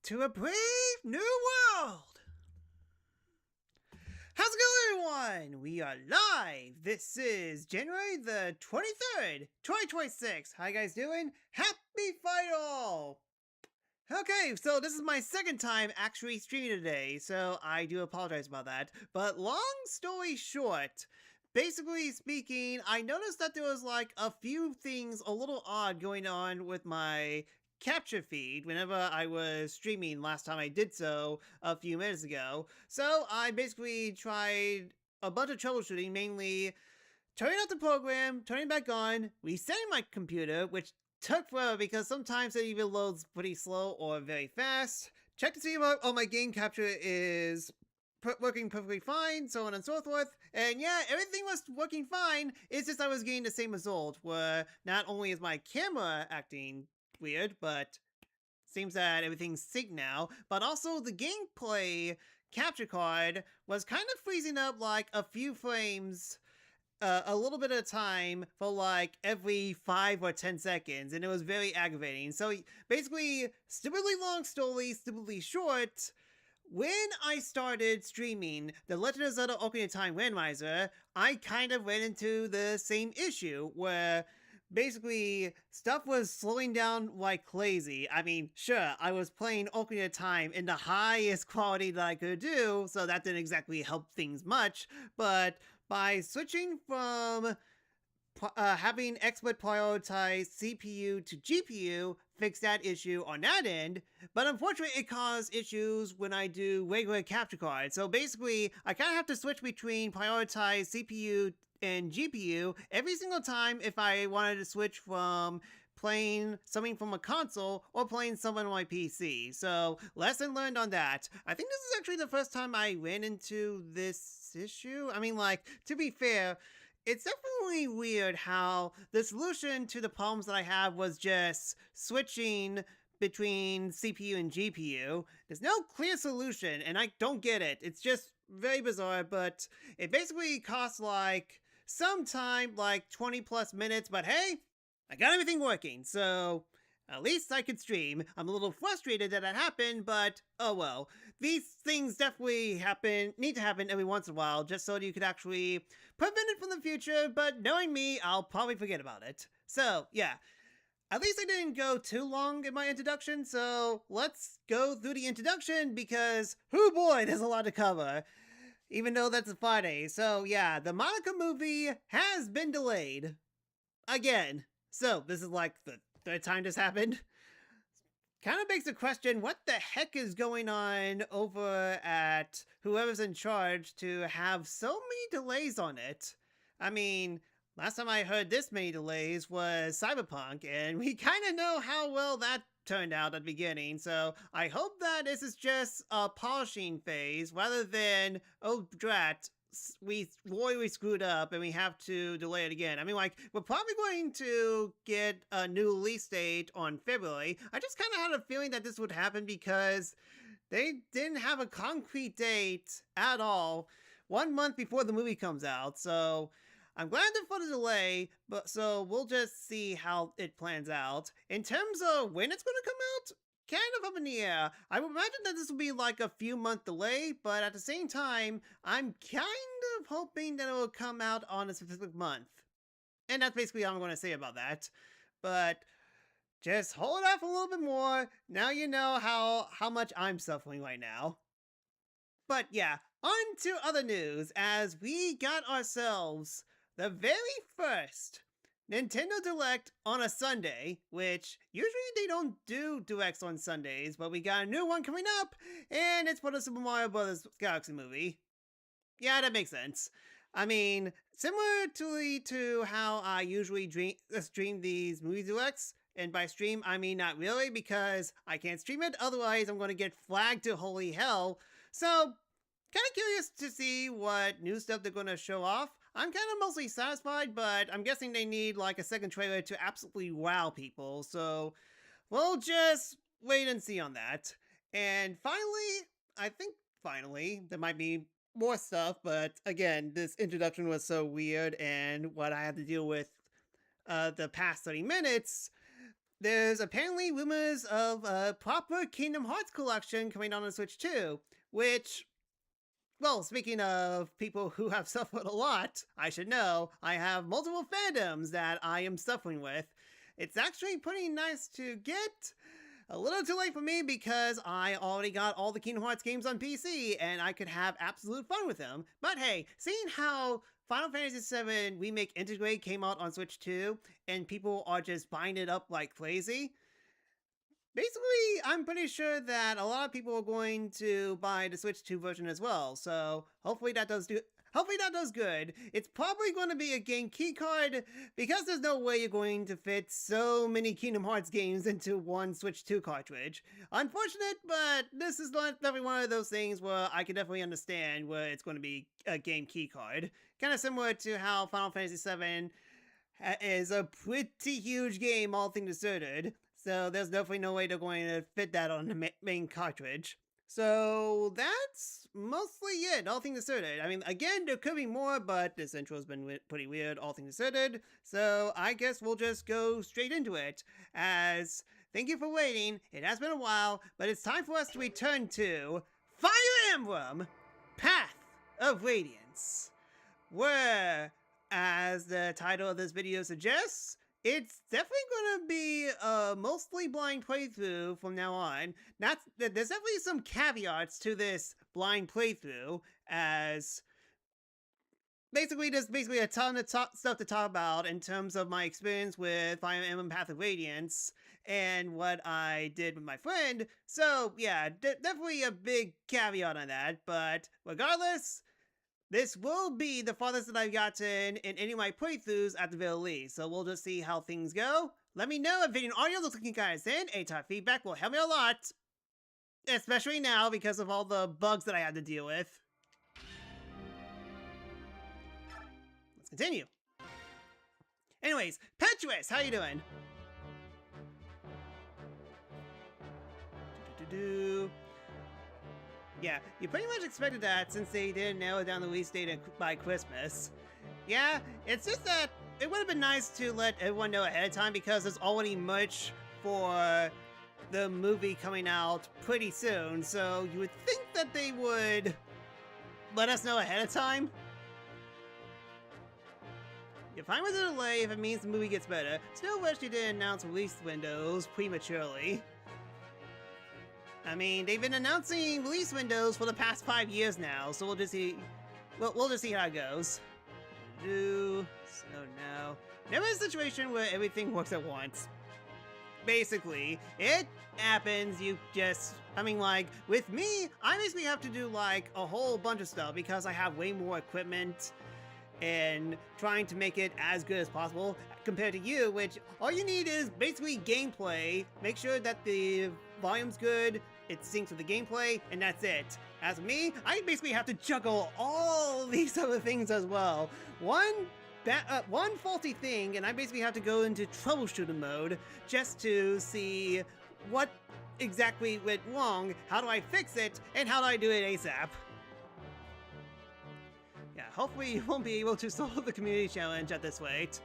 to a brave new world. How's it going, everyone? We are live. This is January the 23rd, 2026. How you guys doing? Happy Final! Okay, so this is my second time actually streaming today, so I do apologize about that. But long story short, basically speaking, I noticed that there was like a few things a little odd going on with my capture feed whenever I was streaming last time I did so a few minutes ago. So I basically tried a bunch of troubleshooting, mainly turning off the program, turning it back on, resetting my computer, which took forever because sometimes it even loads pretty slow or very fast. Check to see if my game capture is working perfectly fine, so on and so forth. And yeah, everything was working fine. It's just I was getting the same result, where not only is my camera acting weird, but seems that everything's synced now, but also the gameplay capture card was kind of freezing up like a few frames a little bit of time for like every 5 or 10 seconds, and it was very aggravating. So basically, stupidly long story, stupidly short. When I started streaming The Legend of Zelda Ocarina of Time Randomizer, I kind of ran into the same issue where basically stuff was slowing down like crazy. I mean, sure, I was playing Ocarina of Time in the highest quality that I could do, so that didn't exactly help things much, but by switching from having expert prioritize CPU to GPU fix that issue on that end, but unfortunately it caused issues when I do regular capture cards. So basically, I kind of have to switch between prioritize CPU and GPU every single time if I wanted to switch from playing something from a console or playing something on my PC. So, lesson learned on that. I think this is actually the first time I ran into this issue. I mean, like, to be fair, it's definitely weird how the solution to the problems that I have was just switching between CPU and GPU. There's no clear solution, and I don't get it. It's just very bizarre, but it basically costs like some time, like 20 plus minutes, but hey, I got everything working, so at least I could stream. I'm a little frustrated that happened, but oh well. These things definitely need to happen every once in a while, just so you could actually prevent it from the future, but knowing me, I'll probably forget about it. So, yeah. At least I didn't go too long in my introduction, so let's go through the introduction because, oh boy, there's a lot to cover. Even though that's a Friday. So, yeah, the Monica movie has been delayed. Again. So, this is like the third time this happened. Kind of begs the question, what the heck is going on over at whoever's in charge to have so many delays on it? I mean, last time I heard this many delays was Cyberpunk, and we kind of know how well that turned out at the beginning, so I hope that this is just a polishing phase rather than, oh drat, we royally screwed up and we have to delay it again. I mean, like, we're probably going to get a new release date on February. I just kind of had a feeling that this would happen because they didn't have a concrete date at all 1 month before the movie comes out. So I'm glad for the delay, but so we'll just see how it plans out. In terms of when it's going to come out, kind of up in the air. I would imagine that this will be like a few month delay, but at the same time, I'm kind of hoping that it will come out on a specific month. And that's basically all I'm going to say about that. But just hold off a little bit more. Now you know how much I'm suffering right now. But yeah, on to other news, as we got ourselves the very first Nintendo Direct on a Sunday, which usually they don't do Directs on Sundays, but we got a new one coming up, and it's for the Super Mario Bros. Galaxy movie. Yeah, that makes sense. I mean, similar to how I usually stream these movie Directs, and by stream, I mean not really, because I can't stream it, otherwise I'm going to get flagged to holy hell. So, kind of curious to see what new stuff they're going to show off. I'm kind of mostly satisfied, but I'm guessing they need like a second trailer to absolutely wow people, so we'll just wait and see on that. And finally, there might be more stuff, but again, this introduction was so weird, and what I had to deal with the past 30 minutes, there's apparently rumors of a proper Kingdom Hearts collection coming on Switch 2, which, well, speaking of people who have suffered a lot, I should know, I have multiple fandoms that I am suffering with. It's actually pretty nice to get. A little too late for me because I already got all the Kingdom Hearts games on PC and I could have absolute fun with them. But hey, seeing how Final Fantasy VII Remake Integrate came out on Switch 2 and people are just buying it up like crazy, basically, I'm pretty sure that a lot of people are going to buy the Switch 2 version as well. So hopefully that does good. It's probably going to be a game keycard because there's no way you're going to fit so many Kingdom Hearts games into one Switch 2 cartridge. Unfortunate, but this is definitely one of those things where I can definitely understand where it's going to be a game keycard. Kind of similar to how Final Fantasy VII is a pretty huge game, all things considered. So there's definitely no way they're going to fit that on the main cartridge. So that's mostly it, all things considered. I mean, again, there could be more, but this intro has been pretty weird, all things considered. So I guess we'll just go straight into it. As thank you for waiting. It has been a while, but it's time for us to return to Fire Emblem Path of Radiance, where, as the title of this video suggests, it's definitely going to be a mostly blind playthrough from now on. There's definitely some caveats to this blind playthrough, as basically there's a ton of stuff to talk about in terms of my experience with Fire Emblem Path of Radiance and what I did with my friend. So yeah, definitely a big caveat on that, but regardless, this will be the farthest that I've gotten in any of my playthroughs at the very least, so we'll just see how things go. Let me know if video and audio looks like you guys in. Any type of feedback will help me a lot, especially now because of all the bugs that I had to deal with. Let's continue. Anyways, Petrus, how you doing? Yeah, you pretty much expected that since they didn't narrow down the release date by Christmas. Yeah, it's just that it would have been nice to let everyone know ahead of time because there's already merch for the movie coming out pretty soon, so you would think that they would let us know ahead of time. You're fine with the delay if it means the movie gets better. Still wish they didn't announce release windows prematurely. I mean, they've been announcing release windows for the past 5 years now, so we'll just see. We'll just see how it goes. So no, never a situation where everything works at once. Basically, it happens. I mean, like with me, I basically have to do like a whole bunch of stuff because I have way more equipment and trying to make it as good as possible compared to you, which all you need is basically gameplay. Make sure that the volume's good, it syncs with the gameplay, and that's it. As for me, I basically have to juggle all these other things as well. One faulty thing, and I basically have to go into troubleshooting mode just to see what exactly went wrong, how do I fix it, and how do I do it ASAP. Yeah, hopefully you won't be able to solve the community challenge at this rate.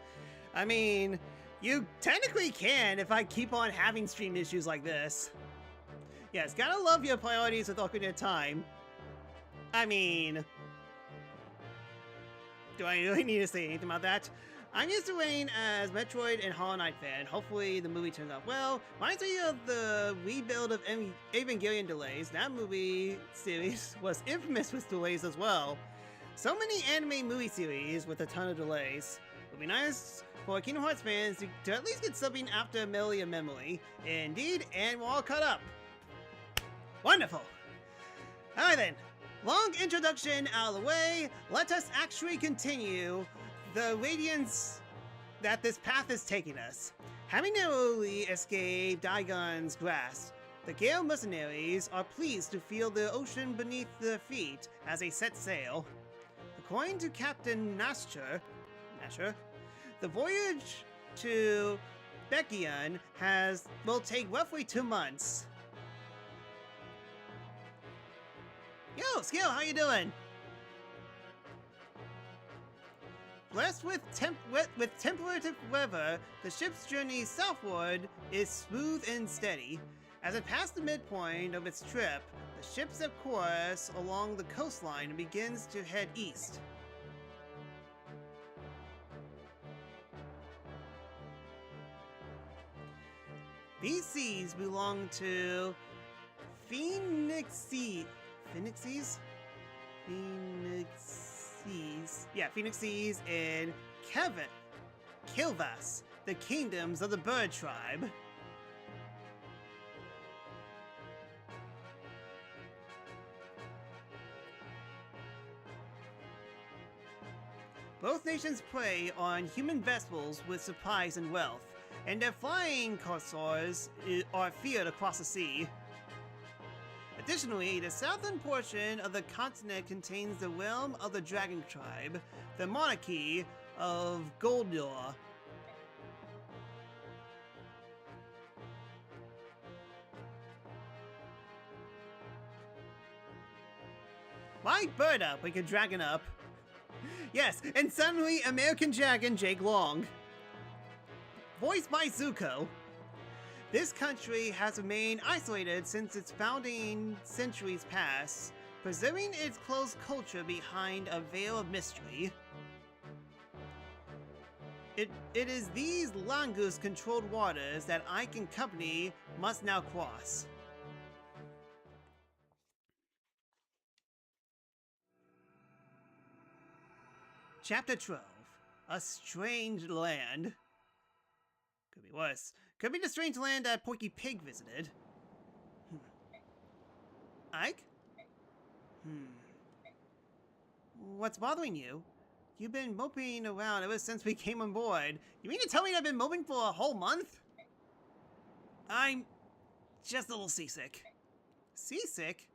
I mean, you technically can if I keep on having stream issues like this. Yes, gotta love your priorities with Ocarina of Time. I mean, do I really need to say anything about that? I'm used to waiting as Metroid and Hollow Knight fan. Hopefully the movie turns out well. Reminds me of the rebuild of Evangelion delays. That movie series was infamous with delays as well. So many anime movie series with a ton of delays. It would be nice for Kingdom Hearts fans to at least get something after Melody of Memory. Indeed, and we're all caught up. Wonderful! Alright then, long introduction out of the way, let us actually continue the radiance that this path is taking us. Having narrowly escaped Daigon's grasp, the Gale mercenaries are pleased to feel the ocean beneath their feet as they set sail. According to Captain Nasher, the voyage to Bekion will take roughly 2 months. Yo, Skill, how you doing? Blessed with temperate weather, the ship's journey southward is smooth and steady. As it passed the midpoint of its trip, the ship set course along the coastline and begins to head east. These seas belong to Phoenixes? Yeah, Phoenixes and Kilvas, the kingdoms of the bird tribe. Both nations prey on human vessels with supplies and wealth, and their flying cursors are feared across the sea. Additionally, the southern portion of the continent contains the realm of the Dragon Tribe, the monarchy of Goldor. Why bird up? We could dragon up. Yes, and suddenly American Dragon Jake Long. Voiced by Zuko. This country has remained isolated since its founding centuries past, preserving its close culture behind a veil of mystery. It is these Langus-controlled waters that Ike and company must now cross. Chapter 12. A Strange Land. Could be worse. Could be the strange land that Porky Pig visited. Ike? What's bothering you? You've been moping around ever since we came on board. You mean to tell me I've been moping for a whole month? I'm just a little seasick. Seasick?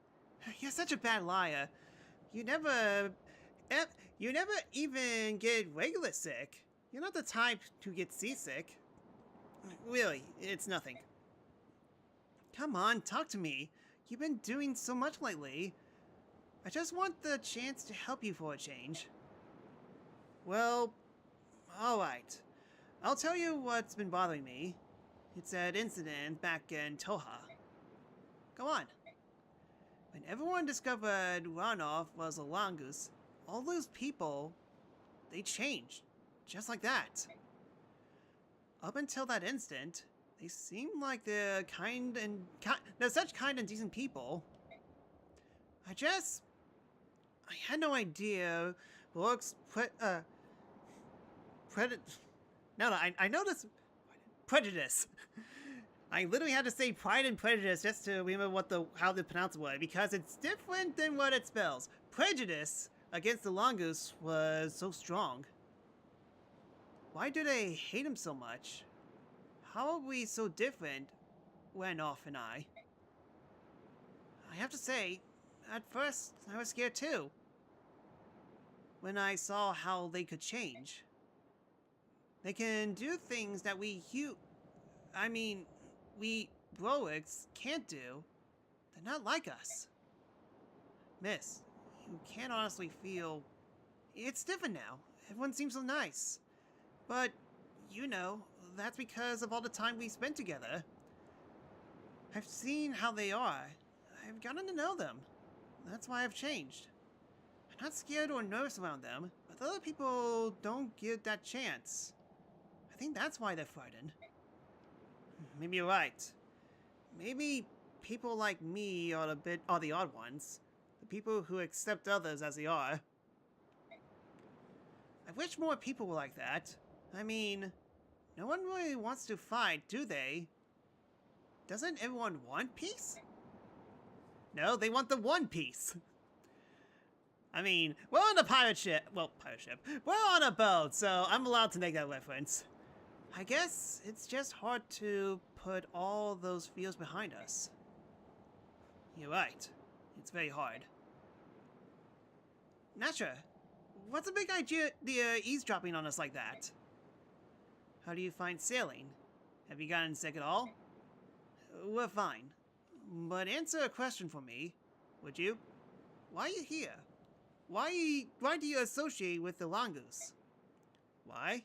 You're such a bad liar. You never even get regular sick. You're not the type to get seasick. Really, it's nothing. Come on, talk to me. You've been doing so much lately. I just want the chance to help you for a change. Well, alright. I'll tell you what's been bothering me. It's that incident back in Toha. Go on. When everyone discovered Ranov was a Langus, all those people, they changed. Just like that. Up until that instant, they seemed like they're such kind and decent people. I had no idea Bork's I noticed prejudice. I literally had to say Pride and Prejudice just to remember how to pronounce it, because it's different than what it spells. Prejudice against the Langus was so strong. Why do they hate him so much? How are we so different, Ranoff and I? I have to say, at first, I was scared too. When I saw how they could change. They can do things that we Broics can't do. They're not like us. Miss, you can't honestly feel... It's different now. Everyone seems so nice. But, that's because of all the time we spent together. I've seen how they are. I've gotten to know them. That's why I've changed. I'm not scared or nervous around them, but other people don't get that chance. I think that's why they're frightened. Maybe you're right. Maybe people like me are the odd ones. The people who accept others as they are. I wish more people were like that. I mean, no one really wants to fight, do they? Doesn't everyone want peace? No, they want the One Piece. I mean, we're on a pirate ship. Well, pirate ship. We're on a boat, so I'm allowed to make that reference. I guess it's just hard to put all those fears behind us. You're right. It's very hard. Nasha, what's the big idea eavesdropping on us like that? How do you find sailing? Have you gotten sick at all? We're fine. But answer a question for me, would you? Why are you here? Why do you associate with the Langus? Why?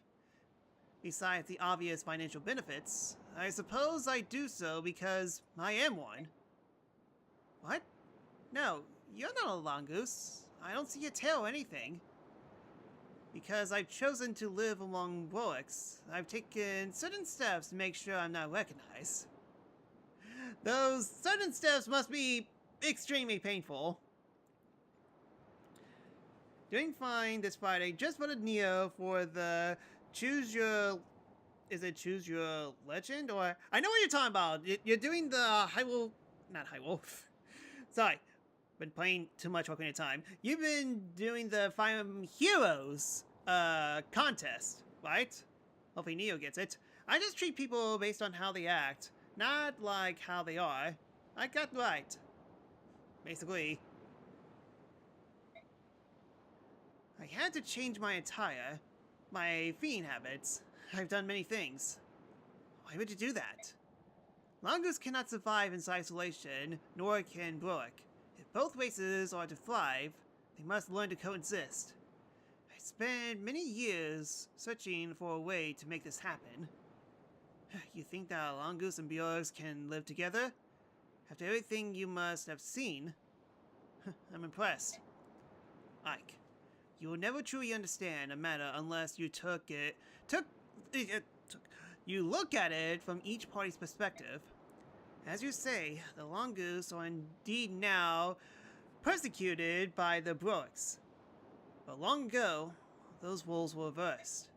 Besides the obvious financial benefits, I suppose I do so because I am one. What? No, you're not a mongoose. I don't see your tail or anything. Because I've chosen to live among Woiks, I've taken certain steps to make sure I'm not recognized. Those certain steps must be extremely painful. Doing fine this Friday. Just voted Neo for the Choose Your... Is it Choose Your Legend? Or... I know what you're talking about. You're doing the Hyrule... Not Hyrule. Sorry. Been playing too much Ocarina of Time. You've been doing the Fire Emblem Heroes contest, right? Hopefully Neo gets it. I just treat people based on how they act, not like how they are. I got right. Basically. I had to change my attire, my feeding habits. I've done many things. Why would you do that? Mongoose cannot survive in isolation, nor can Brook. If both races are to thrive, they must learn to coexist. I spent many years searching for a way to make this happen. You think that Mongoose and Bjorks can live together? After everything you must have seen, I'm impressed. Ike, you will never truly understand a matter unless you you look at it from each party's perspective. As you say, the Mongoose are indeed now persecuted by the Broiks. But long ago, those roles were reversed.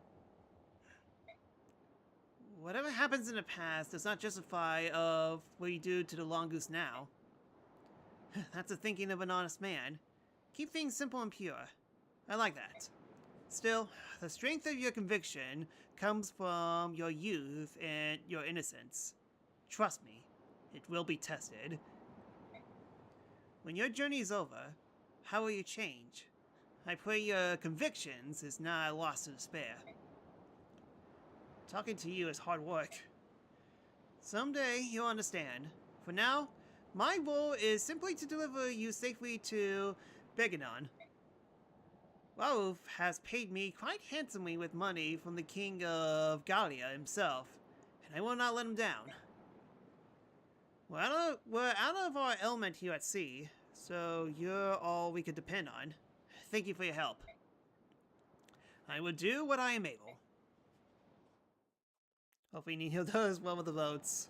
Whatever happens in the past does not justify of what you do to the Mongoose now. That's the thinking of an honest man. Keep things simple and pure. I like that. Still, the strength of your conviction comes from your youth and your innocence. Trust me, it will be tested. When your journey is over, how will you change? I pray your convictions is not lost to despair. Talking to you is hard work. Someday you'll understand. For now, my goal is simply to deliver you safely to Beganon. Raouf has paid me quite handsomely with money from the King of Galia himself, and I will not let him down. We're out of our element here at sea, so you're all we could depend on. Thank you for your help. I will do what I am able. Hopefully Nino does well with the votes.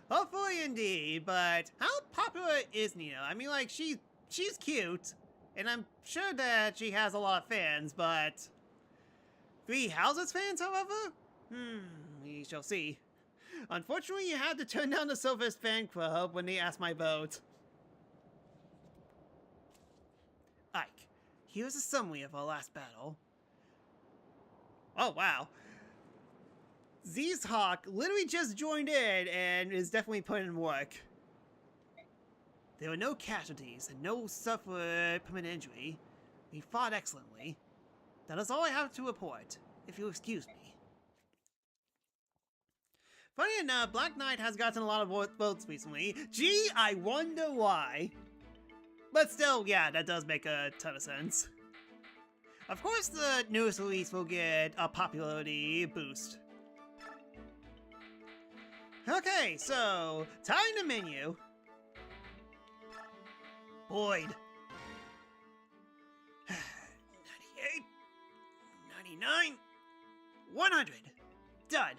Hopefully indeed, but how popular is Nino? I mean, like, she's cute, and I'm sure that she has a lot of fans, but... Three Houses fans, however? We shall see. Unfortunately, you had to turn down the Sophist fan club when they asked my vote. Ike, here's a summary of our last battle. Oh, wow. Z's Hawk literally just joined in and is definitely putting in work. There were no casualties and no suffered permanent injury. We fought excellently. That is all I have to report, if you'll excuse me. Funny enough, Black Knight has gotten a lot of votes recently. Gee, I wonder why. But still, yeah, that does make a ton of sense. Of course, the newest release will get a popularity boost. Okay, so, time to menu. Boyd. 98. 99. 100. Done.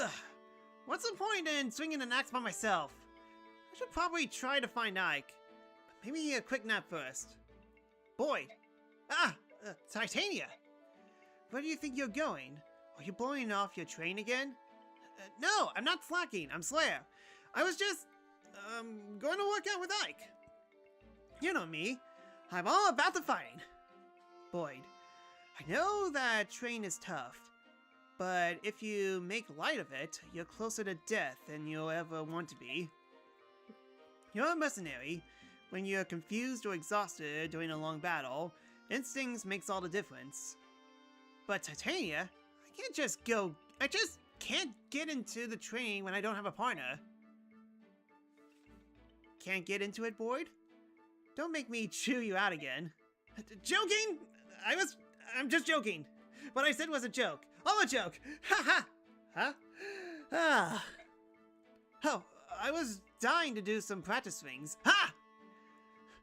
Ugh. What's the point in swinging an axe by myself? I should probably try to find Ike. But maybe a quick nap first. Boyd. Titania. Where do you think you're going? Are you blowing off your train again? No, I'm not slacking. I'm Slayer. I was just, going to work out with Ike. You know me. I'm all about the fighting. Boyd, I know that train is tough, but if you make light of it, you're closer to death than you'll ever want to be. You're a mercenary. When you're confused or exhausted during a long battle, instincts makes all the difference. But Titania, I just can't get into the train when I don't have a partner. Can't get into it, Boyd? Don't make me chew you out again. Joking? I'm just joking. What I said was a joke. All a joke. Ha ha. Huh? Ah. Oh, I was dying to do some practice swings. Ha!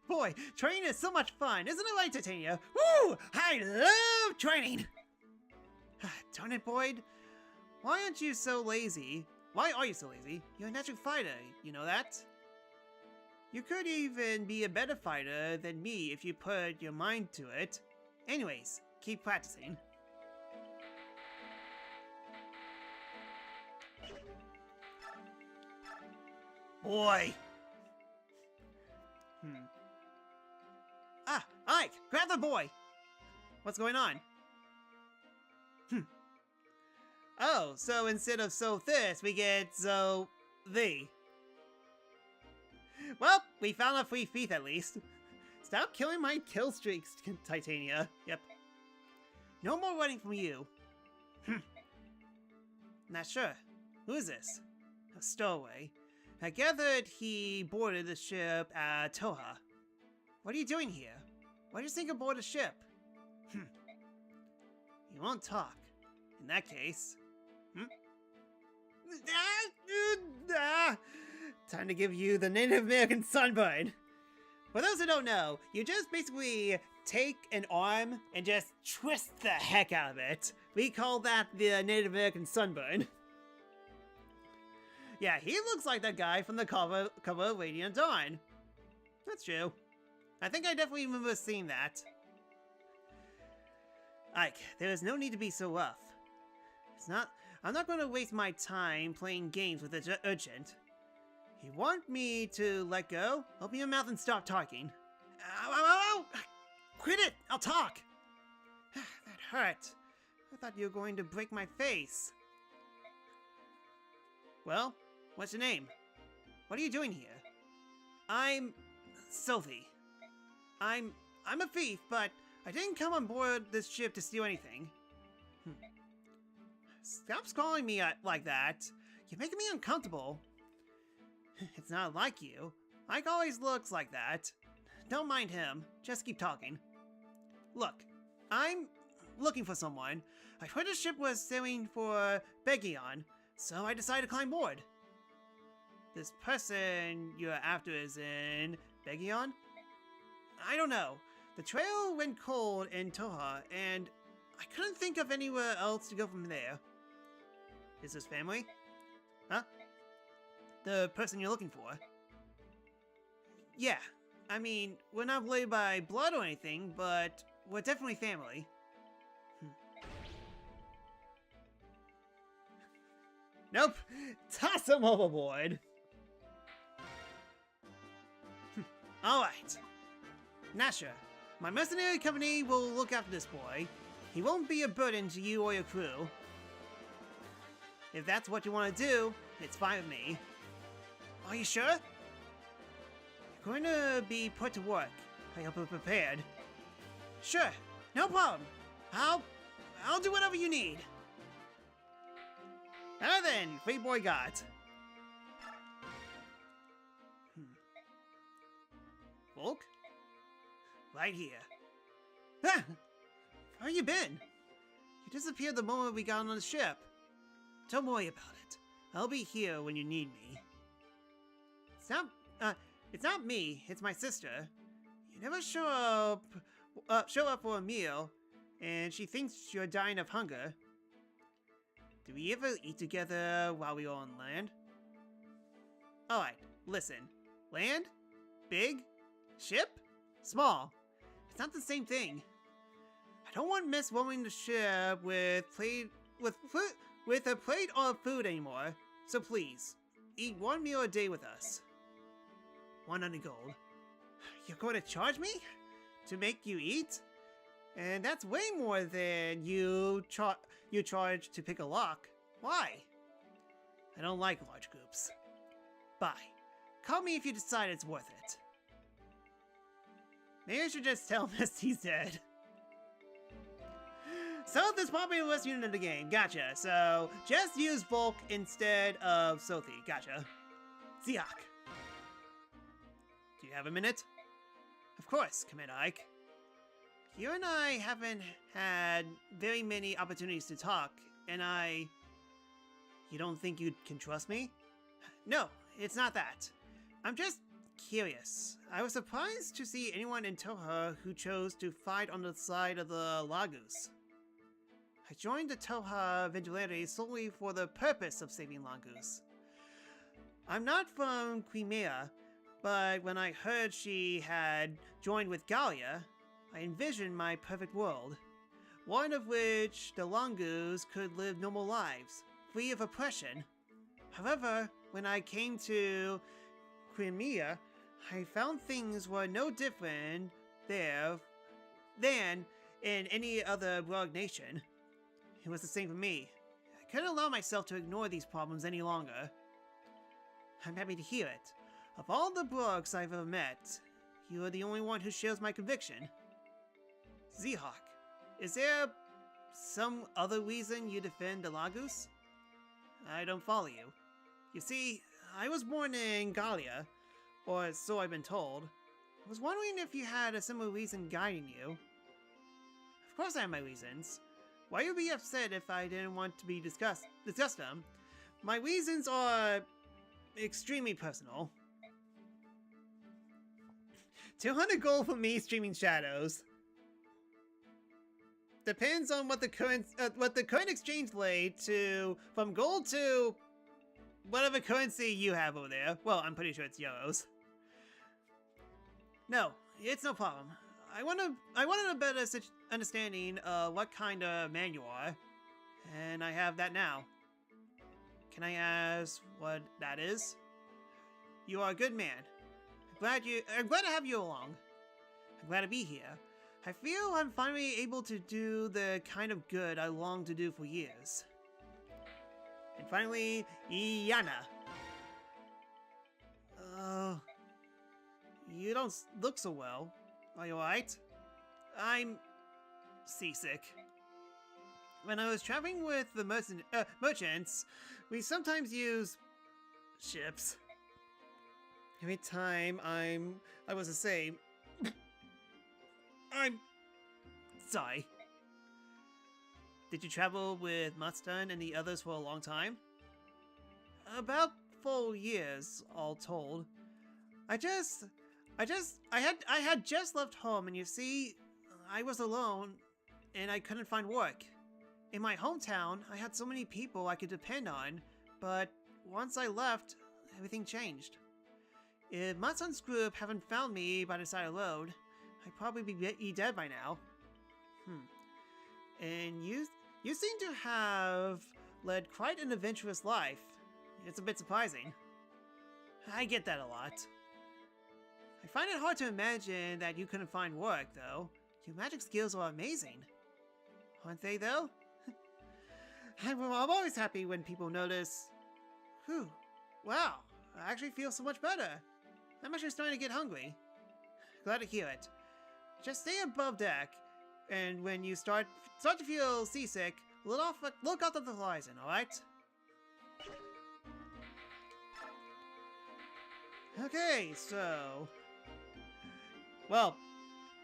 Boy, training is so much fun, isn't it right, Titania? Woo! I love training! Darn it, Boyd. Why aren't you so lazy? Why are you so lazy? You're a natural fighter, you know that? You could even be a better fighter than me if you put your mind to it. Anyways, keep practicing. Boy! Ah, Ike! Grab the boy! What's going on? Oh, so instead of so this, we get so thee. Well, we found a free thief at least. Stop killing my kill streaks, Titania. Yep. No more running from you. Not sure. Who is this? A stowaway. I gathered he boarded the ship at Toha. What are you doing here? Why do you think aboard a ship? You won't talk. In that case... Time to give you the Native American sunburn. For those who don't know, you just basically take an arm and just twist the heck out of it. We call that the Native American sunburn. Yeah, he looks like that guy from the cover of Radiant Dawn. That's true. I think I definitely remember seeing that. Ike, there is no need to be so rough. I'm not going to waste my time playing games with the urgent. You want me to let go? Open your mouth and stop talking. Ow, ow, ow! Quit it! I'll talk! That hurt. I thought you were going to break my face. Well, what's your name? What are you doing here? I'm... Sophie. I'm a thief, but I didn't come on board this ship to steal anything. Stop calling me like that. You're making me uncomfortable. It's not like you. Ike always looks like that. Don't mind him. Just keep talking. Look, I'm looking for someone. I heard the ship was sailing for Begion, so I decided to climb board. This person you're after is in Begion? I don't know. The trail went cold in Toha, and I couldn't think of anywhere else to go from there. Is this family? Huh? The person you're looking for? Yeah. I mean, we're not related by blood or anything, but we're definitely family. Nope. Toss him overboard. Alright. Nasha, my mercenary company will look after this boy. He won't be a burden to you or your crew. If that's what you want to do, it's fine with me. Are you sure? You're going to be put to work. I hope you're prepared. Sure, no problem. I'll do whatever you need. Now then, free boy got. Volk? Right here. Ah! Where you been? You disappeared the moment we got on the ship. Don't worry about it. I'll be here when you need me. It's not me. It's my sister. You never show up for a meal, and she thinks you're dying of hunger. Did we ever eat together while we were on land? Alright, listen. Land? Big? Ship? Small. It's not the same thing. I don't want Miss roaming the ship with a plate of food anymore, so please, eat one meal a day with us. 100 gold. You're going to charge me? To make you eat? And that's way more than you charge to pick a lock. Why? I don't like large groups. Bye. Call me if you decide it's worth it. Maybe I should just tell him he's dead. So this populous unit of the game, gotcha. So just use Volk instead of Sophie, gotcha. Ziak. Do you have a minute? Of course, come in, Ike. You and I haven't had very many opportunities to talk, and You don't think you can trust me? No, it's not that. I'm just curious. I was surprised to see anyone in Toha who chose to fight on the side of the Lagus. I joined the Toha Vigilantes solely for the purpose of saving Lagus. I'm not from Crimea, but when I heard she had joined with Gallia, I envisioned my perfect world, one of which the Langus could live normal lives, free of oppression. However, when I came to Crimea, I found things were no different there than in any other rogue nation. It was the same for me. I couldn't allow myself to ignore these problems any longer. I'm happy to hear it. Of all the Brogues I've ever met, you are the only one who shares my conviction. Z-Hawk, is there some other reason you defend the Lagus? I don't follow you. You see, I was born in Gallia, or so I've been told. I was wondering if you had a similar reason guiding you. Of course I have my reasons. Why would you be upset if I didn't want to be discuss them? My reasons are extremely personal. 200 gold for me streaming Shadows. Depends on what the current exchange rate from gold to whatever currency you have over there. Well, I'm pretty sure it's euros. No, it's no problem. I wanted a better understanding of what kind of man you are, and I have that now. Can I ask what that is? You are a good man. I'm glad to have you along. I'm glad to be here. I feel I'm finally able to do the kind of good I longed to do for years. And finally, Iana. You don't look so well. Are you alright? I'm seasick. When I was traveling with the merchants, we sometimes use ships. Every time I was the same. I'm sorry. Did you travel with Mustang and the others for a long time? About 4 years, all told. I had just left home, and you see, I was alone, and I couldn't find work. In my hometown, I had so many people I could depend on, but once I left, everything changed. If Mustang's group haven't found me by the side of the road, I'd probably be dead by now. And you seem to have led quite an adventurous life. It's a bit surprising. I get that a lot. I find it hard to imagine that you couldn't find work, though. Your magic skills are amazing. Aren't they, though? I'm always happy when people notice. Whew. Wow, I actually feel so much better. I'm actually starting to get hungry. Glad to hear it. Just stay above deck, and when you start to feel seasick, look out at the horizon, alright? Okay, so... Well,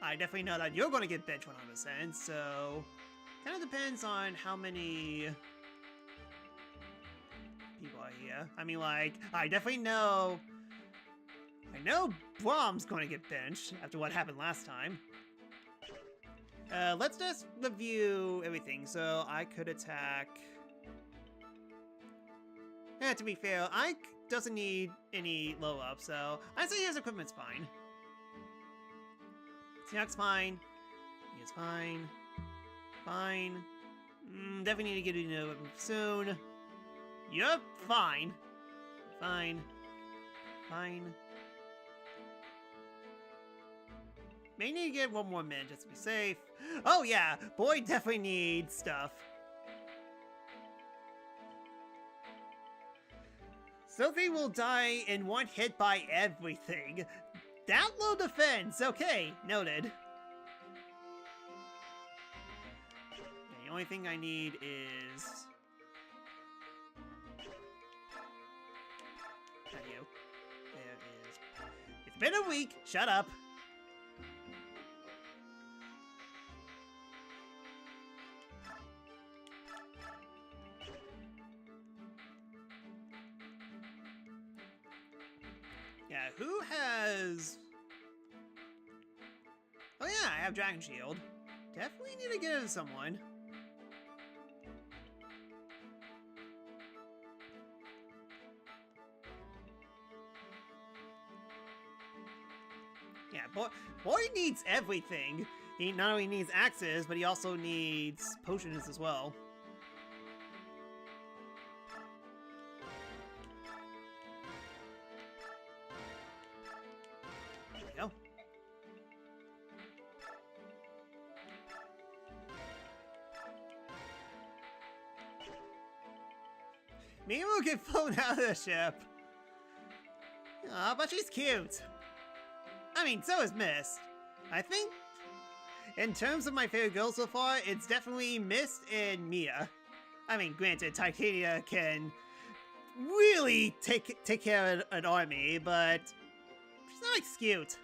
I definitely know that you're going to get bench 100%, so... Kind of depends on how many... people are here. I mean, like, I definitely know... I know Brahm's going to get benched after what happened last time. Let's just review everything. So I could attack... to be fair, Ike doesn't need any low up, so I'd say his equipment's fine. Tiak's fine. He is fine. Fine. Definitely need to get a new weapon soon. Yup, fine. Fine. Fine. May need to get one more minute just to be safe. Oh yeah, boy definitely needs stuff. Sophie will die in one hit by everything. That low defense, okay, noted. The only thing I need is... Not you. There is... It's been a week, shut up. Yeah, who has... Oh yeah, I have Dragon Shield. Definitely need to get it to someone. Yeah, boy needs everything. He not only needs axes, but he also needs potions as well. There we go. Maybe we'll get flown out of the ship. Aw, but she's cute. I mean, so is Mist. I think, in terms of my favorite girls so far, it's definitely Mist and Mia. I mean, granted, Titania can really take care of an army, but she's not like cute.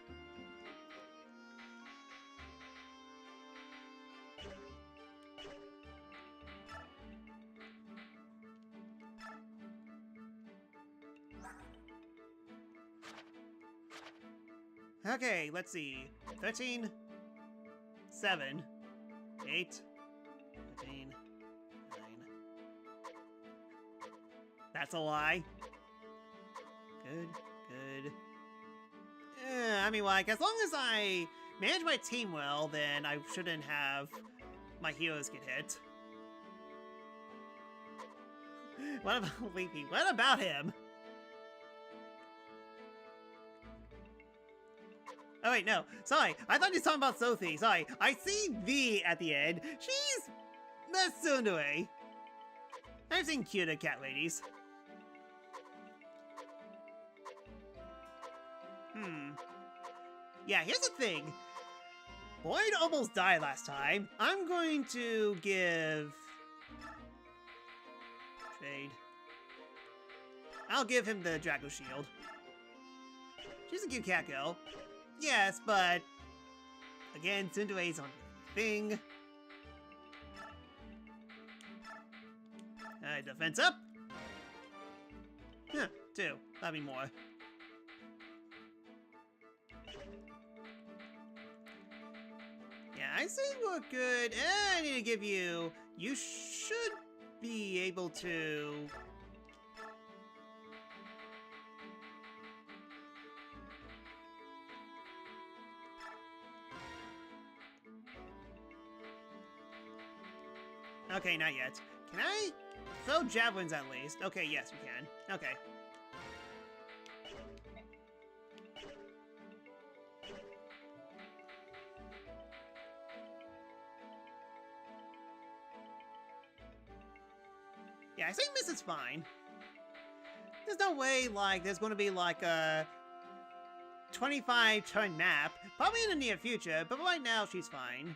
Okay, let's see. 13, 7, 8, 13, 9. That's a lie. Good, good. I mean, like, as long as I manage my team well, then I shouldn't have my heroes get hit. What about Leafy? What about him? Oh wait, no. Sorry. I thought you were talking about Sophie. Sorry. I see V at the end. She's... That's Tsundere. I've seen cuter cat ladies. Yeah, here's the thing. Boyd almost died last time. I'm going to give... Trade. I'll give him the Draco Shield. She's a cute cat girl. Yes, but again, Tsundere's on the thing. Alright, defense up. Huh, 2. That'd be more. Yeah, I say we're good. I need to give you... You should be able to... Okay, not yet. Can I throw javelins at least? Okay, yes, we can. Okay. Yeah, I think Miss is fine. There's no way, like, there's going to be, like, a 25-turn map. Probably in the near future, but right now, she's fine.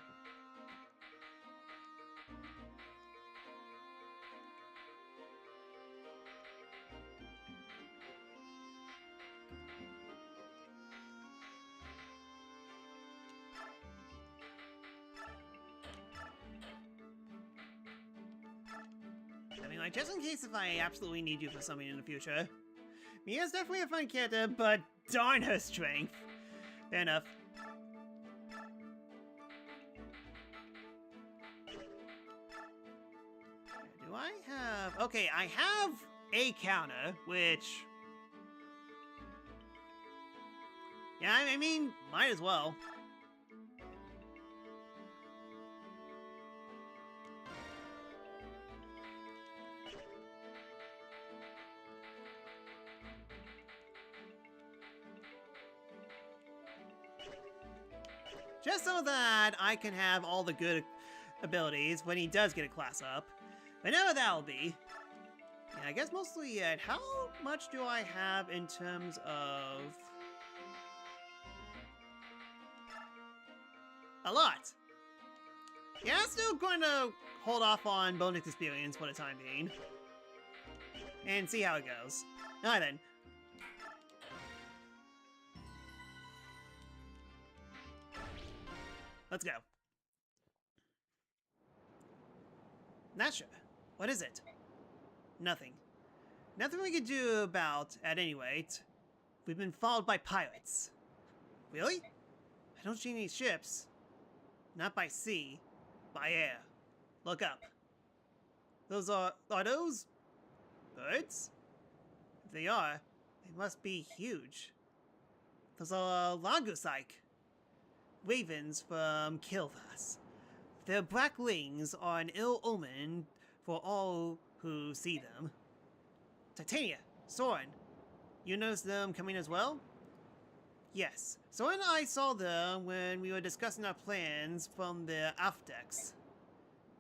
I mean, like, just in case if I absolutely need you for something in the future. Mia's definitely a fun character, but darn her strength. Fair enough. Do I have... Okay, I have a counter, which... Yeah, I mean, might as well. Just so that I can have all the good abilities when he does get a class up. Whenever that'll be. Yeah, I guess mostly yet. How much do I have in terms of... A lot. Yeah, I'm still going to hold off on bonus experience for the time being. And see how it goes. Alright then. Let's go. Not sure. What is it? Nothing. Nothing we could do about, at any rate. We've been followed by pirates. Really? I don't see any ships. Not by sea, by air. Look up. Those are those birds? If they are, they must be huge. Those are langouse-like. Ravens from Kilvas. Their black wings are an ill omen for all who see them. Titania, Soren, you noticed them coming as well? Yes, Soren and I saw them when we were discussing our plans from the aft decks.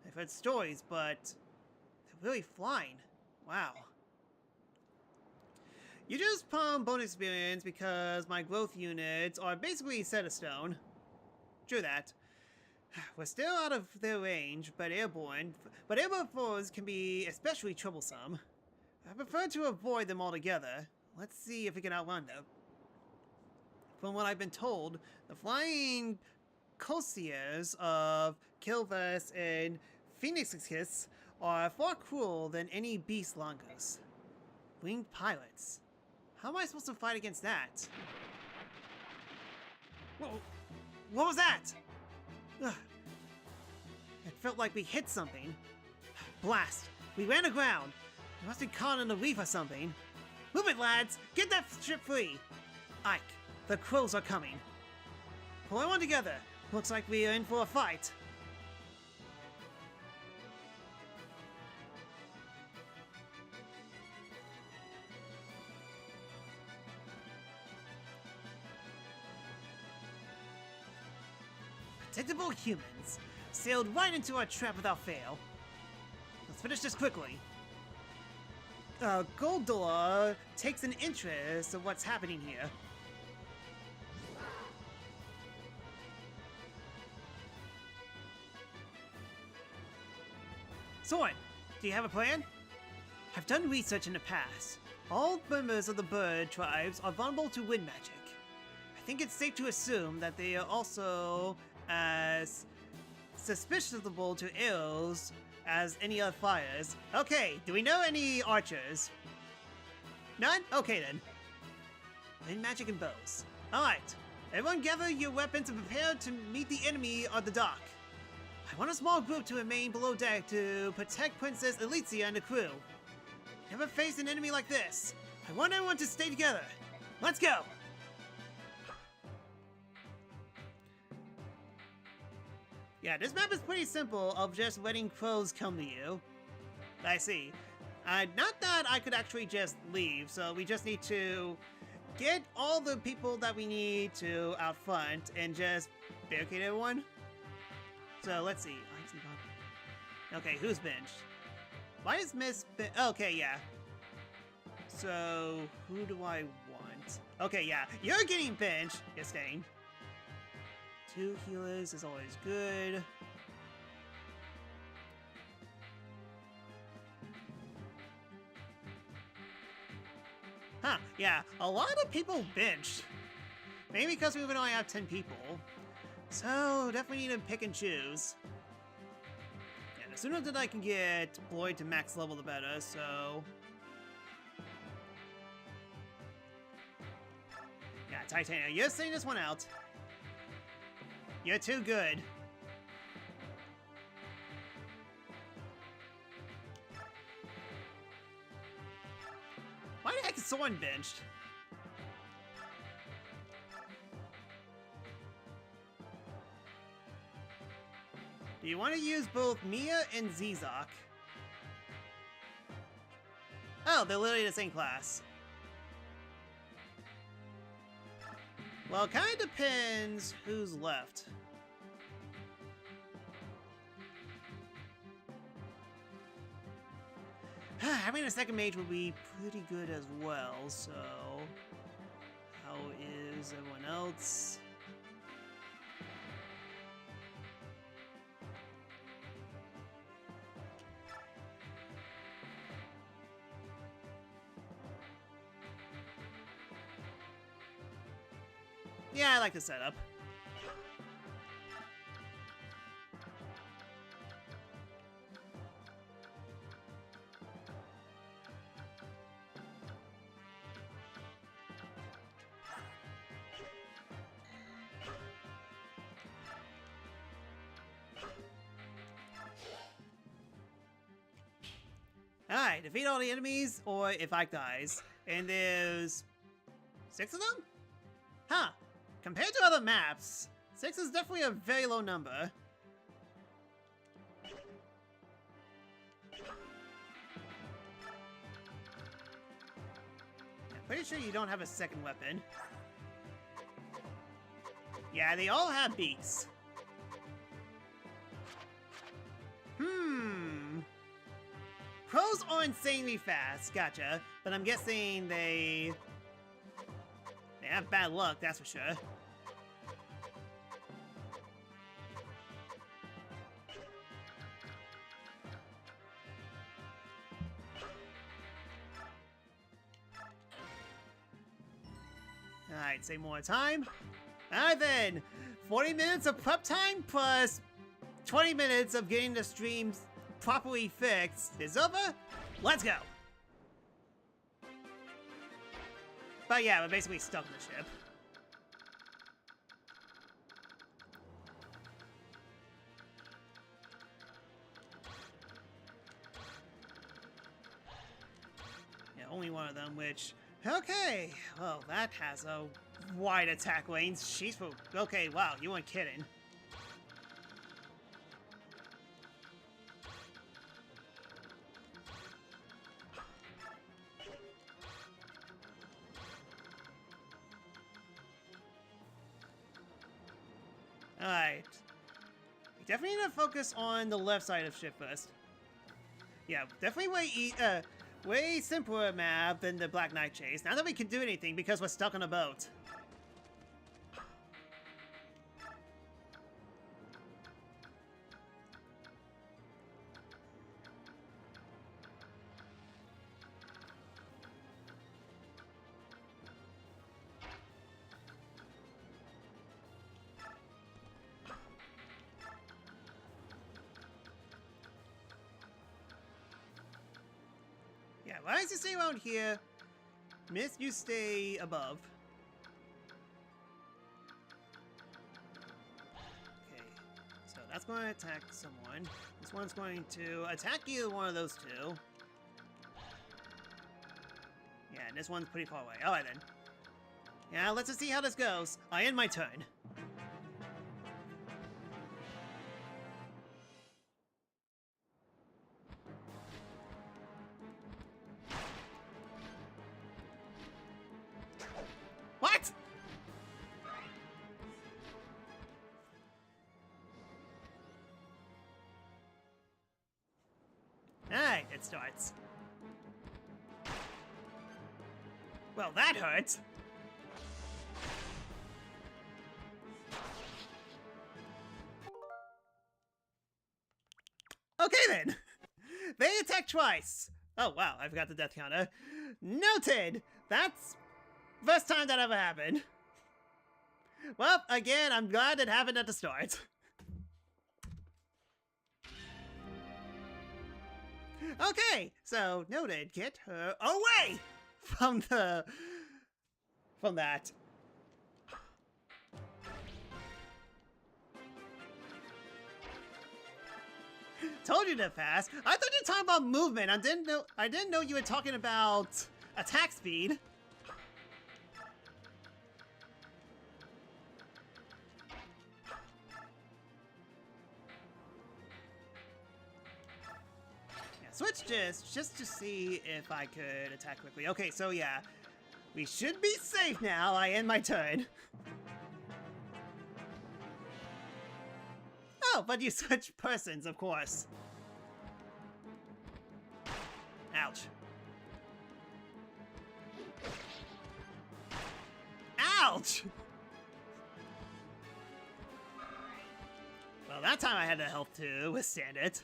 I've heard stories, but they're really flying. Wow. You just pump bonus experience because my growth units are basically set of stone. True that. We're still out of their range, but airborne foes can be especially troublesome. I prefer to avoid them altogether. Let's see if we can outrun them. From what I've been told, the flying courtiers of Kilvas and Phoenix's are far cruel than any beast langouse. Winged pilots. How am I supposed to fight against that? Whoa, what was that? Ugh. It felt like we hit something. Blast! We ran aground. We must have caught in a reef or something. Move it, lads! Get that ship free! Ike, the crows are coming. Pull everyone together. Looks like we are in for a fight. Predictable humans sailed right into our trap without fail. Let's finish this quickly. Goldola takes an interest in what's happening here. Soren, do you have a plan? I've done research in the past. All members of the bird tribes are vulnerable to wind magic. I think it's safe to assume that they are also as susceptible to arrows as any other fires. Okay, do we know any archers? None? Okay then. Wind magic and bows. Alright, everyone gather your weapons and prepare to meet the enemy on the dock. I want a small group to remain below deck to protect Princess Elizia and the crew. Never faced an enemy like this. I want everyone to stay together. Let's go! Yeah, this map is pretty simple of just letting crows come to you. I see. Not that I could actually just leave, so we just need to get all the people that we need to out front and just barricade everyone. So let's see. Okay, who's benched? Why is Miss okay, yeah. So who do I want? Okay, yeah, you're getting benched. You're staying. 2 healers is always good. Huh, yeah, a lot of people benched. Maybe because we would only have 10 people. So, definitely need to pick and choose. Yeah, the sooner that I can get Bloyd to max level, the better, so... Yeah, Titania, you're sitting this one out. You're too good. Why the heck is someone benched? Do you want to use both Mia and Zizok? Oh, they're literally the same class. Well, it kind of depends who's left. Having a second mage would be pretty good as well, so... How is everyone else? Yeah, I like the setup. Alright, defeat all the enemies, or if Ike dies. And there's 6 of them? Huh. Compared to other maps, 6 is definitely a very low number. I'm pretty sure you don't have a second weapon. Yeah, they all have beaks. Pros are insanely fast, gotcha. But I'm guessing they have bad luck, that's for sure. Alright, say more time. Alright then, 40 minutes of prep time plus 20 minutes of getting the streams properly fixed is over. Let's go. But yeah, we're basically stuck in the ship. Yeah, only one of them, which... Okay, well, that has a wide attack range. She's... Okay, wow, you weren't kidding. Alright. We definitely need to focus on the left side of ship first. Yeah, definitely way simpler map than the Black Knight Chase. Now that we can do anything because we're stuck on a boat. Yeah, why does you stay around here? Myth, you stay above. Okay, so that's going to attack someone. This one's going to attack either one of those two. Yeah, and this one's pretty far away. Alright then. Yeah, let's just see how this goes. I end my turn. What? Alright, it starts. Well, that hurts. Okay then. They attack twice. Oh wow, I forgot the death counter. Noted. That's first time that ever happened. Well, again, I'm glad it happened at the start. Okay, so noted. Get her away from that. Told you to fast. I thought you were talking about movement. I didn't know you were talking about attack speed. Switch just to see if I could attack quickly. Okay, so yeah. We should be safe now. I end my turn. Oh, but you switch persons, of course. Ouch. Ouch! Well, that time I had the health to withstand it.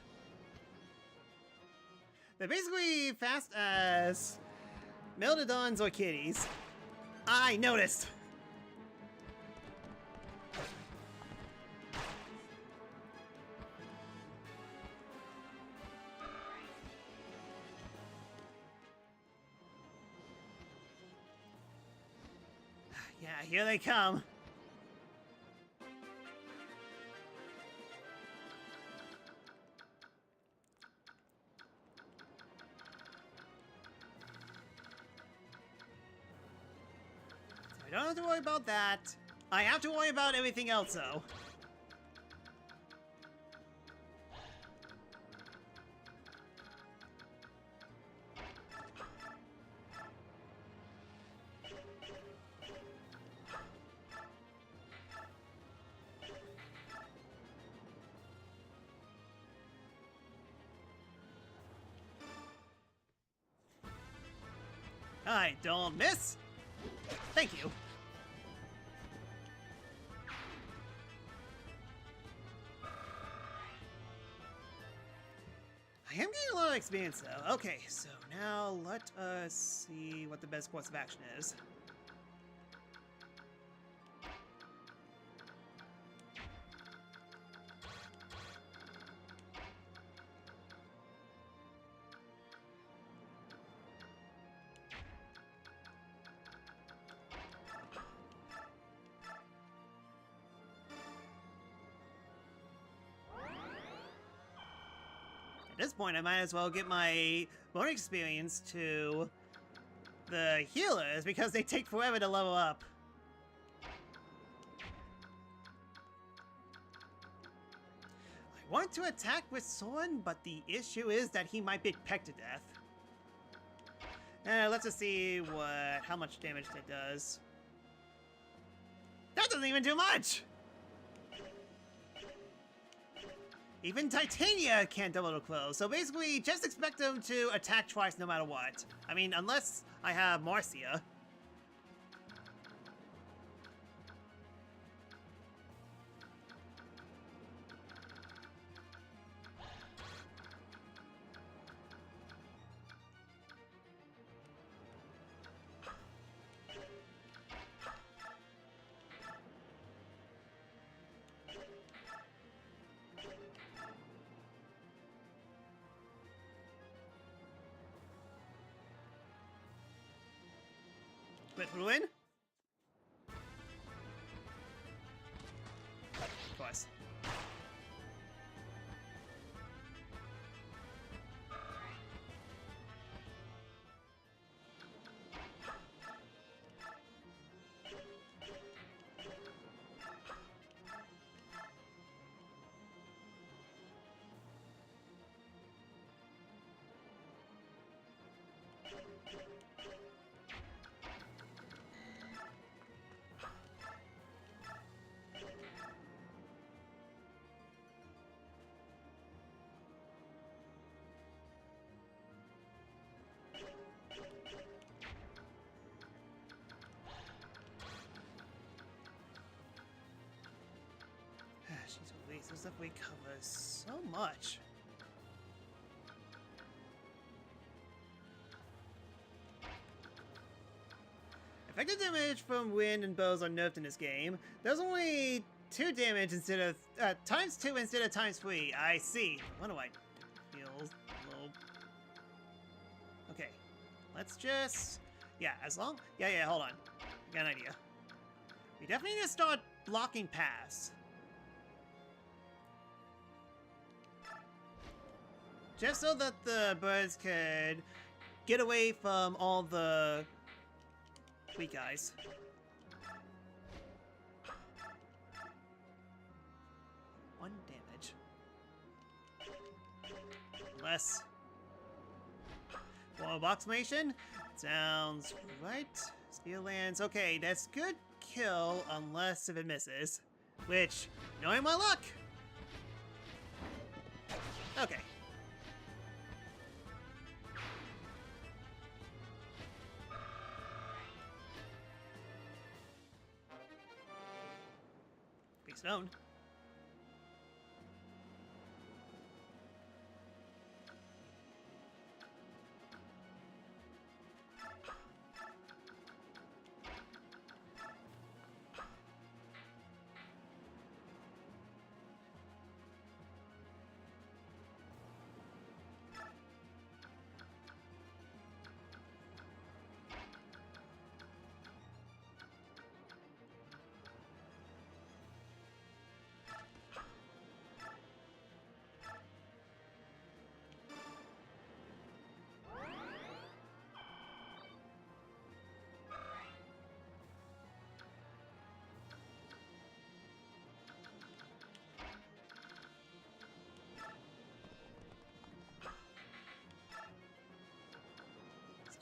They're basically fast as Meldodons or kitties. I noticed. Yeah, here they come. I don't have to worry about that. I have to worry about everything else, though. Alright, don't miss. Thank you. I am getting a lot of experience though. Okay, so now let us see what the best course of action is. At this point, I might as well get my bonus experience to the healers because they take forever to level up. I want to attack with Soren, but the issue is that he might be pecked to death. Let's just see how much damage that does. That doesn't even do much! Even Titania can't double the close, so basically just expect them to attack twice no matter what. I mean, unless I have Marcia. Quit ruin? Of course. She's released. This stuff we cover so much. Effective damage from wind and bows are nerfed in this game. There's only 2 damage instead of times 2 instead of times 3. I see. What do I feel a little? Okay, let's just as long hold on. I got an idea. We definitely need to start blocking paths. Just so that the birds could get away from all the weak guys. One damage. Less. Well, boxmation? Sounds right. Steel lands. Okay, that's good kill unless if it misses. Which, knowing my luck. Okay. Stone.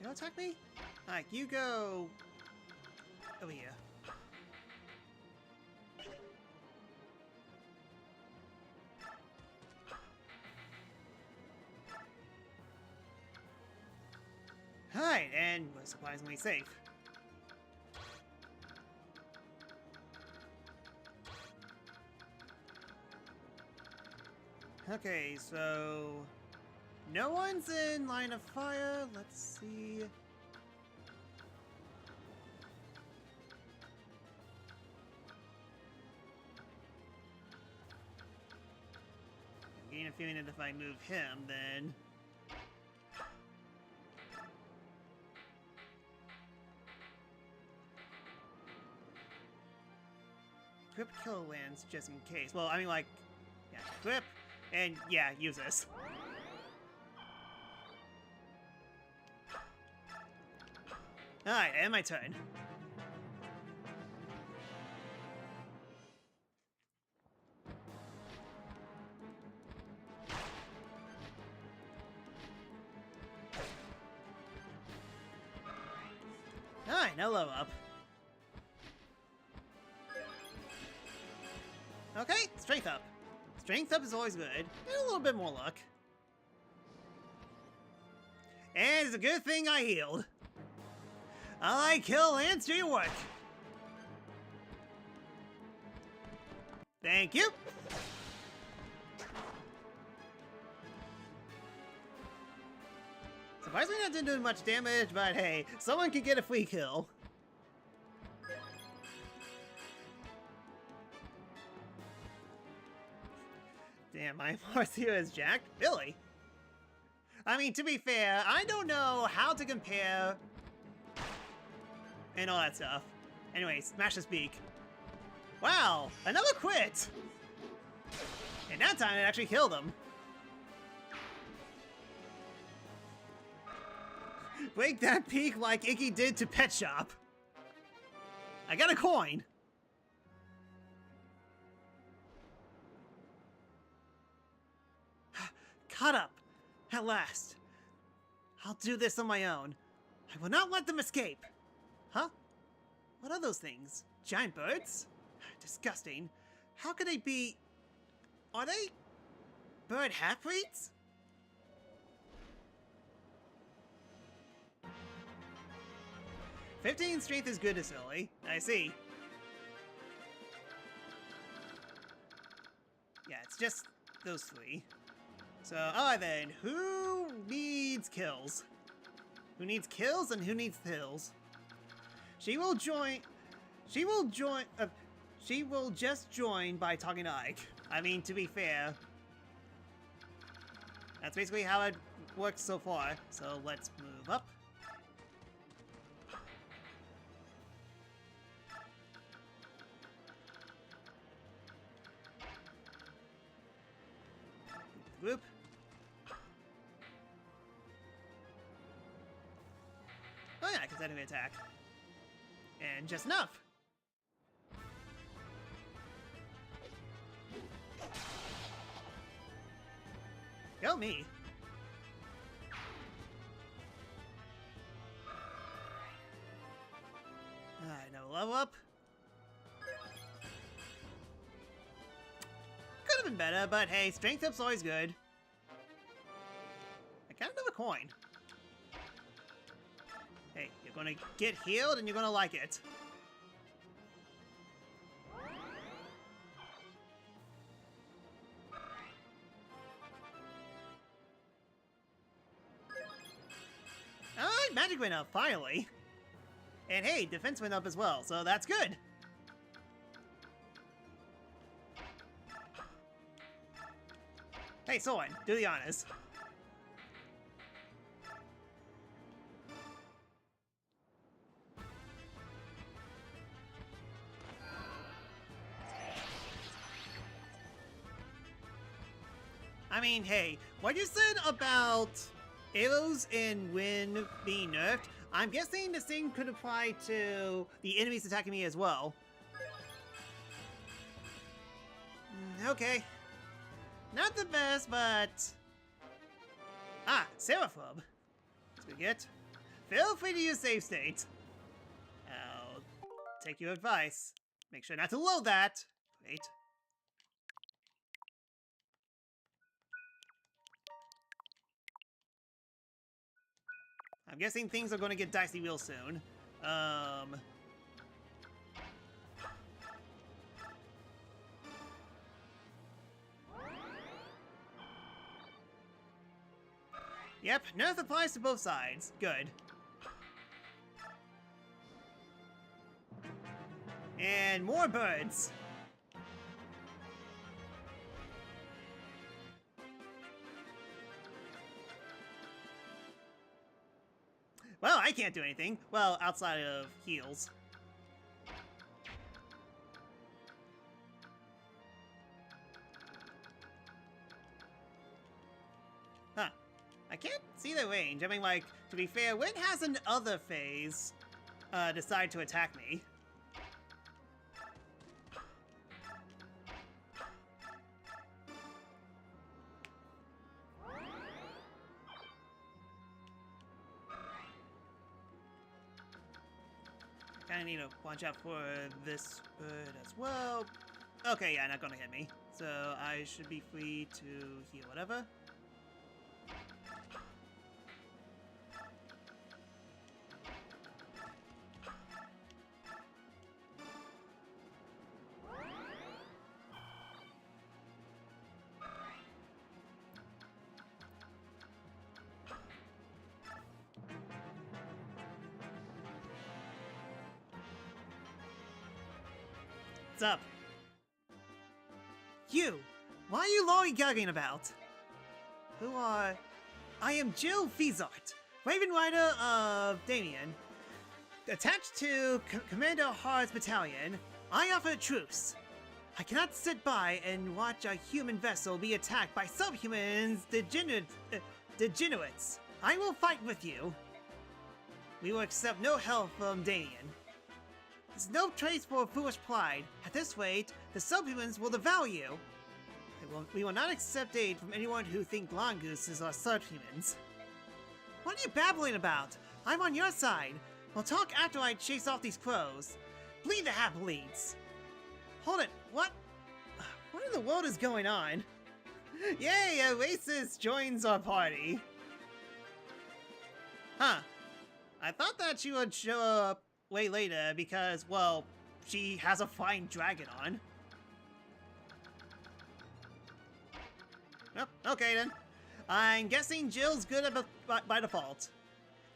Don't attack me? Alright, you go over here. Alright, and we're surprisingly safe. Okay, so no one's in line of fire. Let's see. I'm getting a feeling that if I move him, then equip kill lands just in case. Well, I mean, like, yeah, equip. And yeah, use this. Alright, and my turn. Alright, now level up. Okay, strength up. Strength up is always good, and a little bit more luck. And it's a good thing I healed. I kill Lance, do your work. Thank you. Surprisingly, that didn't do much damage, but hey, someone could get a free kill. Damn, my Marcia is jacked? Really? I mean, to be fair, I don't know how to compare and all that stuff. Anyway, smash this beak. Wow, another crit! And that time it actually killed him. Break that beak like Icky did to Pet Shop. I got a coin. Caught up. At last. I'll do this on my own. I will not let them escape. Huh? What are those things? Giant birds? Disgusting. How could they be... Are they... bird half-breeds? "15 strength is good, silly. I see. Yeah, it's just those three. So, alright then, who needs kills? Who needs kills and who needs hills? She will just join by talking to Ike. I mean, to be fair, that's basically how it works so far. So let's move up. Group. Oh yeah, because enemy attack. And just enough. Go me. Alright, now level up. Could have been better, but hey, strength up's always good. I got another coin. Hey, you're gonna get healed and you're gonna like it. Alright, magic went up, finally. And hey, defense went up as well, so that's good. Hey, Soren, do the honors. I mean, hey, what you said about arrows and wind being nerfed, I'm guessing the same could apply to the enemies attacking me as well. Okay. Not the best, but... Ah, Seraphim. That's what we get. Feel free to use save state. I'll take your advice. Make sure not to load that. Wait. I'm guessing things are going to get dicey real soon. Yep, nerf applies to both sides. Good. And more birds. Well, I can't do anything. Well, outside of heals. Huh. I can't see the range. I mean, like, to be fair, when has an other phase decide to attack me? Kinda need to watch out for this bird as well. Okay, yeah, not gonna hit me. So I should be free to heal whatever. What's up? You! Why are you lollygagging about? Who are... I am Jill Fizart, Raven Rider of Damien. Attached to Commander Hard's battalion, I offer a truce. I cannot sit by and watch a human vessel be attacked by subhumans degenerates. I will fight with you. We will accept no help from Damien. There's no trace for foolish pride. At this rate, the subhumans will devour you. We will not accept aid from anyone who think mongooses are subhumans. What are you babbling about? I'm on your side. We'll talk after I chase off these crows. Bleed the half bleeds. Hold it, what? What in the world is going on? Yay, a racist joins our party. Huh. I thought that she would show up way later because, well, she has a flying dragon on. Oh, okay then. I'm guessing Jill's good by default.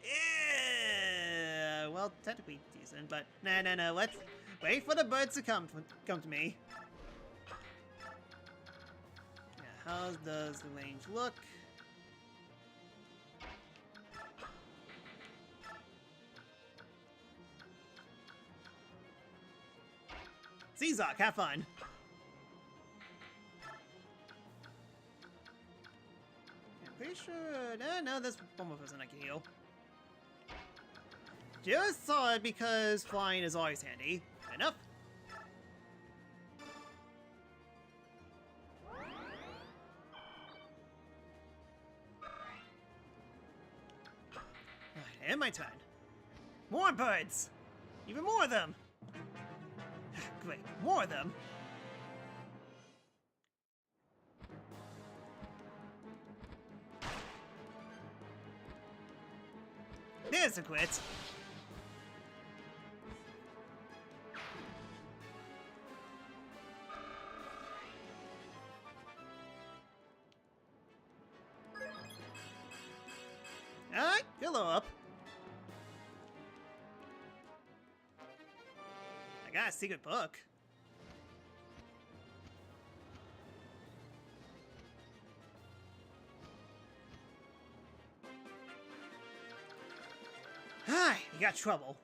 Yeah, well, technically decent, but no. Let's wait for the birds to come to me. Yeah, how does the range look? Zizok, have fun. I'm pretty sure... No, there's one more person I can heal. Just saw it because flying is always handy. Enough. And my turn. More birds! Even more of them! Great, more of them! There's a quit! Alright, hello up. I got a secret book. Hi, you got trouble.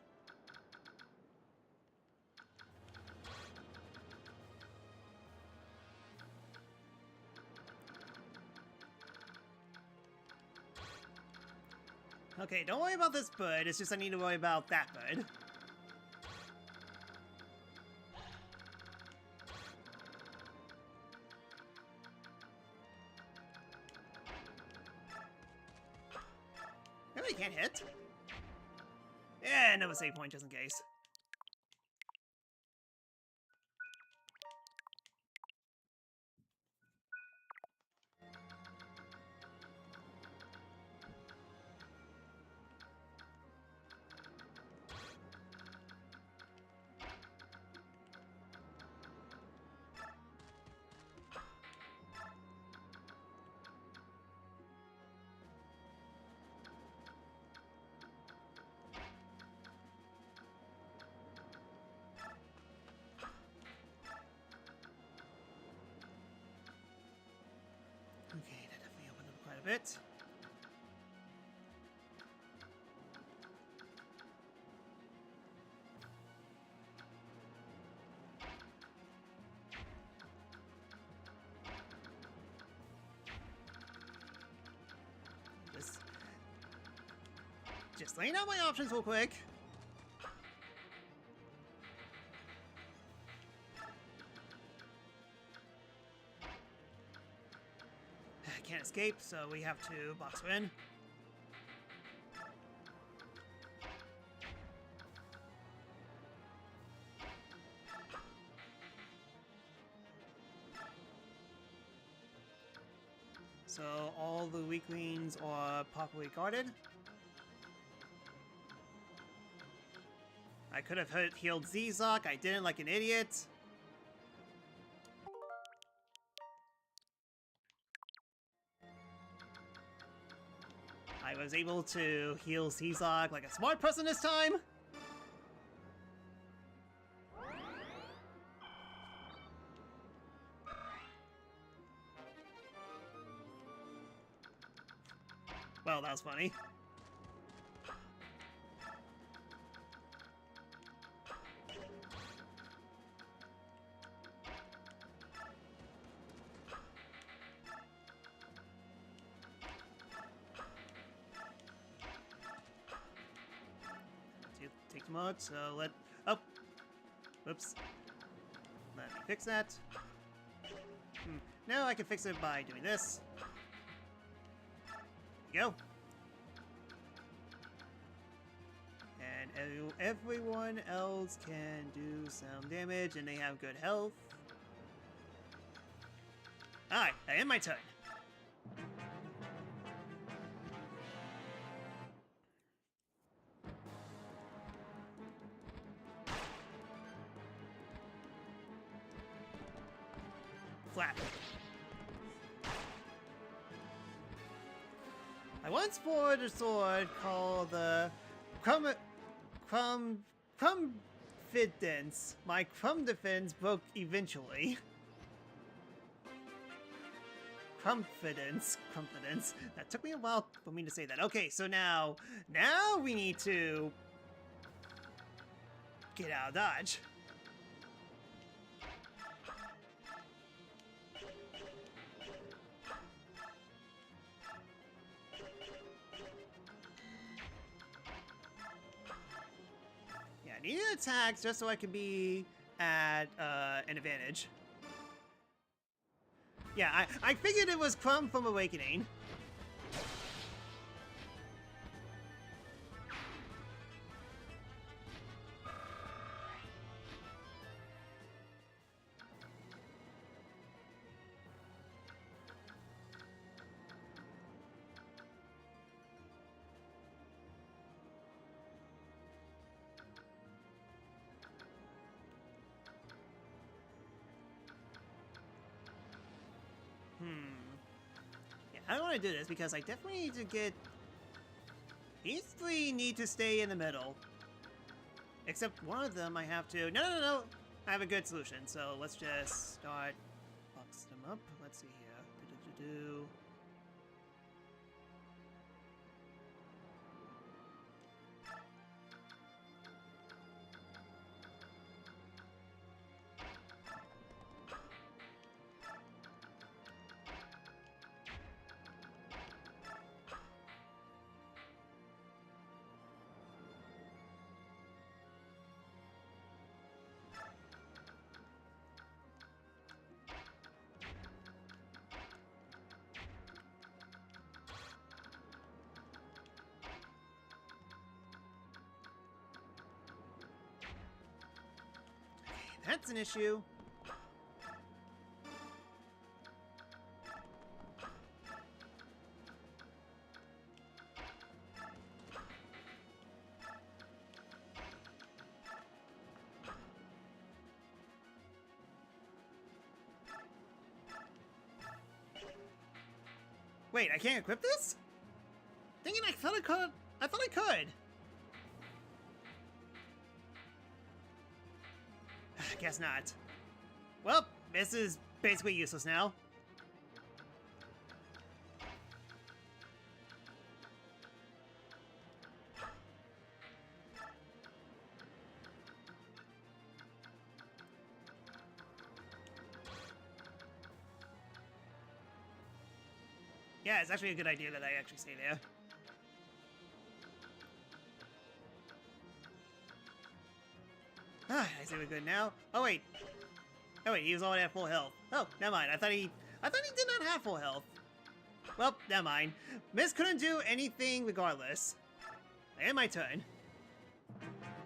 Okay, don't worry about this bird, it's just I need to worry about that bird. Really can't hit. And another save point just in case. Okay, that definitely opened up quite a bit. Just laying out my options real quick. Can't escape, so we have to box her in. So all the weaklings are properly guarded. I could have healed Z-Zoc, I didn't like an idiot. I was able to heal Z-Zoc like a smart person this time. Well, that was funny. Take them out, so let... Oh! Whoops. Let me fix that. Now I can fix it by doing this. There you go. And everyone else can do some damage, and they have good health. Alright, I end my turn. Flap. I once forged a sword called the Crumfidence. My Crumb defense broke eventually. Crumfidence. That took me a while for me to say that. Okay, so now we need to get out of dodge. I need an attack just so I can be at an advantage. Yeah, I figured it was Crumb from Awakening. Yeah, I don't want to do this because I definitely need to get... These three need to stay in the middle. Except one of them I have to... No. I have a good solution. So let's just start box them up. Let's see here. That's an issue. Wait, I can't equip this? Thinking I thought I could. I thought I could. Guess not. Well, this is basically useless now. Yeah, it's actually a good idea that I actually stay there. I say we're good now. Oh wait. Oh wait, he was already at full health. Oh, never mind. I thought he did not have full health. Well, never mind. Miss couldn't do anything regardless. And my turn.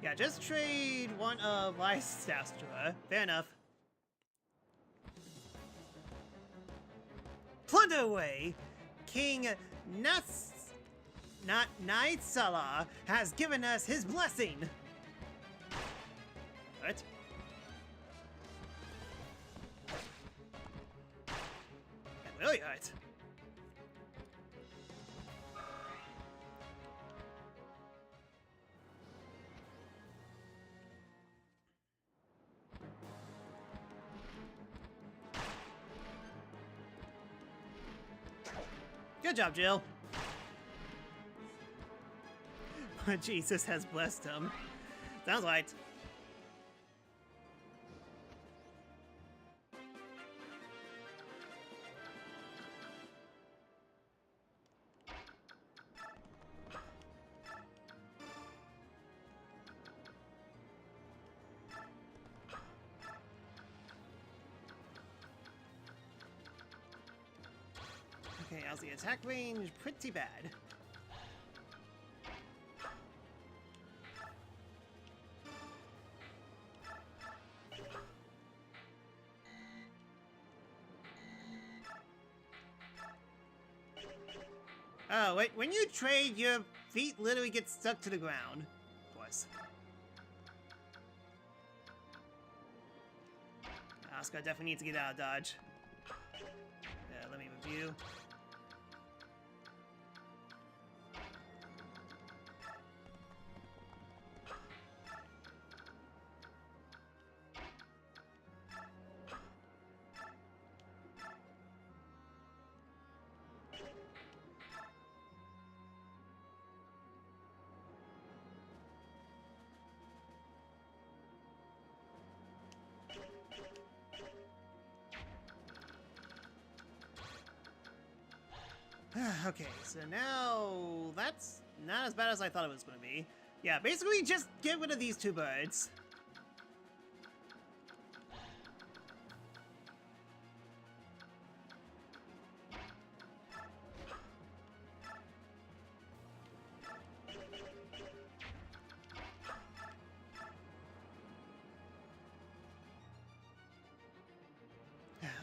Yeah, just trade one of my staffs to her. Fair enough. Plunder away! King Naitsala has given us his blessing! What? That really hurt. Good job, Jill. Jesus has blessed him. Sounds right. Okay, how's the attack range? Pretty bad. Oh, wait, when you trade, your feet literally get stuck to the ground. Of course. Oscar definitely needs to get out of dodge. Let me review. Okay, so now that's not as bad as I thought it was going to be. Yeah, basically just get rid of these two birds.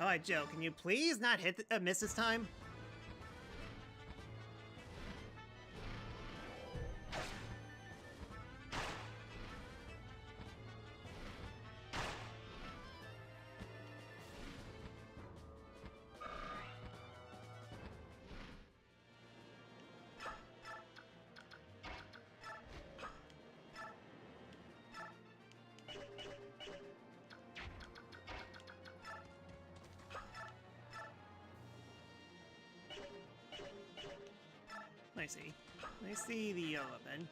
Alright, Joe, can you please not miss this time? I see the yellow then.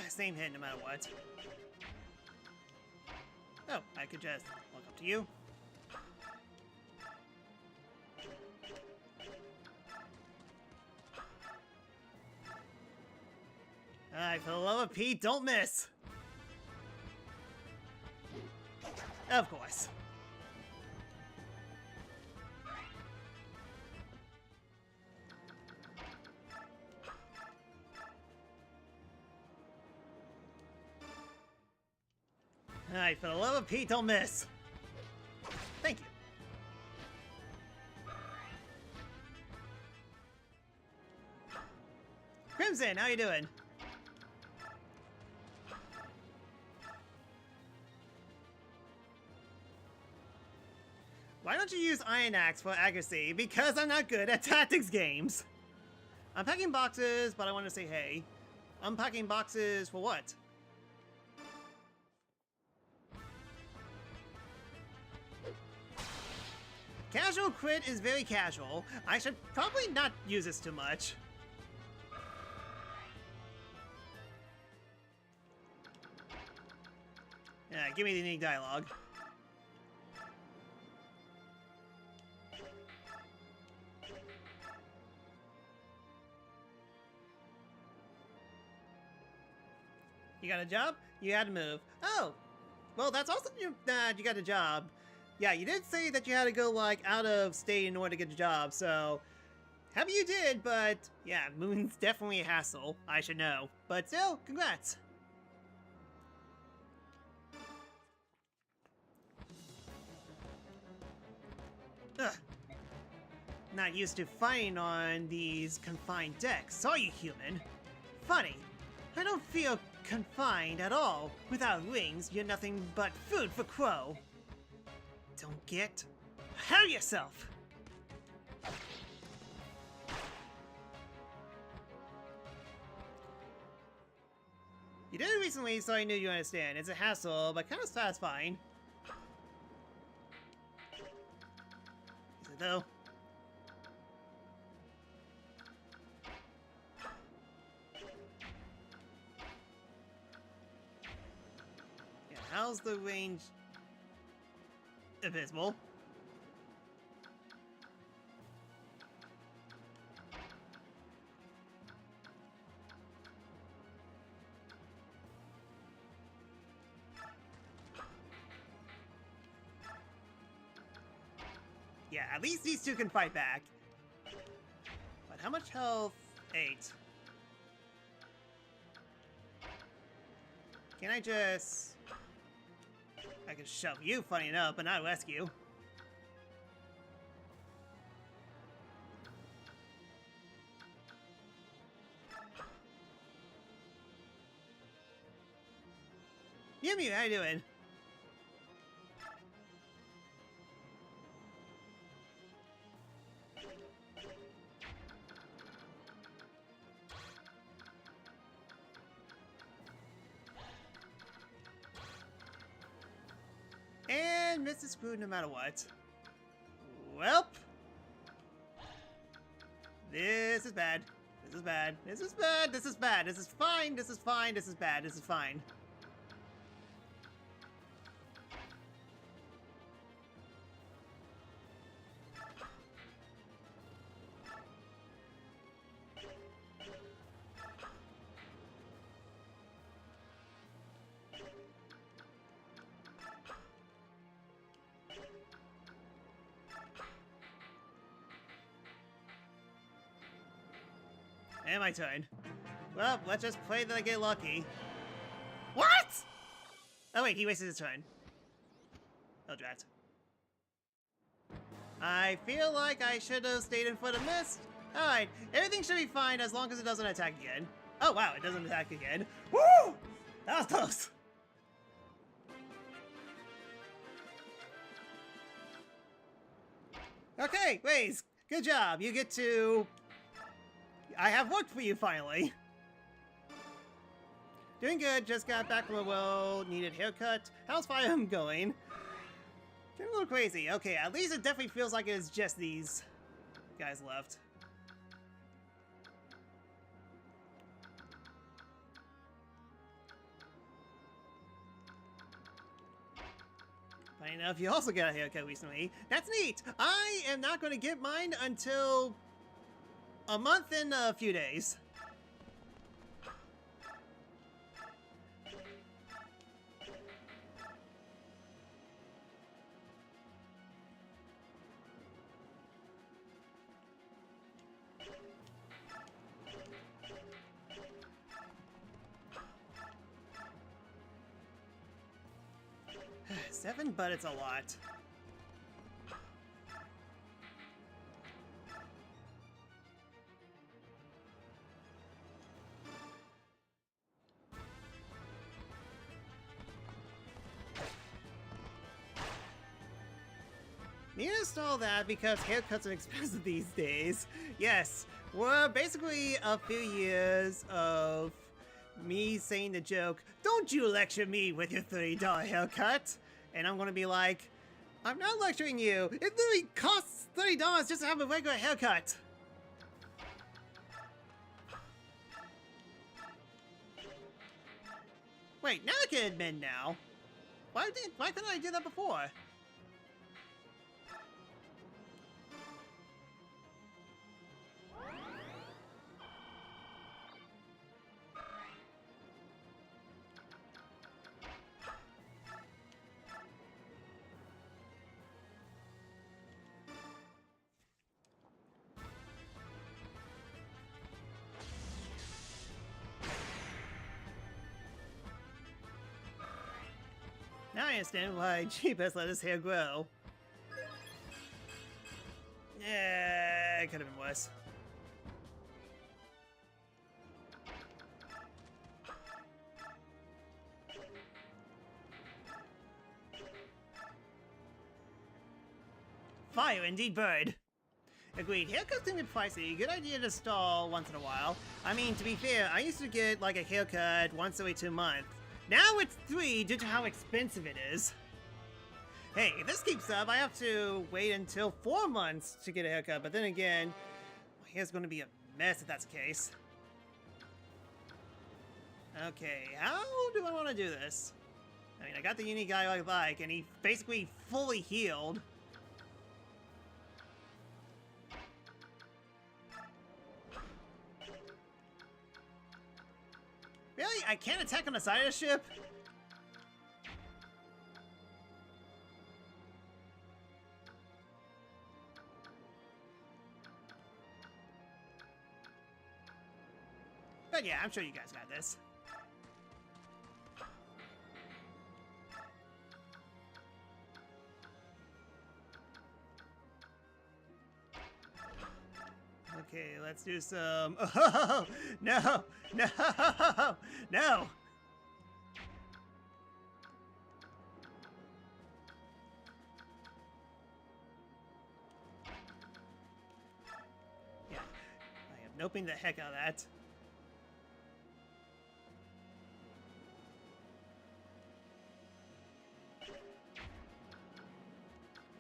Same hit no matter what. Oh, I could just walk up to you. Alright, for the love of Pete, don't miss! Of course. Alright, for the love of Pete, don't miss. Thank you. Crimson, how you doing? Why don't you use Iron Axe for accuracy? Because I'm not good at tactics games. Unpacking boxes, but I want to say hey. Unpacking boxes for what? Casual crit is very casual. I should probably not use this too much. Yeah, give me the unique dialogue. You got a job? You had to move. Oh! Well, that's awesome you got a job. Yeah, you did say that you had to go, like, out of state in order to get a job, so... Happy you did, but... Yeah, moving's definitely a hassle. I should know. But still, congrats! Ugh. Not used to fighting on these confined decks, are you, human? Funny. I don't feel confined at all. Without wings, you're nothing but food for Crow. Don't get... Hell yourself! You did it recently, so I knew you understand. It's a hassle, but kind of satisfying. Is it though? Yeah, how's the range... abysmal? Yeah, at least these two can fight back. But how much health? 8. Can I just... I can shove you, funny enough, but not rescue. Yumi, how you doing? And Mrs. Screwed no matter what. Welp. This is bad. This is bad. This is bad. This is bad. This is fine. This is fine. This is bad. This is fine. And my turn. Well, let's just pray that I get lucky. What?! Oh wait, he wasted his turn. Oh, drat. I feel like I should have stayed in for the mist. Alright, everything should be fine as long as it doesn't attack again. Oh wow, it doesn't attack again. Woo! That was close! Okay, Waze, good job. You get to... I have worked for you, finally. Doing good, just got back from a well-needed haircut. How's Fire going? Getting a little crazy. Okay, at least it definitely feels like it is just these guys left. Funny enough, you also got a haircut recently. That's neat! I am not going to get mine until... a month and a few days. 7, but it's a lot. Need to install that because haircuts are expensive these days. Yes, we're basically a few years of me saying the joke, "Don't you lecture me with your $30 haircut." And I'm gonna be like, "I'm not lecturing you. It literally costs $30 just to have a regular haircut." Wait, now I can admit now. Why couldn't I do that before? Now I understand why Jeebus let his hair grow. Yeah, it could have been worse. Fire indeed, bird. Agreed. Haircuts can be pricey. Good idea to stall once in a while. I mean, to be fair, I used to get like a haircut once every 2 months. Now it's 3 due to how expensive it is. Hey, if this keeps up, I have to wait until 4 months to get a haircut, but then again, my hair's going to be a mess if that's the case. Okay, how do I want to do this? I mean, I got the uni guy I like, and he basically fully healed. Really? I can't attack on the side of the ship? But yeah, I'm sure you guys got this. Okay, let's do some... Oh, no! No! No! Yeah, I am noping the heck out of that.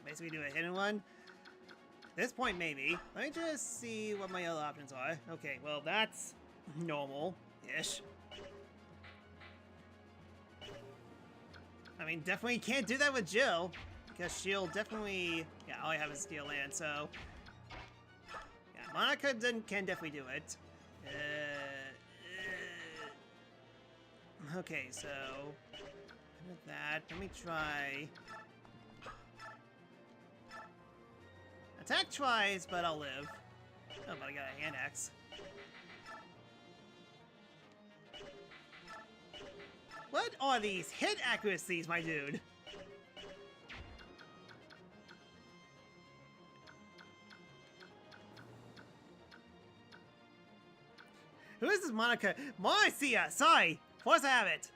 Basically do a hidden one. At this point, maybe. Let me just see what my other options are. Okay, well, that's normal-ish. I mean, definitely can't do that with Jill, because she'll definitely... Yeah, all I have is Steel Land, so... Yeah, Monica can definitely do it. Okay, so... With that, let me try... Attack twice, but I'll live. Oh, but I got a hand axe. What are these hit accuracies, my dude? Who is this Monica? Marcia! Sorry! Force a habit!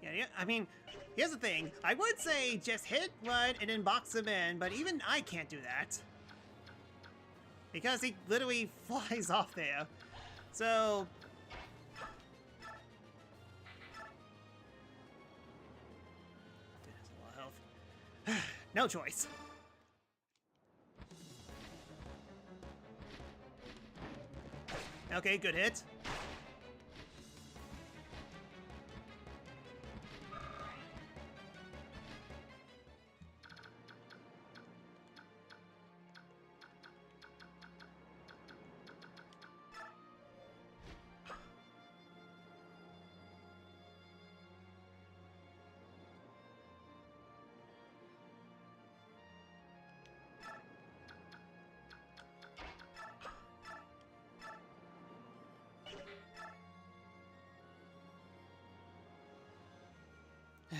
Yeah, I mean, here's the thing. I would say just hit, run, and then box him in, but even I can't do that. Because he literally flies off there. So... There's a lot of health. No choice. Okay, good hit.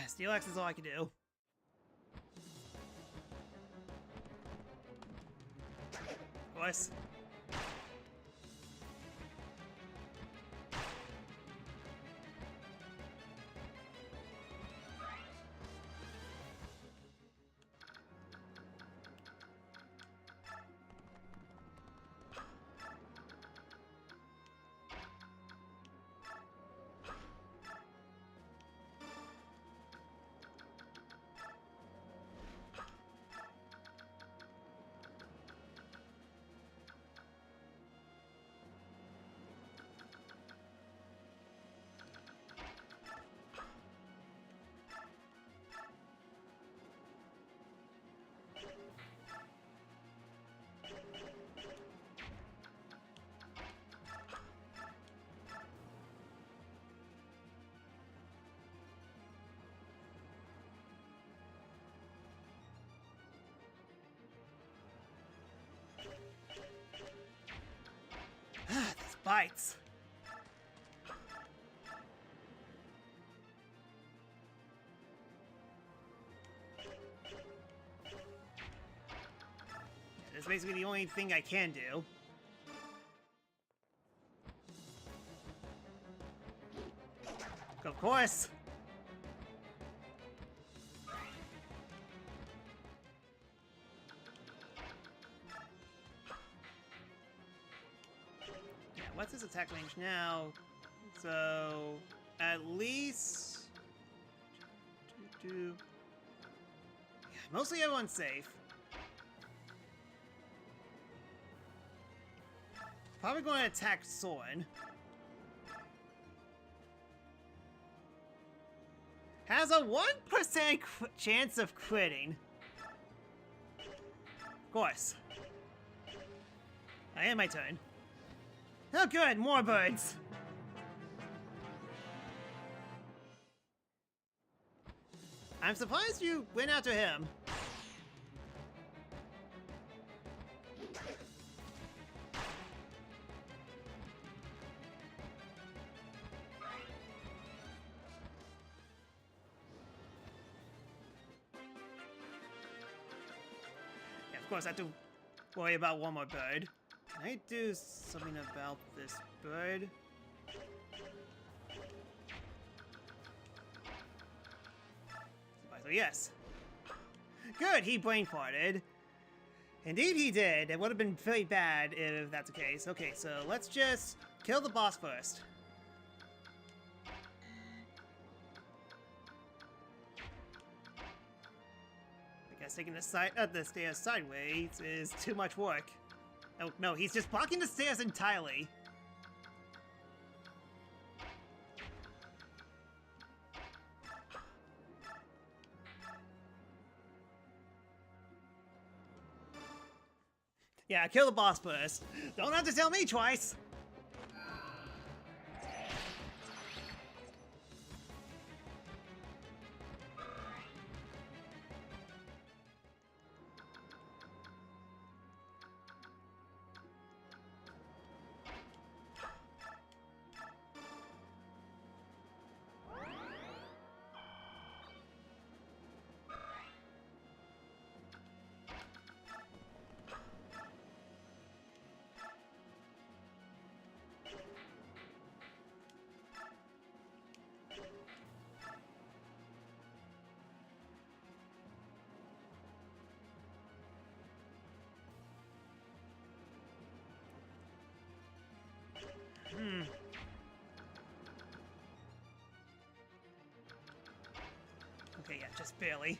Steel Axe is all I can do. Of course. These bites. That's basically the only thing I can do. Of course. Yeah, what's his attack range now? So, at least... Yeah, mostly everyone's safe. Probably going to attack Soren. Has a 1% chance of critting. Of course. I am my turn. Oh good, more birds. I'm surprised you went after him. Of course, I have to worry about one more bird. Can I do something about this bird? So yes. Good, he brain farted. Indeed he did. It would have been very bad if that's the case. Okay, so let's just kill the boss first. Taking the stairs sideways is too much work. Oh no, he's just blocking the stairs entirely. Yeah, kill the boss first. Don't have to tell me twice. Okay, yeah, just barely.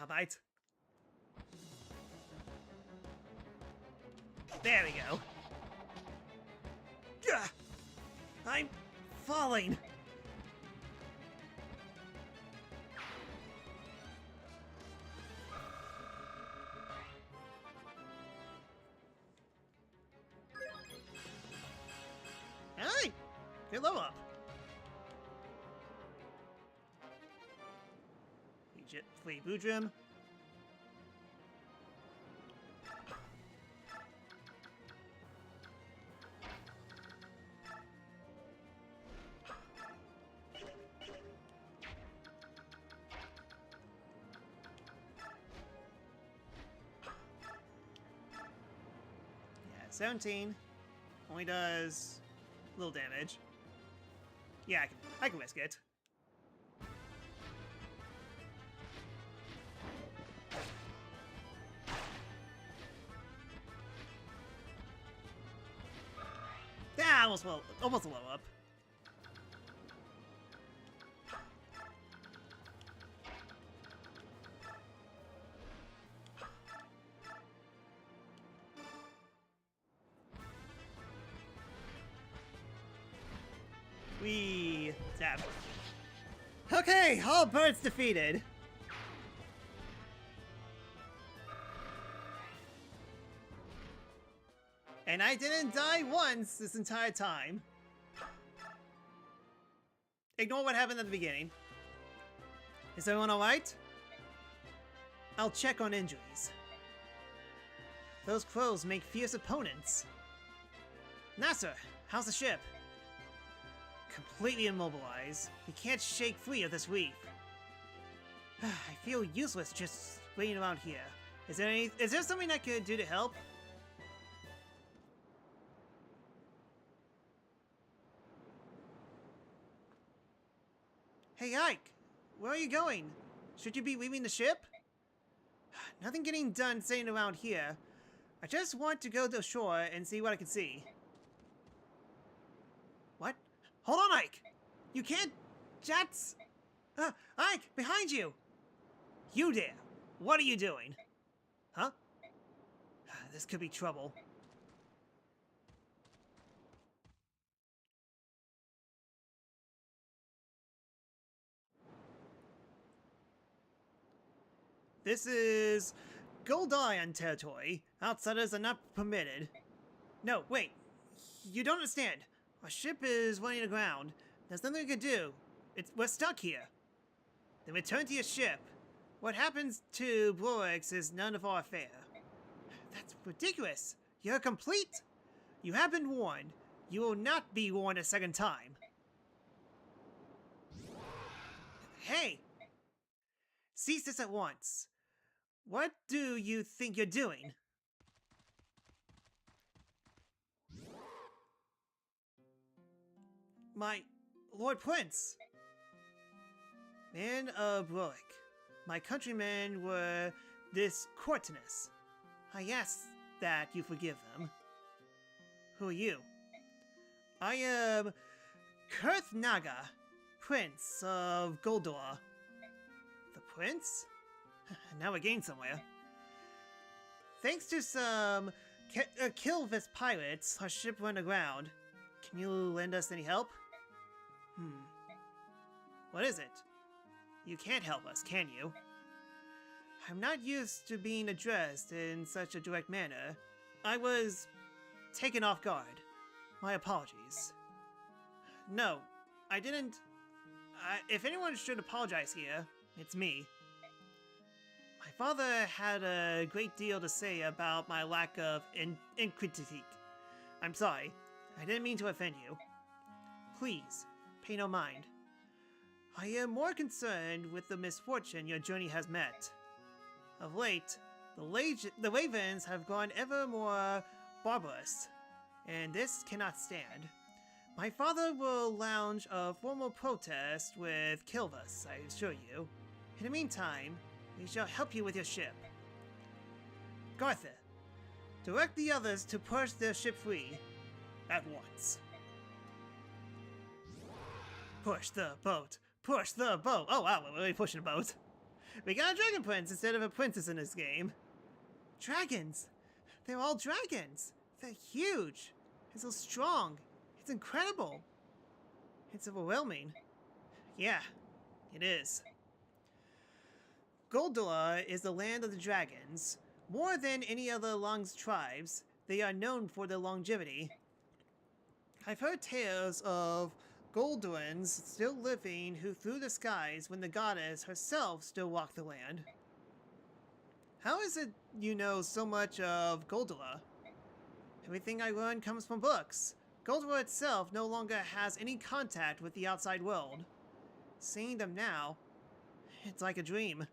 Alright. There we go. Gah! I'm falling. Good level up. Flee Boudrim. Yeah, 17. Only does a little damage. Yeah, I can risk it. Yeah, almost a level up. We tap. Okay, all birds defeated. And I didn't die once this entire time. Ignore what happened at the beginning. Is everyone alright? I'll check on injuries. Those crows make fierce opponents. Nasser, how's the ship? Completely immobilized. We can't shake free of this reef. I feel useless just waiting around here. Is there something I could do to help? Hey Ike, where are you going? Should you be leaving the ship? Nothing getting done staying around here. I just want to go to shore and see what I can see. What? Hold on, Ike! You can't... Jats... Ike, behind you! You there! What are you doing? Huh? This could be trouble. This is Goldion territory. Outsiders are not permitted. No, wait. You don't understand. Our ship is running aground. There's nothing we can do. We're stuck here. Then return to your ship. What happens to Blorix is none of our affair. That's ridiculous. You're complete. You have been warned. You will not be warned a second time. Hey! Cease this at once. What do you think you're doing? My Lord Prince! Man of Roic, my countrymen were discourteous. I ask that you forgive them. Who are you? I am Kurth Naga, Prince of Goldor. The Prince? Now we're getting somewhere. Thanks to some Kilvis pirates, our ship went aground. Can you lend us any help? What is it? You can't help us, can you? I'm not used to being addressed in such a direct manner. I was taken off guard. My apologies. No, I didn't... if anyone should apologize here, it's me. My father had a great deal to say about my lack of inquietude. I'm sorry. I didn't mean to offend you. Please, pay no mind. I am more concerned with the misfortune your journey has met. Of late, the ravens have gone ever more barbarous, and this cannot stand. My father will launch a formal protest with Kilvis, I assure you. In the meantime, we shall help you with your ship. Gartha, direct the others to push their ship free at once. Push the boat! Push the boat! Oh wow, we're really pushing a boat. We got a dragon prince instead of a princess in this game. Dragons! They're all dragons! They're huge! And so strong! It's incredible! It's overwhelming. Yeah, it is. Goldor is the land of the dragons. More than any other Long's tribes, they are known for their longevity. I've heard tales of Goldorans still living who flew the skies when the goddess herself still walked the land. How is it you know so much of Goldola? Everything I learned comes from books. Goldola itself no longer has any contact with the outside world. Seeing them now, it's like a dream.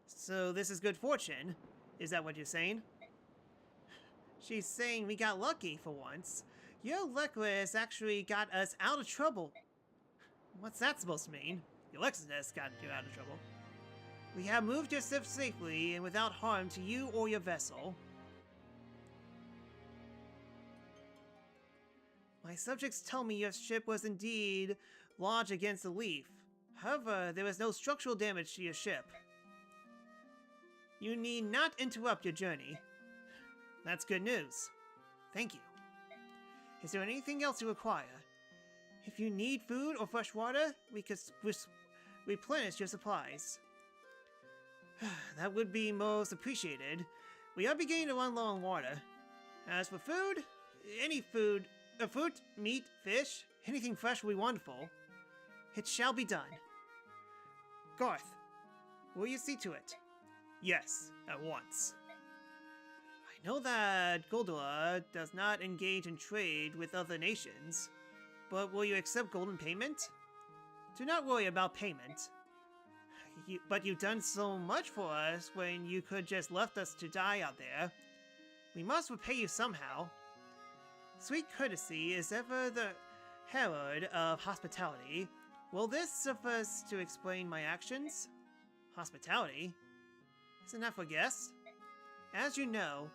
So this is good fortune? Is that what you're saying? She's saying we got lucky for once. Your luckless actually got us out of trouble. What's that supposed to mean? Your luckness got you out of trouble. We have moved your ship safely and without harm to you or your vessel. My subjects tell me your ship was indeed lodged against a leaf. However, there was no structural damage to your ship. You need not interrupt your journey. That's good news. Thank you. Is there anything else you require? If you need food or fresh water, we could replenish your supplies. That would be most appreciated. We are beginning to run low on water. As for food, any food, fruit, meat, fish, anything fresh will be wonderful. It shall be done. Garth, will you see to it? Yes, at once. I know that Goldola does not engage in trade with other nations, but will you accept golden payment? Do not worry about payment. But you've done so much for us when you could just left us to die out there. We must repay you somehow. Sweet courtesy is ever the herald of hospitality. Will this suffice to explain my actions? Hospitality? Isn't that for guests? As you know,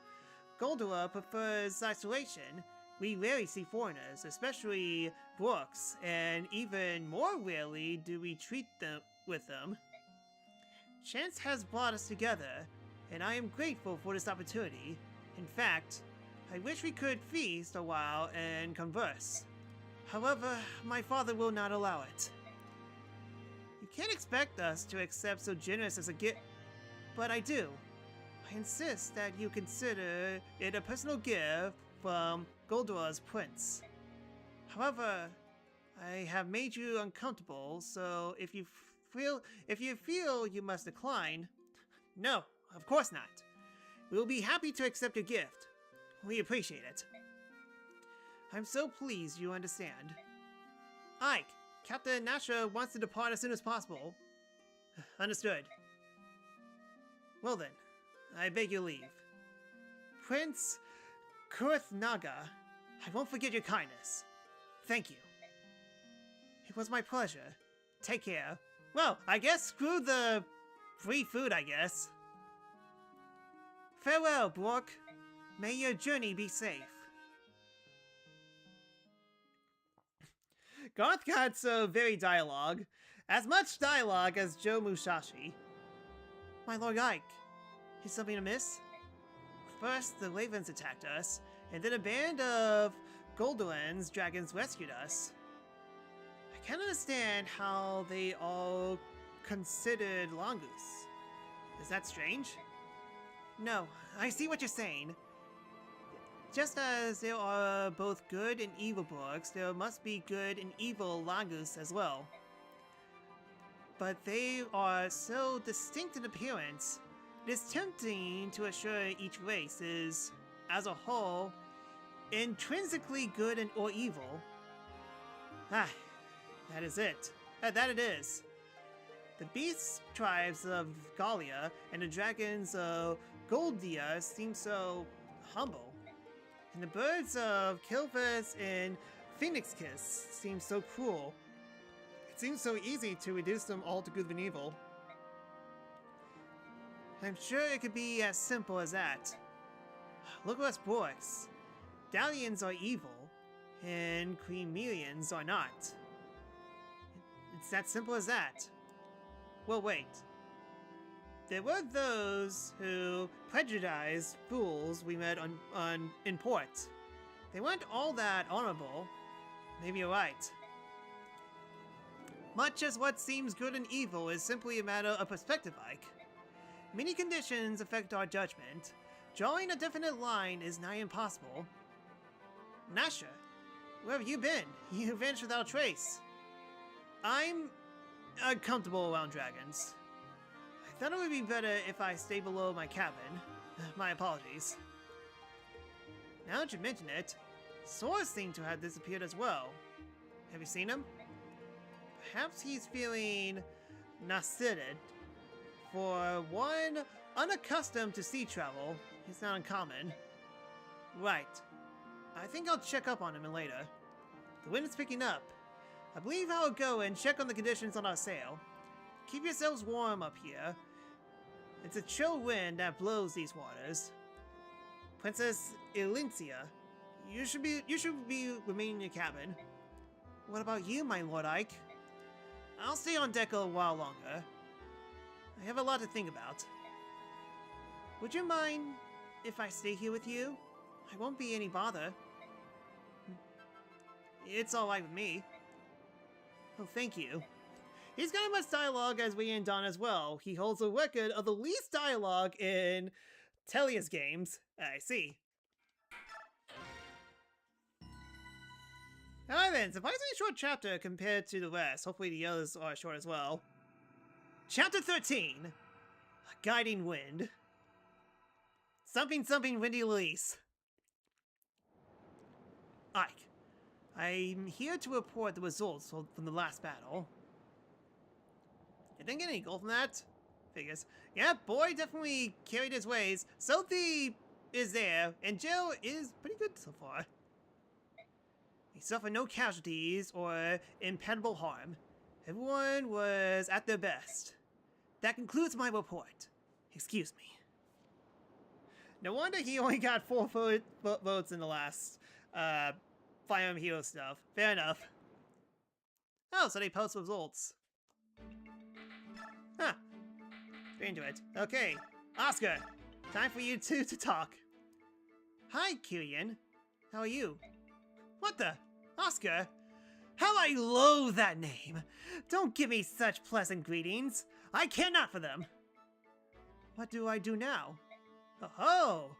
Goldola prefers isolation. We rarely see foreigners, especially brooks, and even more rarely do we treat them with them. Chance has brought us together, and I am grateful for this opportunity. In fact, I wish we could feast a while and converse. However, my father will not allow it. You can't expect us to accept so generous as a gift, but I do. I insist that you consider it a personal gift from Goldola's prince. However, I have made you uncomfortable, so if you feel you must decline, no, of course not. We will be happy to accept your gift. We appreciate it. I'm so pleased you understand. Ike, Captain Nasha wants to depart as soon as possible. Understood. Well then, I beg your leave. Prince Kurthnaga, I won't forget your kindness. Thank you. It was my pleasure. Take care. Well, I guess screw the free food, I guess. Farewell, Brooke. May your journey be safe. Garth got so very dialogue. As much dialogue as Joe Musashi. My Lord Ike, is something amiss? First, the Ravens attacked us, and then a band of Goldolan's dragons rescued us. I can't understand how they all considered Longus. Is that strange? No, I see what you're saying. Just as there are both good and evil Borgs, there must be good and evil Longus as well. But they are so distinct in appearance, it is tempting to assure each race is, as a whole, intrinsically good and or evil. Ah, that is it. That it is. The beast tribes of Gallia and the dragons of Goldia seem so humble. And the birds of Kilvis and Phoenix Kiss seem so cruel. It seems so easy to reduce them all to good and evil. I'm sure it could be as simple as that. Look at us Borks. Dalians are evil, and Cremelians are not. It's that simple as that. Well, wait. There were those who prejudiced fools we met in port. They weren't all that honorable. Maybe you're right. Much as what seems good and evil is simply a matter of perspective, Ike. Many conditions affect our judgment. Drawing a definite line is nigh impossible. Nasha, where have you been? You vanished without a trace. I'm uncomfortable around dragons. I thought it would be better if I stayed below my cabin. My apologies. Now that you mention it, Sora seemed to have disappeared as well. Have you seen him? Perhaps he's feeling nauseated. For one unaccustomed to sea travel, it's not uncommon. Right. I think I'll check up on him later. The wind is picking up. I believe I'll go and check on the conditions on our sail. Keep yourselves warm up here. It's a chill wind that blows these waters. Princess Elincia, you should be remaining in your cabin. What about you, my Lord Ike? I'll stay on deck a while longer. I have a lot to think about. Would you mind if I stay here with you? I won't be any bother. It's alright with me. Oh, thank you. He's got as much dialogue as we and Don as well. He holds a record of the least dialogue in Tellia's games. I see. Alright then, surprisingly short chapter compared to the rest. Hopefully the others are short as well. Chapter 13. A Guiding Wind. Something something windy release. Ike, I'm here to report the results from the last battle. You didn't get any gold from that? Figures. Yeah, boy definitely carried his ways. Sophie is there, and Jill is pretty good so far. He suffered no casualties or impendable harm. Everyone was at their best. That concludes my report. Excuse me. No wonder he only got 4 votes in the last Fire Emblem Hero stuff. Fair enough. Oh, so they post results. Huh. Straight into it. Okay, Oscar, time for you two to talk. Hi, Kyrian. How are you? What the? Oscar? How I loathe that name. Don't give me such pleasant greetings. I care not for them. What do I do now? Oh,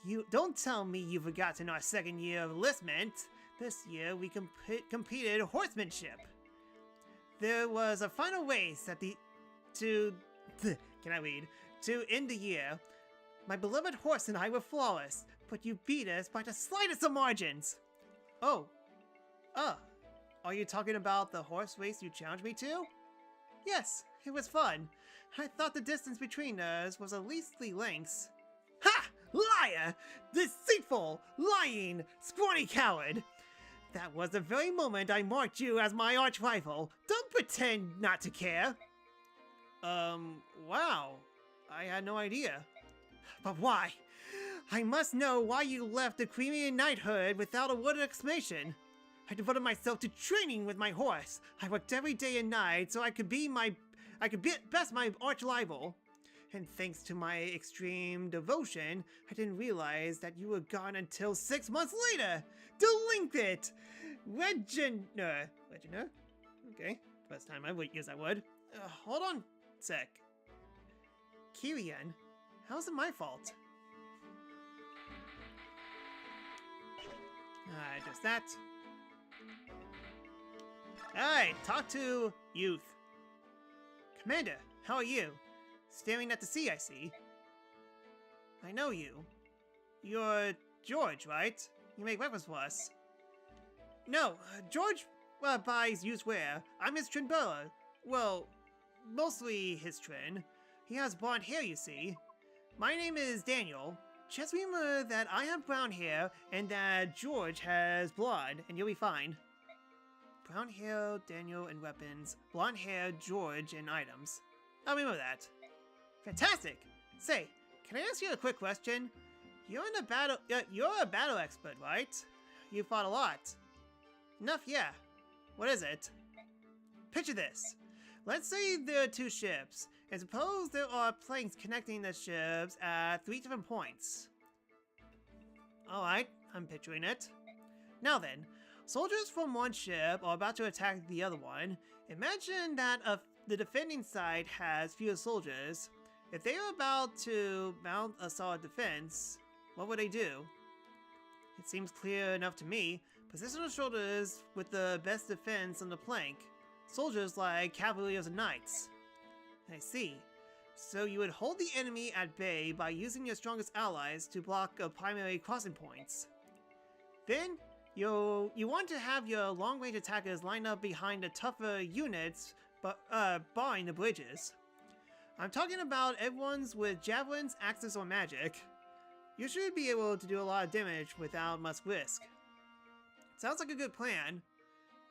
you don't tell me you've forgotten our second year of enlistment. This year we competed horsemanship. There was a final race at to end the year. My beloved horse and I were flawless, but you beat us by the slightest of margins. Oh. Are you talking about the horse race you challenged me to? Yes, it was fun. I thought the distance between us was at least 3 lengths. Ha! Liar! Deceitful! Lying! Scrawny coward! That was the very moment I marked you as my arch rival. Don't pretend not to care. Wow. I had no idea. But why? I must know why you left the Creamy Knighthood without a word of explanation. I devoted myself to training with my horse. I worked every day and night so I could best my arch rival. And thanks to my extreme devotion, I didn't realize that you were gone until 6 months later. Delinquent! Reginer? Okay, first time I would use that word. Hold on a sec. Kyrian, how's it my fault? Just that. Alright, talk to youth. Commander, how are you? Staring at the sea, I see. I know you. You're George, right? You make weapons for us. No, George buys used wear. I'm his Trinbella. Well, mostly his Trin. He has blonde hair, you see. My name is Daniel. Just remember that I have brown hair and that George has blonde, and you'll be fine. Brown hair, Daniel, and weapons. Blonde hair, George, and items. I'll remember that. Fantastic! Say, can I ask you a quick question? You're a battle expert, right? You fought a lot. Enough, yeah. What is it? Picture this. Let's say there are 2 ships, and suppose there are planks connecting the ships at 3 different points. Alright, I'm picturing it. Now then, soldiers from one ship are about to attack the other one. Imagine that the defending side has fewer soldiers. If they are about to mount a solid defense, what would they do? It seems clear enough to me. Position on shoulders with the best defense on the plank. Soldiers like cavaliers and knights. I see. So you would hold the enemy at bay by using your strongest allies to block primary crossing points. Then, you want to have your long-range attackers line up behind the tougher units, but barring the bridges. I'm talking about everyone's with javelins, axes, or magic. You should be able to do a lot of damage without much risk. Sounds like a good plan,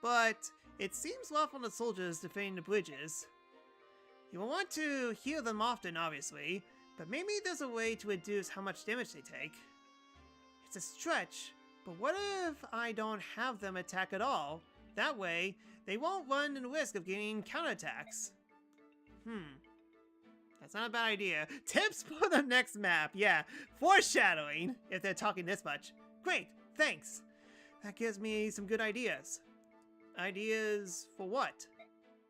but it seems rough on the soldiers defending the bridges. You will want to heal them often, obviously, but maybe there's a way to reduce how much damage they take. It's a stretch, but what if I don't have them attack at all? That way, they won't run the risk of getting counterattacks. That's not a bad idea. Tips for the next map. Yeah, foreshadowing, if they're talking this much. Great, thanks. That gives me some good ideas. Ideas for what?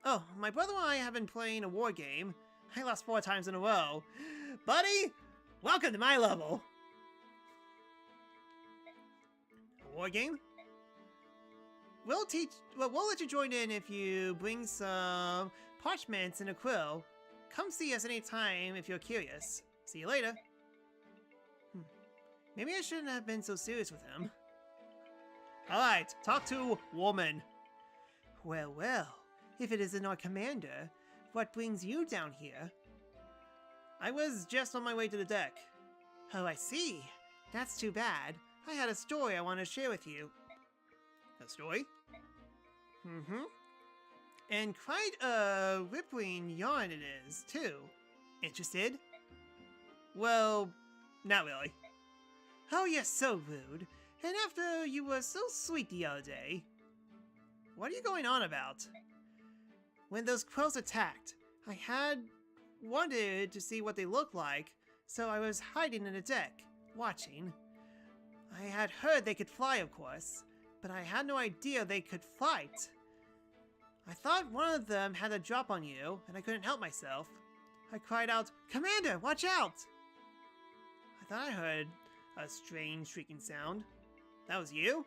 Oh, my brother and I have been playing a war game. I lost 4 times in a row. Buddy, welcome to my level. A war game? We'll let you join in if you bring some parchments and a quill. Come see us anytime if you're curious. See you later. Maybe I shouldn't have been so serious with him. Alright, talk to woman. Well, well, if it isn't our commander, what brings you down here? I was just on my way to the deck. Oh, I see. That's too bad. I had a story I want to share with you. A story? And quite a rippling yarn it is, too. Interested? Well, not really. Oh, you're so rude. And after you were so sweet the other day. What are you going on about? When those crows attacked, I had wanted to see what they looked like, so I was hiding in the deck, watching. I had heard they could fly, of course, but I had no idea they could fight. I thought one of them had a drop on you, and I couldn't help myself. I cried out, "Commander, watch out!" I thought I heard a strange shrieking sound. That was you?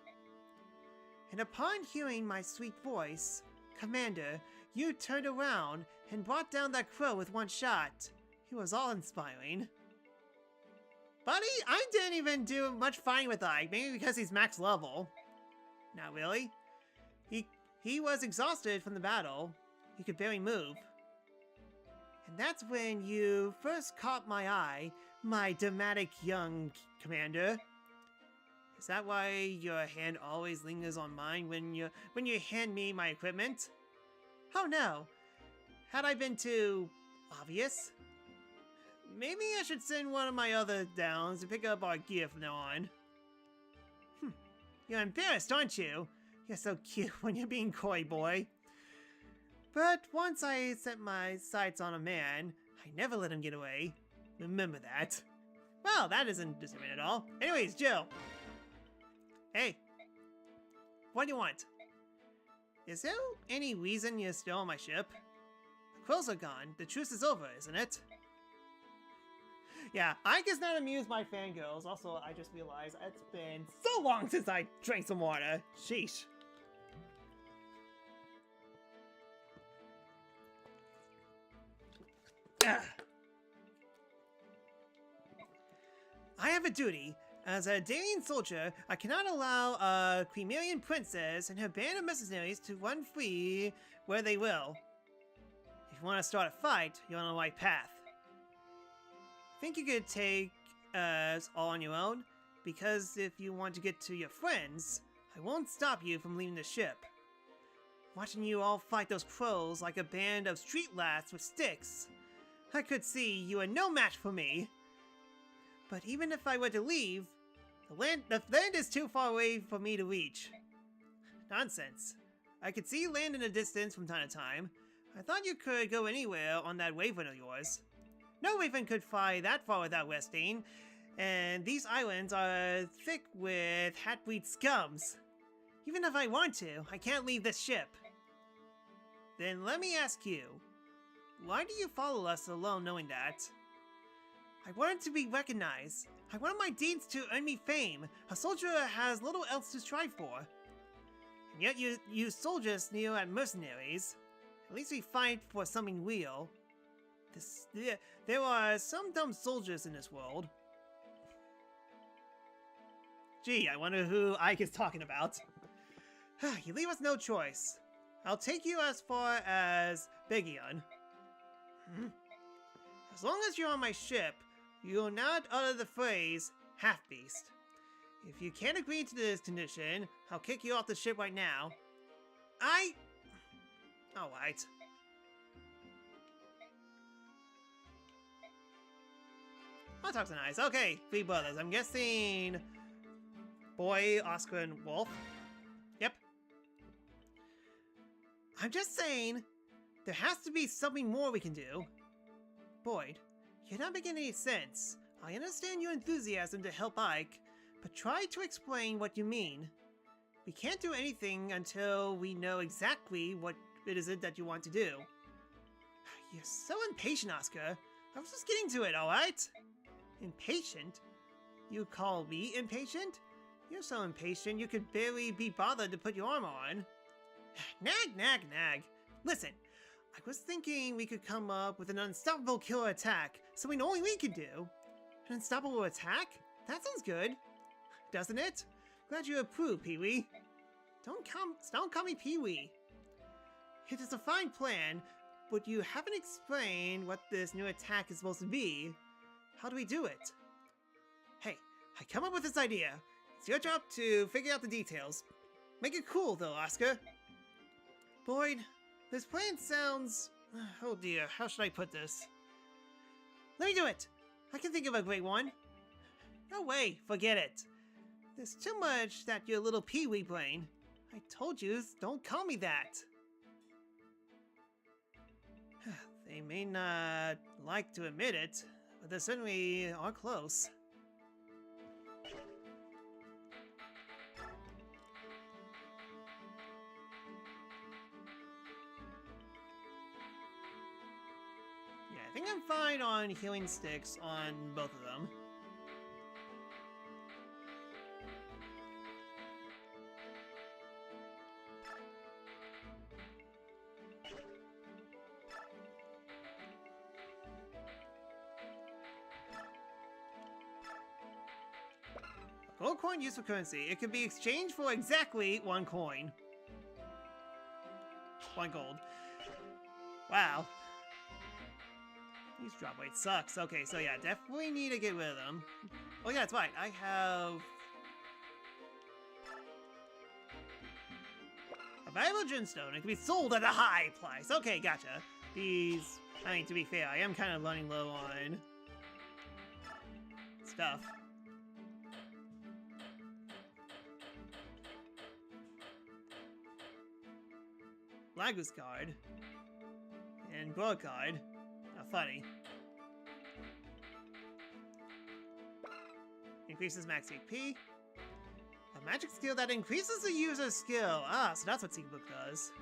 And upon hearing my sweet voice, Commander, you turned around and brought down that crow with one shot. He was awe-inspiring. Buddy, I didn't even do much fighting with Ike, maybe because he's max level. Not really. He was exhausted from the battle. He could barely move. And that's when you first caught my eye, my dramatic young commander. Is that why your hand always lingers on mine when you hand me my equipment? Oh no. Had I been too obvious? Maybe I should send one of my other downs to pick up our gear from now on. You're embarrassed, aren't you? You're so cute when you're being coy, boy. But once I set my sights on a man, I never let him get away. Remember that. Well, that isn't disappointing at all. Anyways, Jill. Hey. What do you want? Is there any reason you're still on my ship? The quills are gone. The truce is over, isn't it? Yeah, Ike is not amused by fangirls. Also, I just realized it's been so long since I drank some water. Sheesh. I have a duty. As a Darian soldier, I cannot allow a Cremerian princess and her band of mercenaries to run free where they will. If you want to start a fight, you're on the right path. Think you could take us all on your own? Because if you want to get to your friends, I won't stop you from leaving the ship. Watching you all fight those crows like a band of street lads with sticks, I could see you are no match for me. But even if I were to leave, the land is too far away for me to reach. Nonsense. I could see land in the distance from time to time. I thought you could go anywhere on that Raven of yours. No Raven could fly that far without resting, and these islands are thick with half-breed scums. Even if I want to, I can't leave this ship. Then let me ask you, why do you follow us alone knowing that? I wanted to be recognized. I wanted my deeds to earn me fame. A soldier has little else to strive for. And yet you soldiers sneer at mercenaries. At least we fight for something real. There are some dumb soldiers in this world. Gee, I wonder who Ike is talking about. You leave us no choice. I'll take you as far as Begion. As long as you're on my ship, you'll not utter the phrase, half-beast. If you can't agree to this condition, I'll kick you off the ship right now. Alright. That talks nice. Okay, three brothers. I'm guessing... Boy, Oscar, and Wolf. Yep. I'm just saying, there has to be something more we can do. Boyd, you're not making any sense. I understand your enthusiasm to help Ike, but try to explain what you mean. We can't do anything until we know exactly what it is that you want to do. You're so impatient, Oscar. I was just getting to it, alright? Impatient? You call me impatient? You're so impatient you could barely be bothered to put your armor on. Nag, nag, nag. Listen, I was thinking we could come up with an unstoppable killer attack, something only we could do. An unstoppable attack? That sounds good. Doesn't it? Glad you approve, Pee-wee. Don't call me Pee-wee. It is a fine plan, but you haven't explained what this new attack is supposed to be. How do we do it? Hey, I come up with this idea. It's your job to figure out the details. Make it cool, though, Oscar. Boyd, this plan sounds... Oh dear, how should I put this? Let me do it! I can think of a great one. No way, forget it. There's too much that your little pee-wee brain. I told you, don't call me that. They may not like to admit it, but they certainly are close. I think I'm fine on healing sticks on both of them. Gold coin used for currency. It can be exchanged for exactly 1 coin. 1 gold. Wow. These drop weight sucks. Okay, so yeah, definitely need to get rid of them. Oh yeah, that's right. I have a valuable gemstone. It can be sold at a high price. Okay, gotcha. These, I mean, to be fair, I am kind of running low on stuff. Lagus card and Grow card. Funny. Increases max HP. A magic skill that increases the user's skill. Ah, so that's what Secret Book does.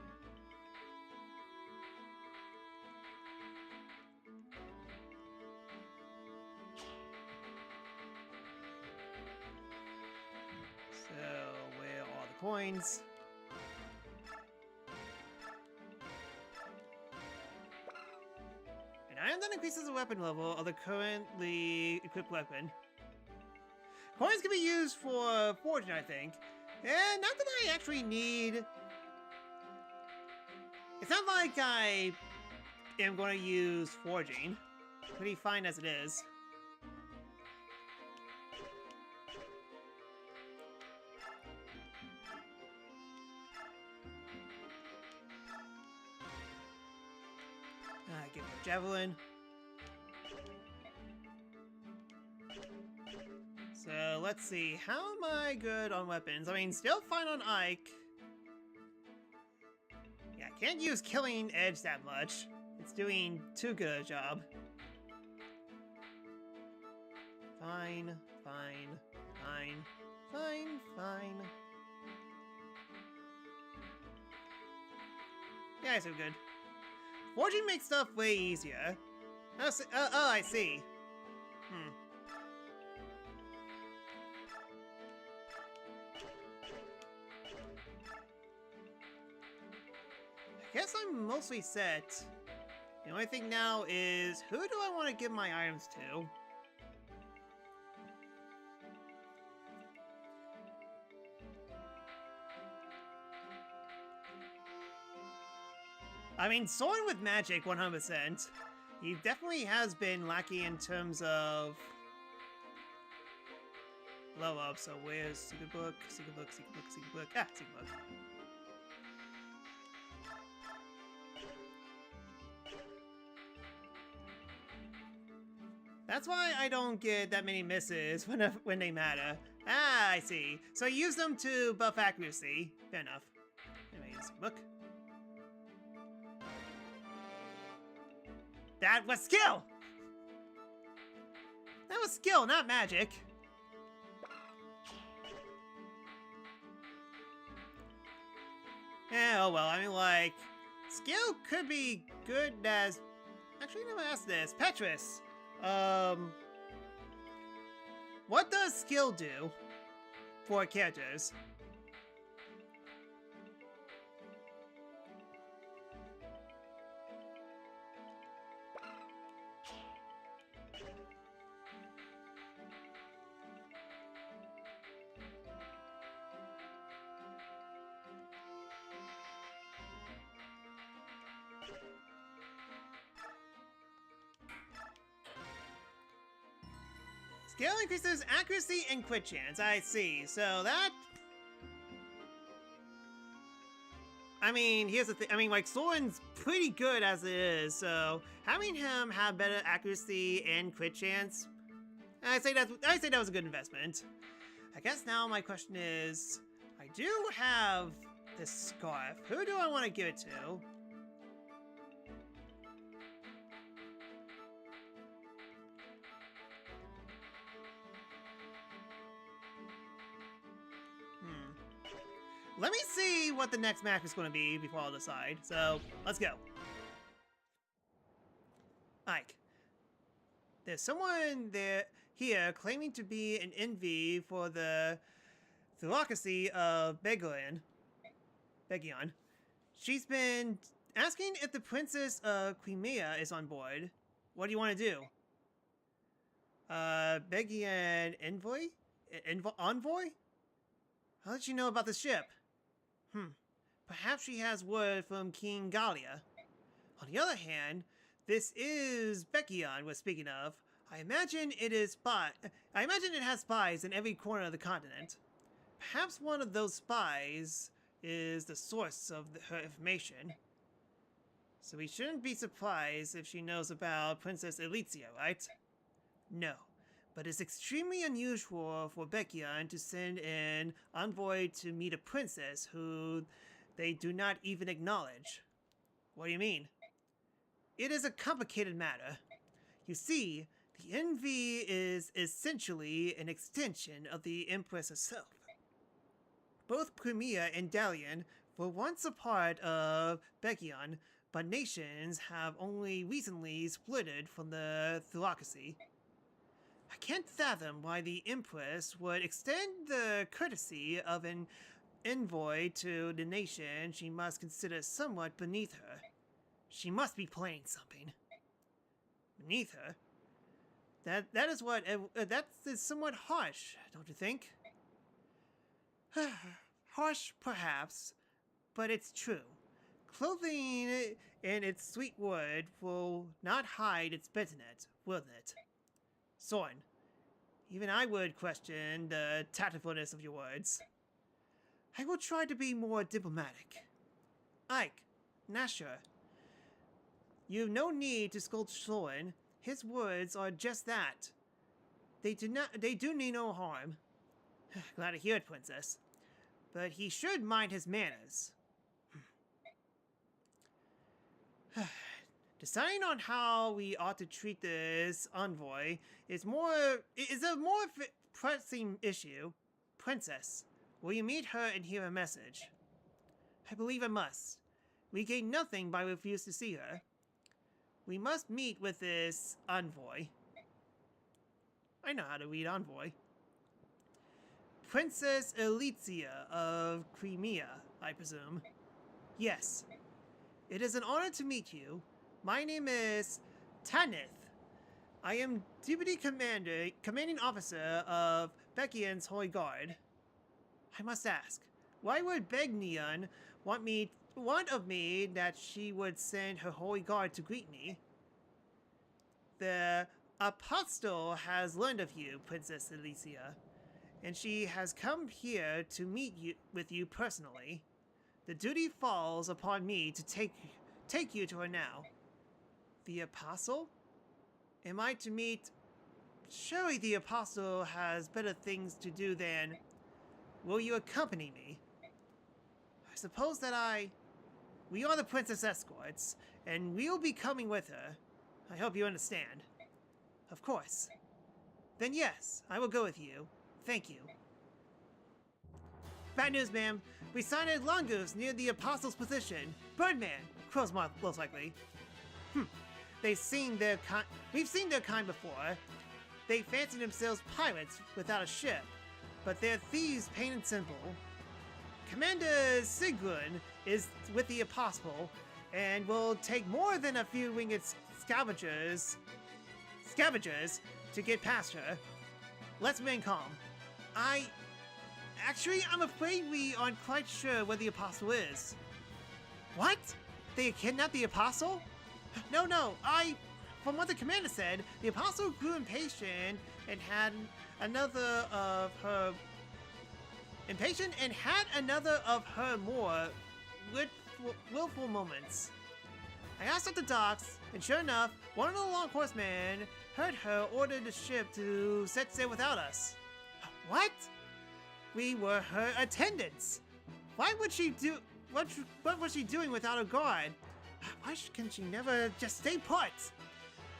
So, where are the coins? Iron that increases the weapon level of the currently equipped weapon. Coins can be used for forging, I think. And not that I actually need... It's not like I am going to use forging. Pretty fine as it is. Give me a javelin. So let's see, how am I good on weapons? I mean, still fine on Ike. Yeah, can't use Killing Edge that much. It's doing too good a job. Fine, fine, fine, fine, fine. Yeah, so good. Forging makes stuff way easier. Oh, I see. Hmm. I guess I'm mostly set. The only thing now is, who do I want to give my items to? I mean, Soren with magic, 100%. He definitely has been lacking in terms of level up. So where's Secret Book? Secret Book, Secret Book, Secret Book. Ah, Secret Book. That's why I don't get that many misses when they matter. Ah, I see. So I use them to buff accuracy. Fair enough. Anyways, book. That was skill! That was skill, not magic. Yeah, oh well, I mean, like, skill could be good as... Actually, I never asked this. Petrus, what does skill do for characters? Skill increases accuracy and crit chance. I see. So that... I mean, here's the thing. I mean, like, Soren's pretty good as it is, so having him have better accuracy and crit chance, I say that was a good investment. I guess now my question is, I do have this scarf. Who do I want to give it to? Let me see what the next map is going to be before I'll decide. So, let's go. Ike. There's someone here claiming to be an envy for the theocracy of Begion. She's been asking if the Princess of Crimea is on board. What do you want to do? Begion envoy? Envoy? How did you know about the ship? Perhaps she has word from King Gallia. On the other hand, this is Bekion we're speaking of. I imagine it has spies in every corner of the continent. Perhaps one of those spies is the source of her information. So we shouldn't be surprised if she knows about Princess Elizia, right? No. But it's extremely unusual for Bekion to send an envoy to meet a princess who they do not even acknowledge. What do you mean? It is a complicated matter. You see, the envy is essentially an extension of the Empress herself. Both Crimea and Dalian were once a part of Bekion, but nations have only recently splitted from the theocracy. I can't fathom why the Empress would extend the courtesy of an envoy to the nation she must consider somewhat beneath her. She must be planning something. Beneath her? That is somewhat harsh, don't you think? Harsh, perhaps, but it's true. Clothing in its sweet wood will not hide its bitterness, will it? Soren, even I would question the tactfulness of your words. I will try to be more diplomatic. Ike, Nashor, you've no need to scold Soren. His words are just that. They do me no harm. Glad to hear it, Princess. But he should mind his manners. Deciding on how we ought to treat this envoy is a more pressing issue. Princess, will you meet her and hear her message? I believe I must. We gain nothing by refusing to see her. We must meet with this envoy. I know how to read envoy. Princess Elitzia of Crimea, I presume. Yes. It is an honor to meet you. My name is Tanith. I am Deputy Commanding Officer of Beckian's Holy Guard. I must ask, why would Begnion want of me that she would send her Holy Guard to greet me? The Apostle has learned of you, Princess Alicia, and she has come here to meet with you personally. The duty falls upon me to take you to her now. The Apostle? Am I to meet... Surely the Apostle has better things to do than... Will you accompany me? I suppose that We are the Princess Escorts, and we'll be coming with her. I hope you understand. Of course. Then yes, I will go with you. Thank you. Bad news, ma'am. We sighted Longoose near the Apostle's position. Birdman! Crow's mouth, most likely. We've seen their kind before. They fancy themselves pirates without a ship, but they're thieves plain and simple. Commander Sigrun is with the Apostle, and will take more than a few winged scavengers to get past her. Let's remain calm. Actually, I'm afraid we aren't quite sure where the Apostle is. What? They kidnapped the Apostle? No. From what the commander said, the Apostle grew impatient and had another of her more willful moments. I asked at the docks, and sure enough, one of the long horsemen heard her order the ship to set sail without us. What? We were her attendants. Why would she do... What was she doing without a guard? Why can she never just stay put?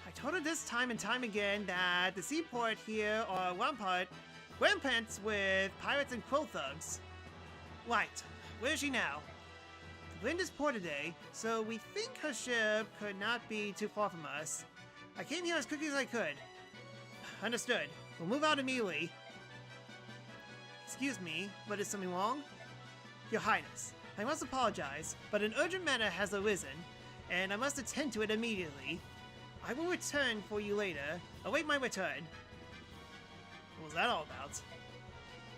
I told her this time and time again that the seaport here are ramparts with pirates and quill thugs. Right, where is she now? The wind is poor today, so we think her ship could not be too far from us. I came here as quickly as I could. Understood. We'll move out immediately. Excuse me, but is something wrong? Your Highness, I must apologize, but an urgent matter has arisen, and I must attend to it immediately. I will return for you later. Await my return. What was that all about?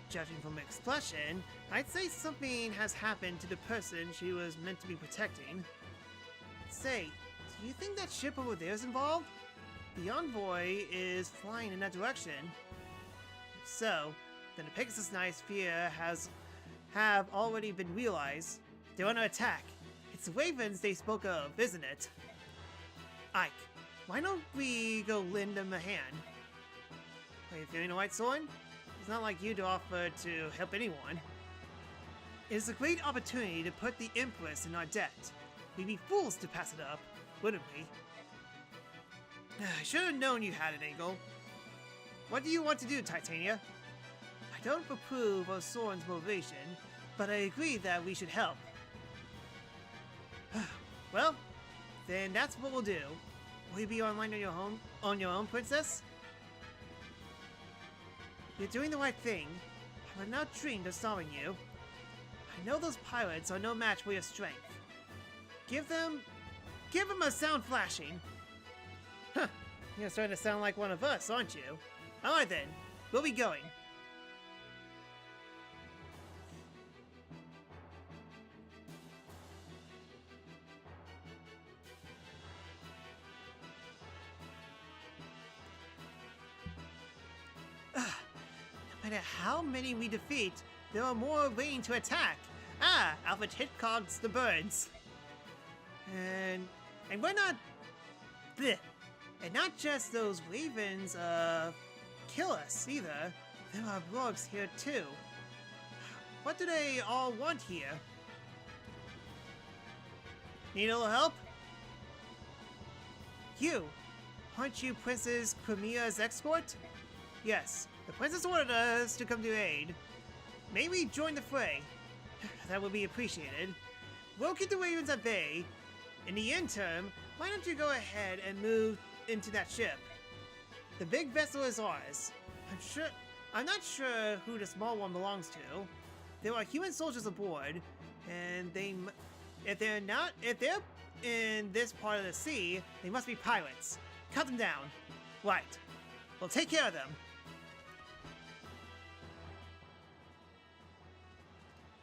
Judging from her expression, I'd say something has happened to the person she was meant to be protecting. Say, do you think that ship over there is involved? The envoy is flying in that direction. If so, then the Pegasus Knight's fear have already been realized. They're under attack. It's the Ravens they spoke of, isn't it? Ike, why don't we go lend them a hand? Are you feeling alright, Soren? It's not like you to offer to help anyone. It is a great opportunity to put the Empress in our debt. We'd be fools to pass it up, wouldn't we? I should have known you had an angle. What do you want to do, Titania? I don't approve of Soren's motivation, but I agree that we should help. Well, then that's what we'll do. Will you be online on your own, Princess? You're doing the right thing. I would not dream of starving you. I know those pirates are no match for your strength. Give them a sound flashing. Huh, you're starting to sound like one of us, aren't you? Alright then, we'll be going. No matter how many we defeat, there are more waiting to attack. Ah, Alfred Hitchcock's the birds. And we're not... Bleh. And not just those ravens, kill us, either. There are blogs here, too. What do they all want here? Need a little help? You! Aren't you Princess Crimea's escort? Yes, the princess ordered us to come to aid. May we join the fray? That would be appreciated. We'll keep the ravens at bay. In the interim, why don't you go ahead and move into that ship? The big vessel is ours. I'm not sure who the small one belongs to. There are human soldiers aboard, and if they're in this part of the sea, they must be pirates. Cut them down. Right. We'll take care of them.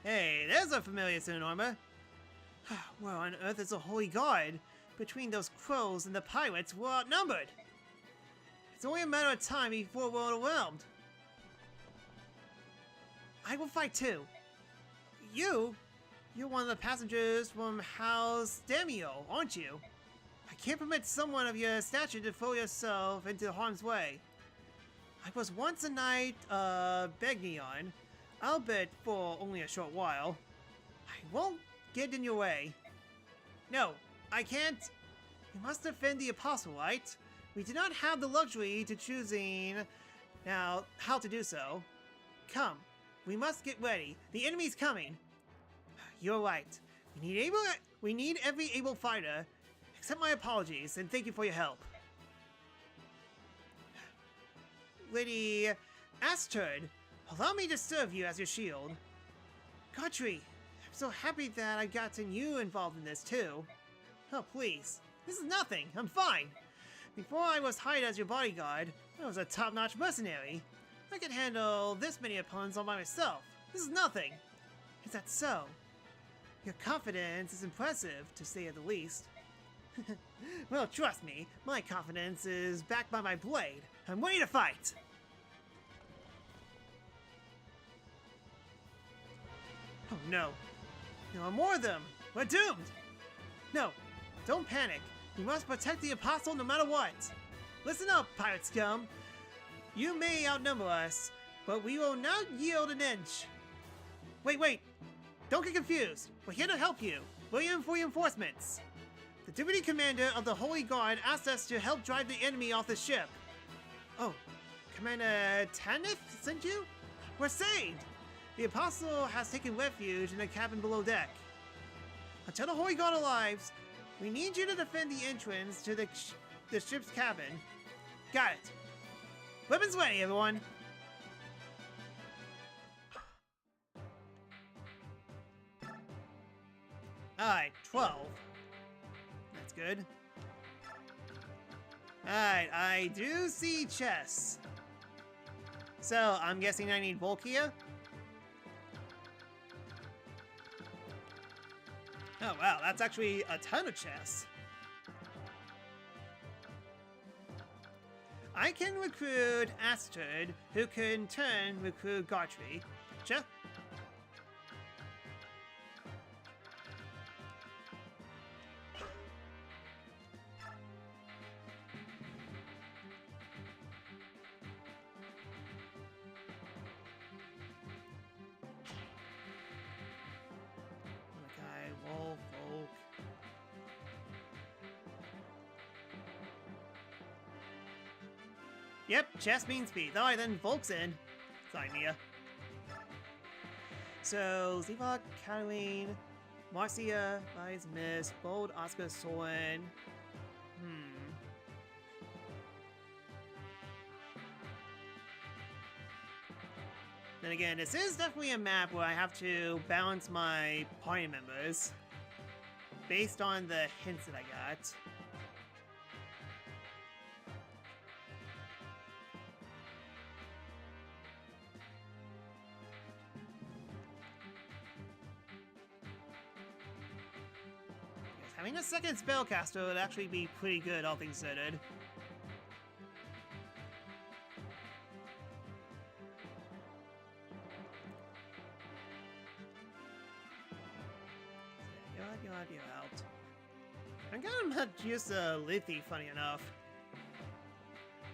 Hey, there's a familiar suit armor. Where on earth is the Holy Guard? Between those crows and the pirates, we're outnumbered. It's only a matter of time before we're overwhelmed. I will fight too. You're one of the passengers from House Demio, aren't you? I can't permit someone of your stature to throw yourself into harm's way. I was once a knight of Begnion, albeit for only a short while. I won't get in your way. No, I can't. We must defend the apostle, right? We do not have the luxury to choosing now how to do so. Come, we must get ready. The enemy's coming. You're right. We need every able fighter. Accept my apologies and thank you for your help. Lady Astrid, allow me to serve you as your shield. Godfrey, I'm so happy that I've gotten you involved in this too. Oh, please. This is nothing. I'm fine. Before I was hired as your bodyguard, I was a top-notch mercenary. I could handle this many opponents all by myself. This is nothing. Is that so? Your confidence is impressive, to say at the least. Well, trust me, my confidence is backed by my blade. I'm ready to fight! Oh no. There are more of them! We're doomed! No, don't panic. We must protect the apostle no matter what. Listen up, pirate scum. You may outnumber us, but we will not yield an inch. Wait. Don't get confused. We're here to help you. We're here for reinforcements. The deputy commander of the Holy Guard asked us to help drive the enemy off the ship. Oh, Commander Tanith sent you? We're saved! The apostle has taken refuge in the cabin below deck. Until the Holy Guard arrives, we need you to defend the entrance to the ship's cabin. Got it. Weapons ready, everyone. Alright, 12. That's good. Alright, I do see chests. So, I'm guessing I need Volkia? Oh wow, that's actually a ton of chests. I can recruit Astrid, who can in turn recruit Godfrey. Gotcha. Yep, chest means speed. Alright, then Volk's in. Sorry, Mia. So, Zevok, Cataline, Marcia, Lies, Miss, Bold, Oscar, Soren. Then again, this is definitely a map where I have to balance my party members based on the hints that I got. Having a second spellcaster would actually be pretty good, all things considered. You're out. I'm kind of not used to Lethe, funny enough.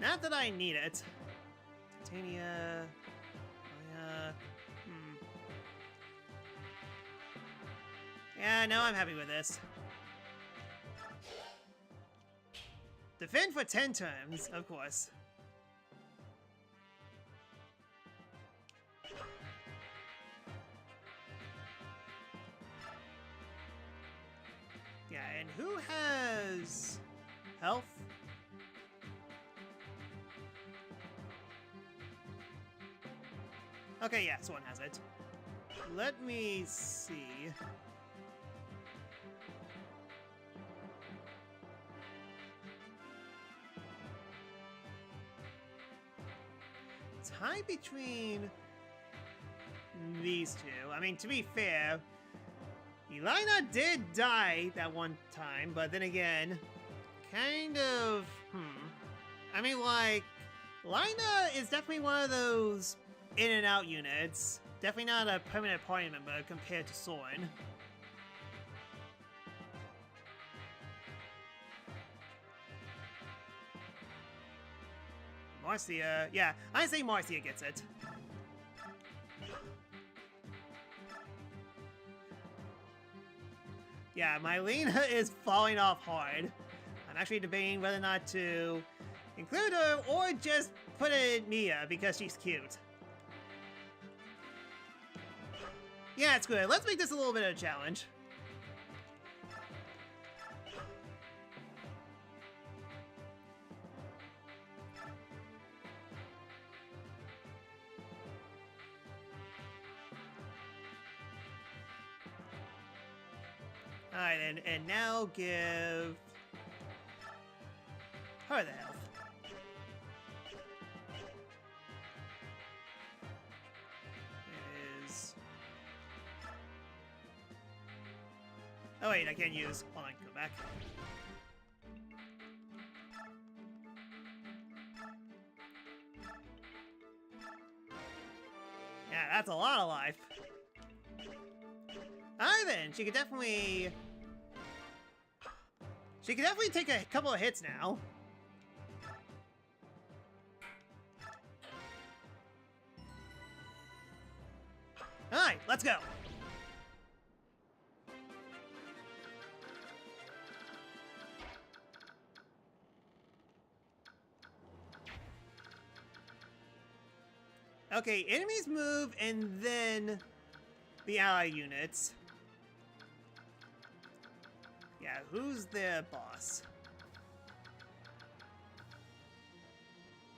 Not that I need it. Titania... Yeah, no, I'm happy with this. Defend for 10 turns, of course. Yeah, and who has health? Okay, yeah, Soren has it. Let me see. Tie between these two. I mean, to be fair, Elina did die that one time, but then again, kind of, I mean, like, Lina is definitely one of those in and out units. Definitely not a permanent party member compared to Soren. Marcia, yeah, I say Marcia gets it. Yeah, my Lena is falling off hard. I'm actually debating whether or not to include her or just put in Mia because she's cute. Yeah, it's good. Let's make this a little bit of a challenge. Alright, and now give her the health. Oh wait, I can't use. Hold on, go back. Yeah, that's a lot of life. Alright then, she could definitely take a couple of hits now. Alright, let's go. Okay, enemies move and then the ally units. Yeah, who's their boss?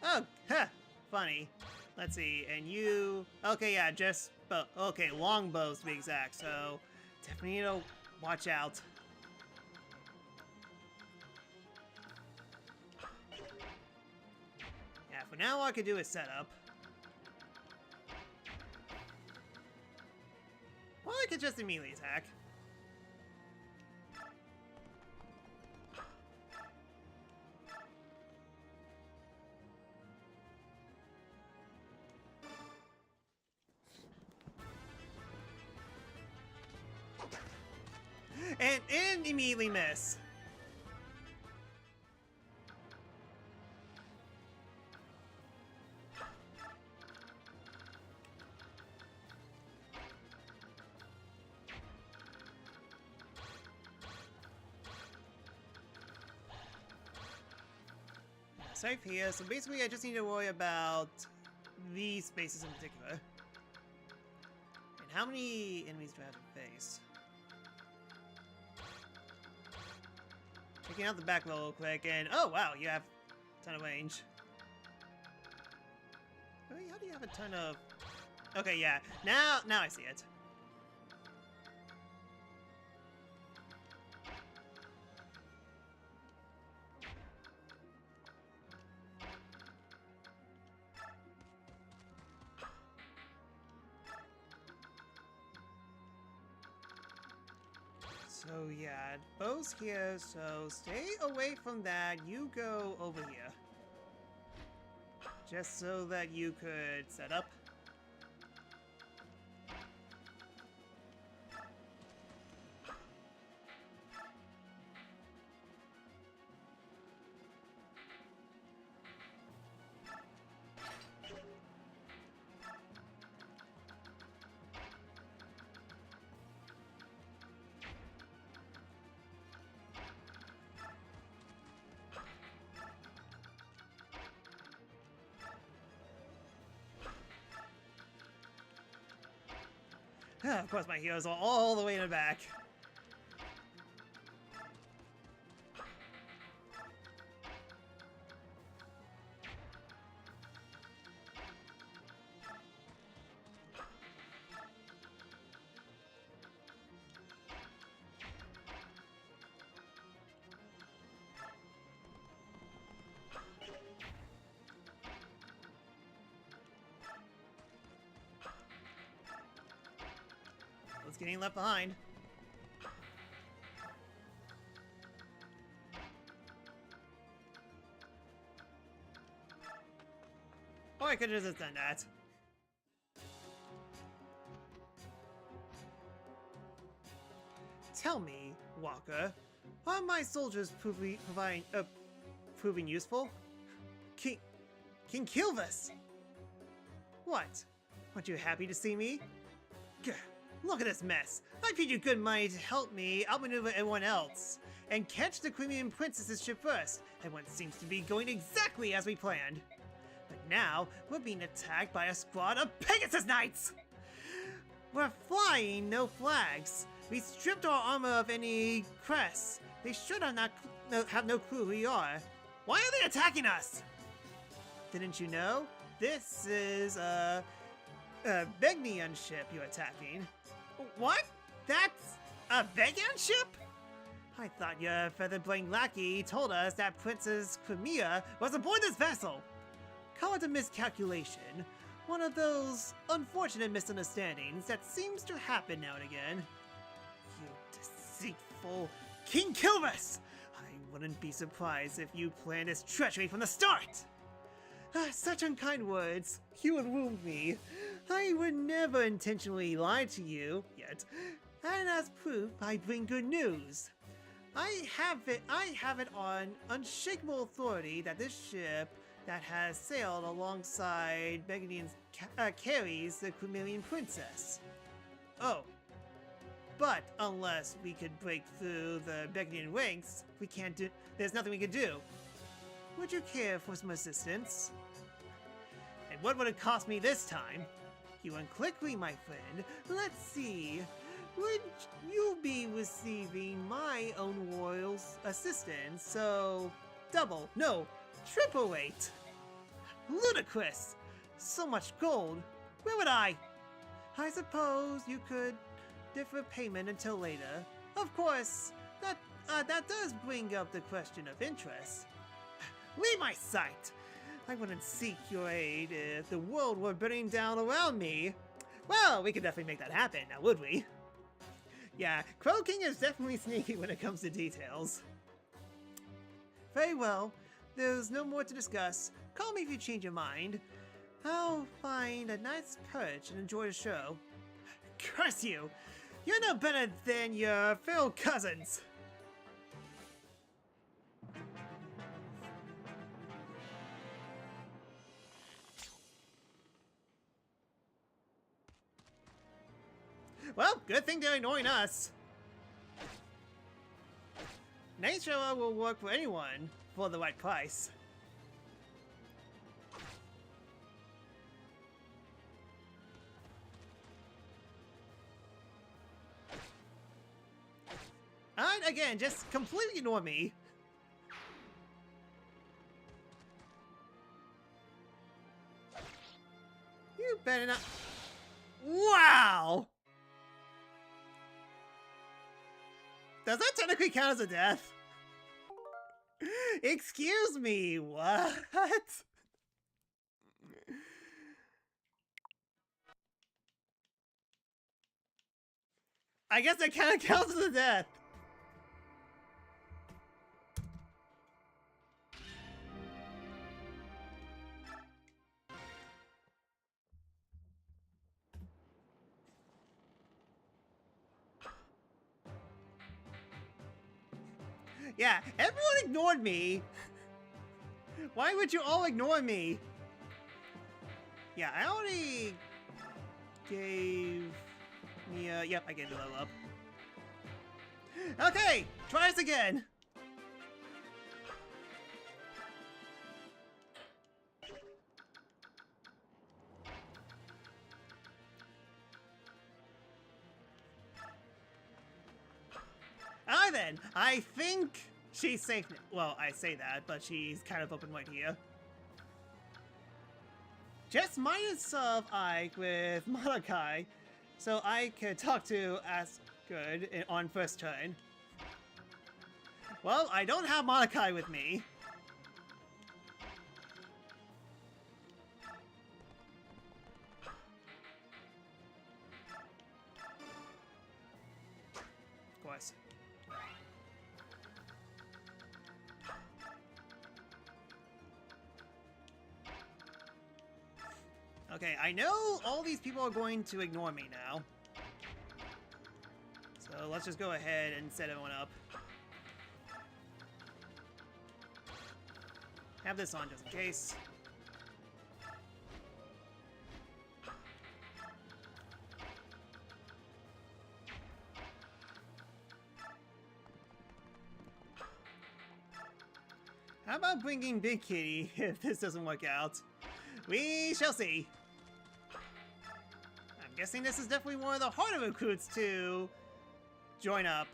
Oh, huh, funny. Let's see, and you... Okay, yeah, just... Okay, longbows to be exact, so definitely need to watch out. Yeah, for now all I could do is set up. Well, I could just immediately attack. And immediately miss. Safe here, so basically I just need to worry about these spaces in particular. And how many enemies do I have to face? Checking out the back real quick, and oh wow, you have a ton of range. Really, how do you have a ton of... Okay, yeah, now I see it. So yeah, bows here, so stay away from that. You go over here. Just so that you could set up. Of course, my heroes are all the way in the back. one's getting left behind. Or I could have just done that. Tell me, Walker, are my soldiers proving useful? King Kilvis! What? Aren't you happy to see me? Gah, look at this mess. I paid you good money to help me outmaneuver everyone else and catch the Crimean Princess's ship first. Everyone seems to be going exactly as we planned. But now, we're being attacked by a squad of Pegasus Knights! We're flying no flags. We stripped our armor of any crests. They should have no clue who we are. Why are they attacking us? Didn't you know? This is a Begnian ship you're attacking. What? That's a Begnian ship? I thought your feather-brained lackey told us that Princess Crimea was aboard this vessel. Call it a miscalculation. One of those unfortunate misunderstandings that seems to happen now and again. You deceitful King Kilvis! I wouldn't be surprised if you planned this treachery from the start! Such unkind words. You would wound me. I would never intentionally lie to you, yet. And as proof, I bring good news. I have it on unshakable authority that this ship that has sailed alongside Begnian's carries the Crimean Princess. Oh. But unless we could break through the Begnian ranks, there's nothing we could do. Would you care for some assistance? And what would it cost me this time? You went quickly, my friend. Let's see. Would you be receiving my own royal assistance? So, double, no, triple weight. Ludicrous! So much gold. Where would I suppose you could defer payment until later. Of course, that does bring up the question of interest. Leave my sight! I wouldn't seek your aid if the world were burning down around me. Well, we could definitely make that happen, now would we? Yeah, Crow King is definitely sneaky when it comes to details. Very well, there's no more to discuss. Call me if you change your mind. I'll find a nice perch and enjoy the show. Curse you! You're no better than your feral cousins! Well, good thing they're ignoring us. Nature will work for anyone for the right price. And again, just completely ignore me. You better not. Wow! Does that technically count as a death? Excuse me, what? I guess that kind of counts as a death. Yeah, everyone ignored me. Why would you all ignore me? Yeah, I already gave me a... Yep, I gave the level up. Okay, try us again. Alright then, I think she's safe now. Well, I say that, but she's kind of open right here. Just minus of Ike with Malachi, so I could talk to Asgard on first turn. Well, I don't have Malachi with me. Okay, I know all these people are going to ignore me now. So let's just go ahead and set everyone up. Have this on just in case. How about bringing Big Kitty if this doesn't work out? We shall see. I'm guessing this is definitely one of the harder recruits to join up.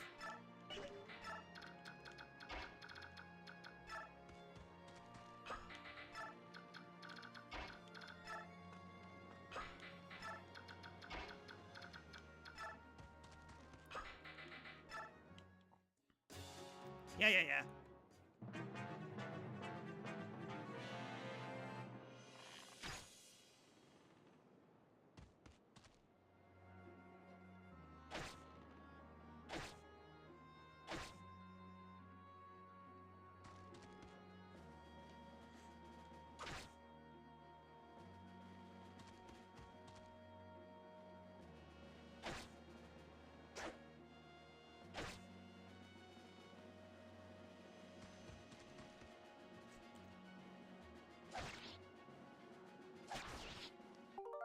Yeah.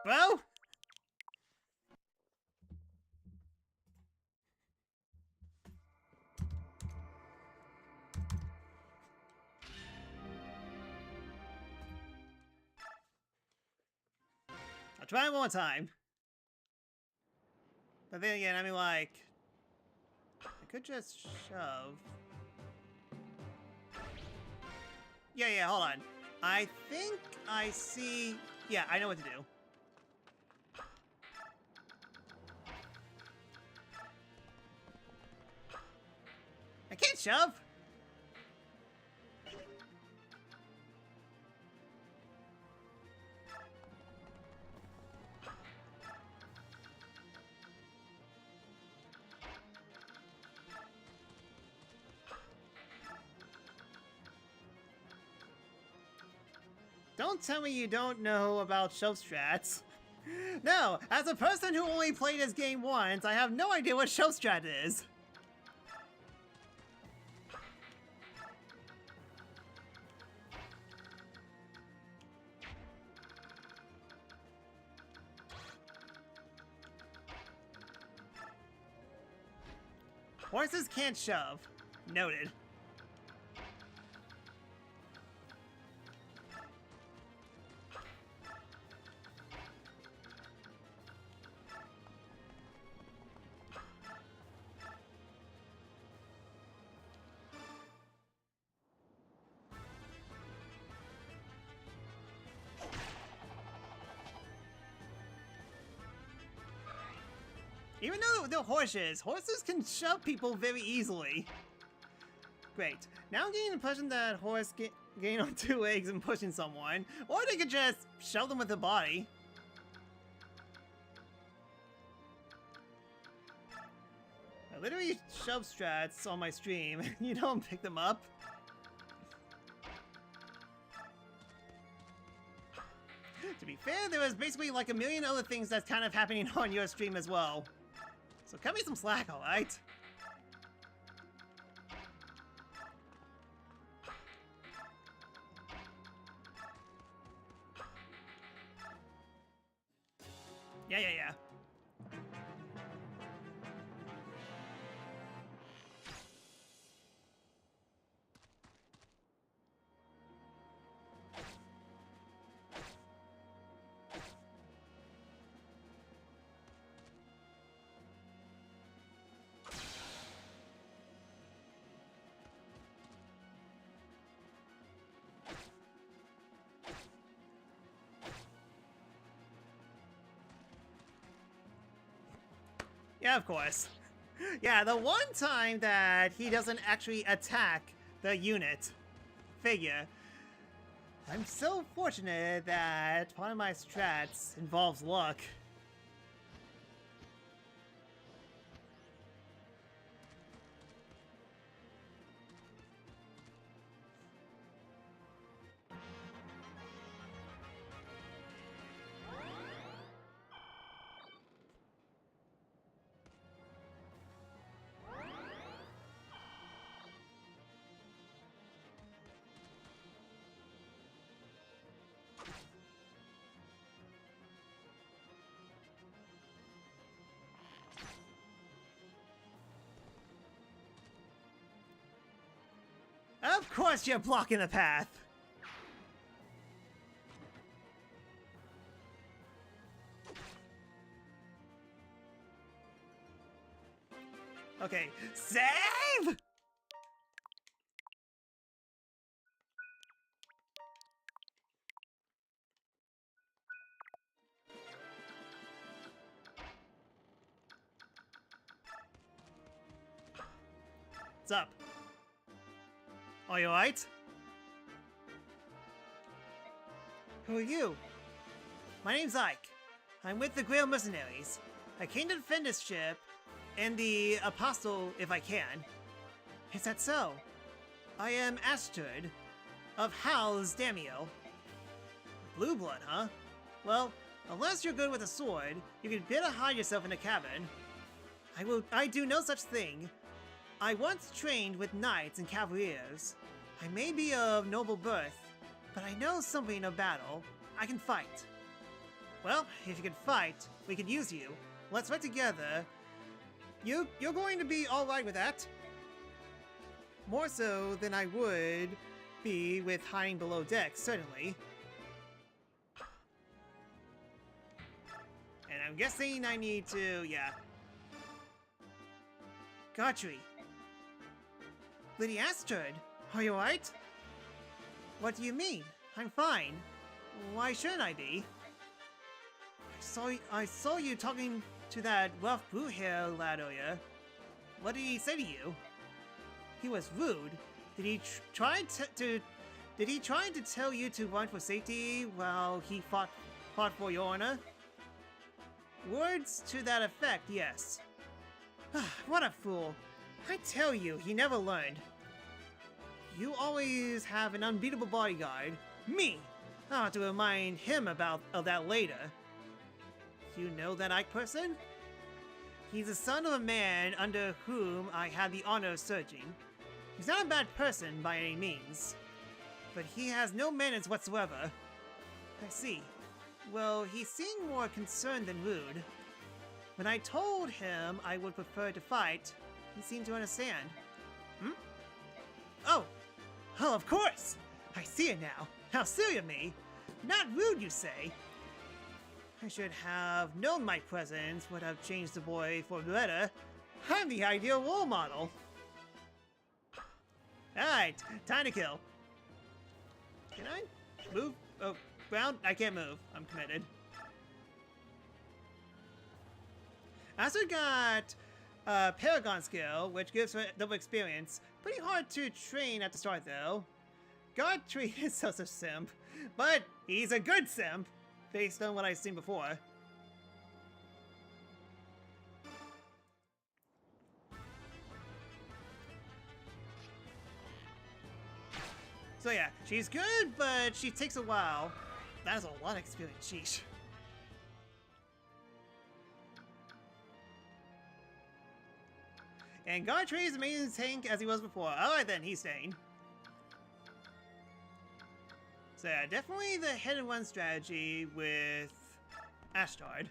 Bro? I'll try it one more time. But then again, I mean, like, I could just shove. Yeah, hold on. I think I see... Yeah, I know what to do. I can't shove! Don't tell me you don't know about shove strats. No, as a person who only played this game once, I have no idea what shove strat is. Horses can't shove. Noted. Even though they're horses can shove people very easily. Great. Now I'm getting the impression that horse gain on 2 legs and pushing someone, or they could just shove them with their body. I literally shove strats on my stream, and you don't pick them up. To be fair, there was basically like a million other things that's kind of happening on your stream as well. So cut me some slack, alright? Yeah. Yeah, of course. Yeah, the one time that he doesn't actually attack the unit figure. I'm so fortunate that part of my strats involves luck. Of course you're blocking the path! Okay, save! What's up? Are you alright? Who are you? My name's Ike. I'm with the Grail Mercenaries. I came to defend this ship and the Apostle if I can. Is that so? I am Astrid of Hal's Damiel. Blue blood, huh? Well, unless you're good with a sword, you can better hide yourself in a cabin. I do no such thing. I once trained with knights and cavaliers. I may be of noble birth, but I know something of battle. I can fight. Well, if you can fight, we could use you. Let's fight together. You're going to be alright with that? More so than I would be with hiding below deck, certainly. And I'm guessing I need to, yeah. Godfrey. Lady Astrid, are you alright? What do you mean? I'm fine. Why shouldn't I be? I saw you talking to that rough blue hair lad earlier. What did he say to you? He was rude. Did he try to tell you to run for safety while he fought for your honor? Words to that effect, yes. What a fool. I tell you, he never learned. You always have an unbeatable bodyguard. Me! I'll have to remind him of that later. You know that Ike person? He's the son of a man under whom I had the honor of searching. He's not a bad person by any means, but he has no manners whatsoever. I see. Well, he seemed more concerned than rude. When I told him I would prefer to fight, he seemed to understand. Hmm? Oh! Oh, of course! I see it now. How silly of me! Not rude, you say? I should have known my presence would have changed the boy for the better. I'm the ideal role model. Alright, time to kill. Can I move? Oh, ground? I can't move. I'm committed. Astrid got Paragon skill, which gives her double experience. Pretty hard to train at the start, though. Godfrey is such a simp, but he's a good simp, based on what I've seen before. So yeah, she's good, but she takes a while. That is a lot of experience, sheesh. And Godfrey is the main tank as he was before. Alright then, he's staying. So yeah, definitely the head and one strategy with Astrid.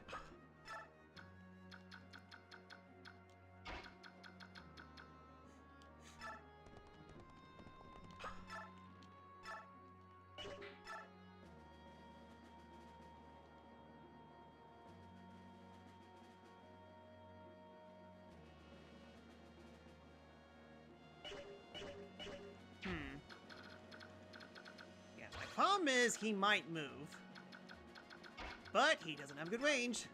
Problem is, he might move. But he doesn't have good range.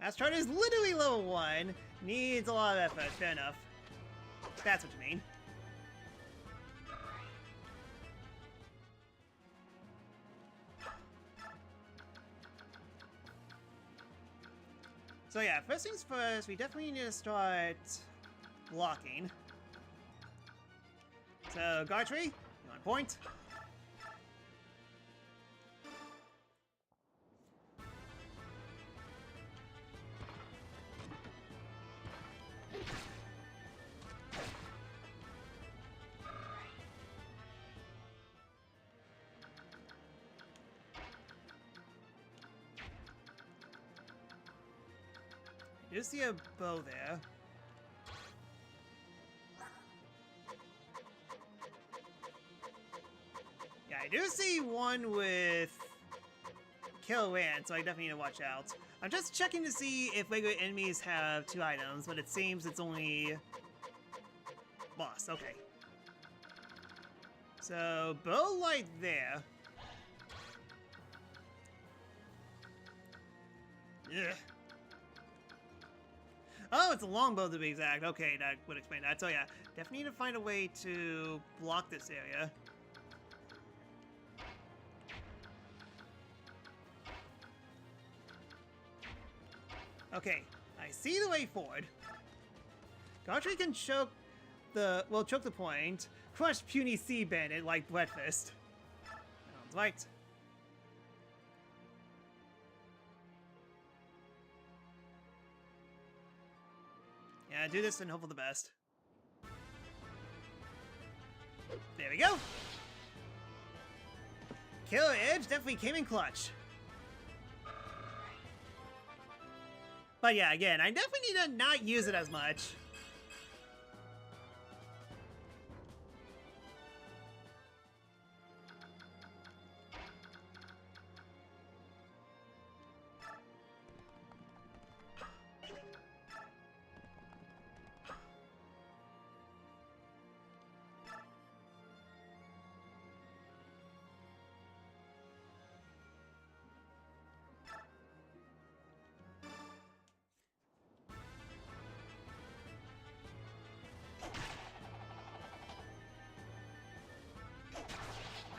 Astrid is literally level 1. Needs a lot of effort, fair enough. That's what you mean. So yeah, first things first, we definitely need to start blocking. So, Godfrey, you on point? I do see a bow there. do see one with Kill Rand, so I definitely need to watch out. I'm just checking to see if regular enemies have 2 items, but it seems it's only boss. Okay. So, bow light there. Ugh. Oh, it's a longbow to be exact. Okay, that would explain that. So yeah, definitely need to find a way to block this area. Okay, I see the way forward. Godfrey can choke the point. Crush puny sea bandit like breakfast. Sounds right. Yeah, do this and hope for the best. There we go. Killer Edge definitely came in clutch. But yeah, again, I definitely need to not use it as much.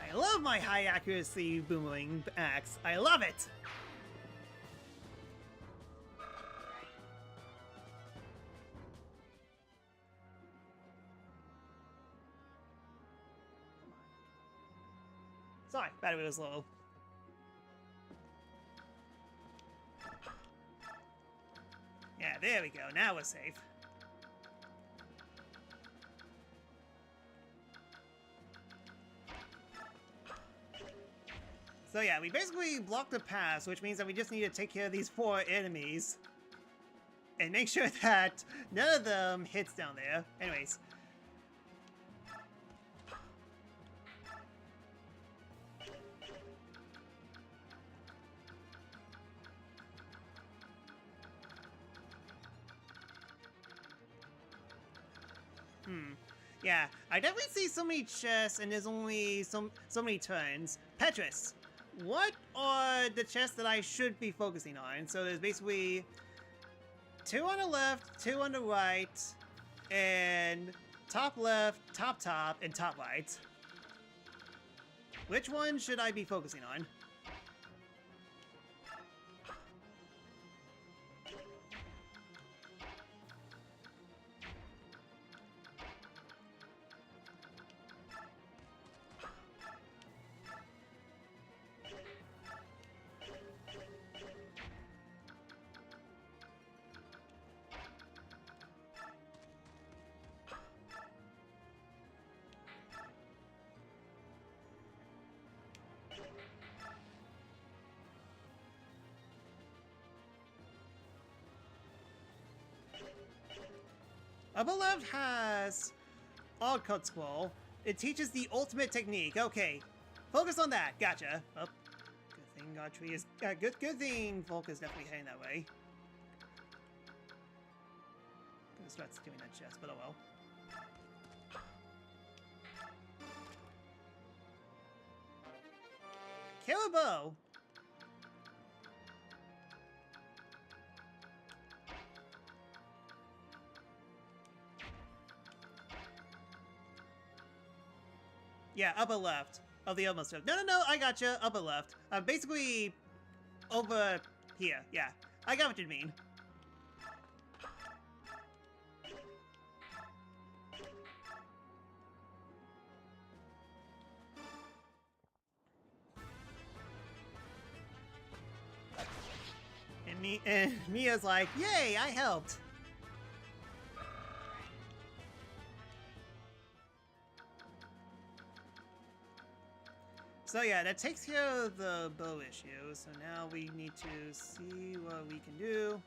I love my high accuracy boomerang axe. I love it! Sorry, battery was low. Yeah, there we go. Now we're safe. So yeah, we basically blocked the pass, which means that we just need to take care of these 4 enemies. And make sure that none of them hits down there. Anyways. Yeah, I definitely see so many chests and there's only so many turns. Petrus, what are the chests that I should be focusing on? So there's basically 2 on the left, 2 on the right, and top left, top, and top right. Which one should I be focusing on? Upper left has Odd Cut Scroll. It teaches the ultimate technique. Okay, focus on that. Gotcha. Oh, good thing Godfrey is good thing Volk is definitely heading that way. Gonna start doing that chest, but oh well. Killer bow. Yeah, upper left of the almost left. No, I gotcha. Upper left. Basically, over here. Yeah, I got what you mean. And Mia's like, "Yay, I helped." So yeah, that takes care of the bow issue. So now we need to see what we can do.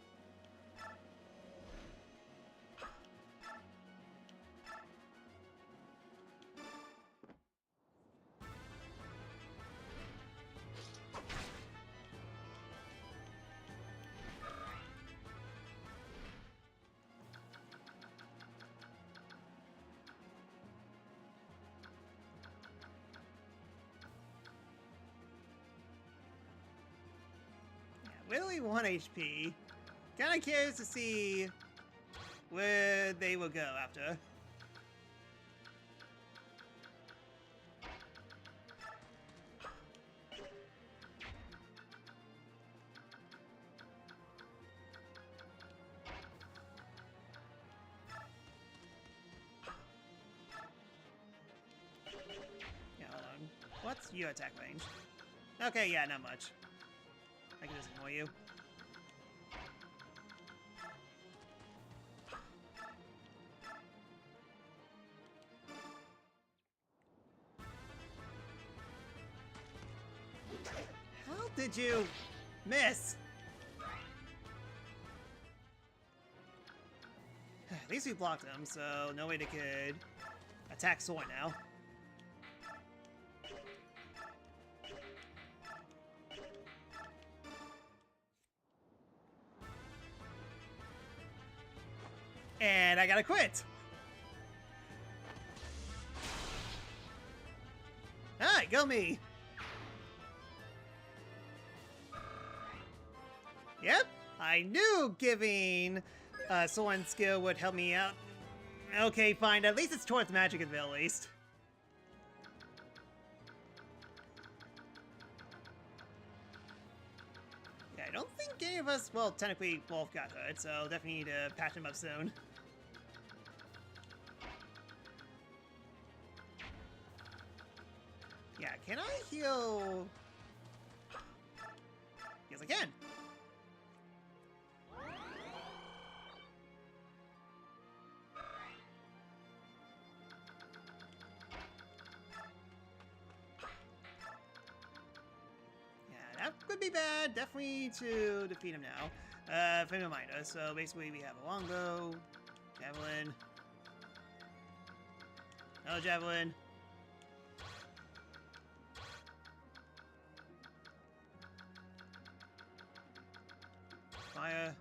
literally 1 HP. Kinda curious to see where they will go after. Yeah, hold on. What's your attack range? Okay, yeah, not much. I can just ignore you. How did you miss? At least we blocked him, so no way they could attack Soren now. And I gotta quit! Alright, go me! Yep, I knew giving Soren's skill would help me out. Okay, fine, at least it's towards magic at the very least. Yeah, I don't think any of us, well, technically Wolf got hurt, so definitely need to patch him up soon. Yeah, can I heal? Yes, I can. Yeah, that could be bad. Definitely to defeat him now. Frame reminder. So basically, we have a longbow, javelin, another javelin. Fire.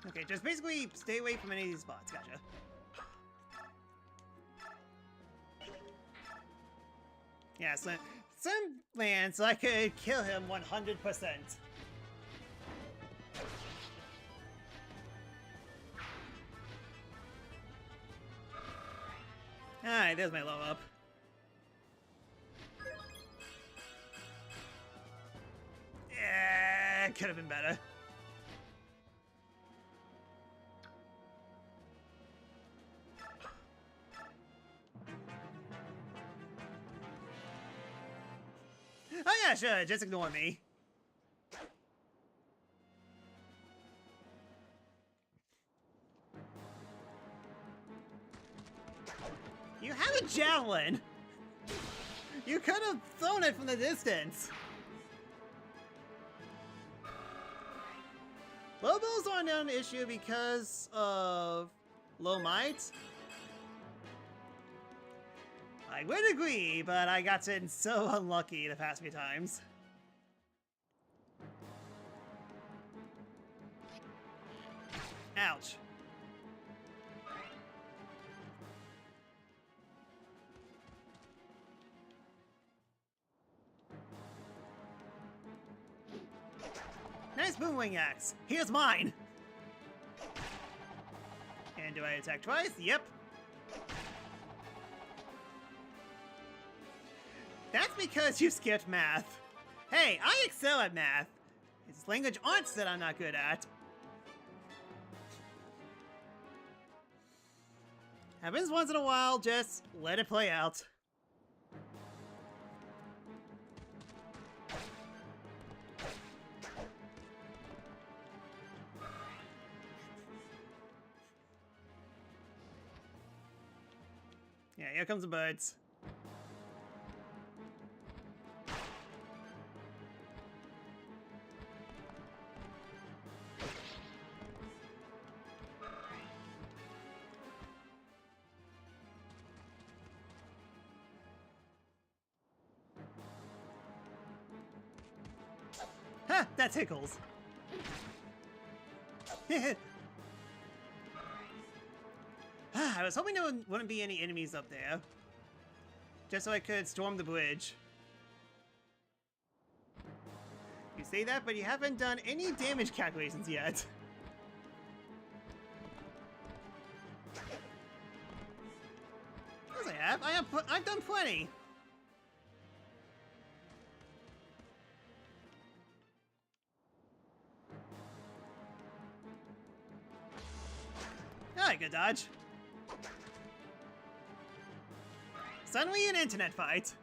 Okay, just basically stay away from any of these spots. Gotcha. Yeah, Slim lands so I could kill him 100%. Alright, there's my level up. Yeah, could have been better. Oh yeah, sure, just ignore me. You have a javelin! You could have thrown it from the distance! Low bows aren't an issue because of low might. I would agree, but I got gotten so unlucky the past few times. Ouch. Nice boomwing axe. Here's mine. And do I attack twice? Yep. That's because you skipped math. Hey, I excel at math. It's language arts that I'm not good at. Happens once in a while, just let it play out. Yeah, here comes the birds. Ha! That tickles. I was hoping there wouldn't be any enemies up there. Just so I could storm the bridge. You You say that, but you haven't done any damage calculations yet. Yes, I have. I've done plenty. Alright, good dodge. Suddenly an internet fight.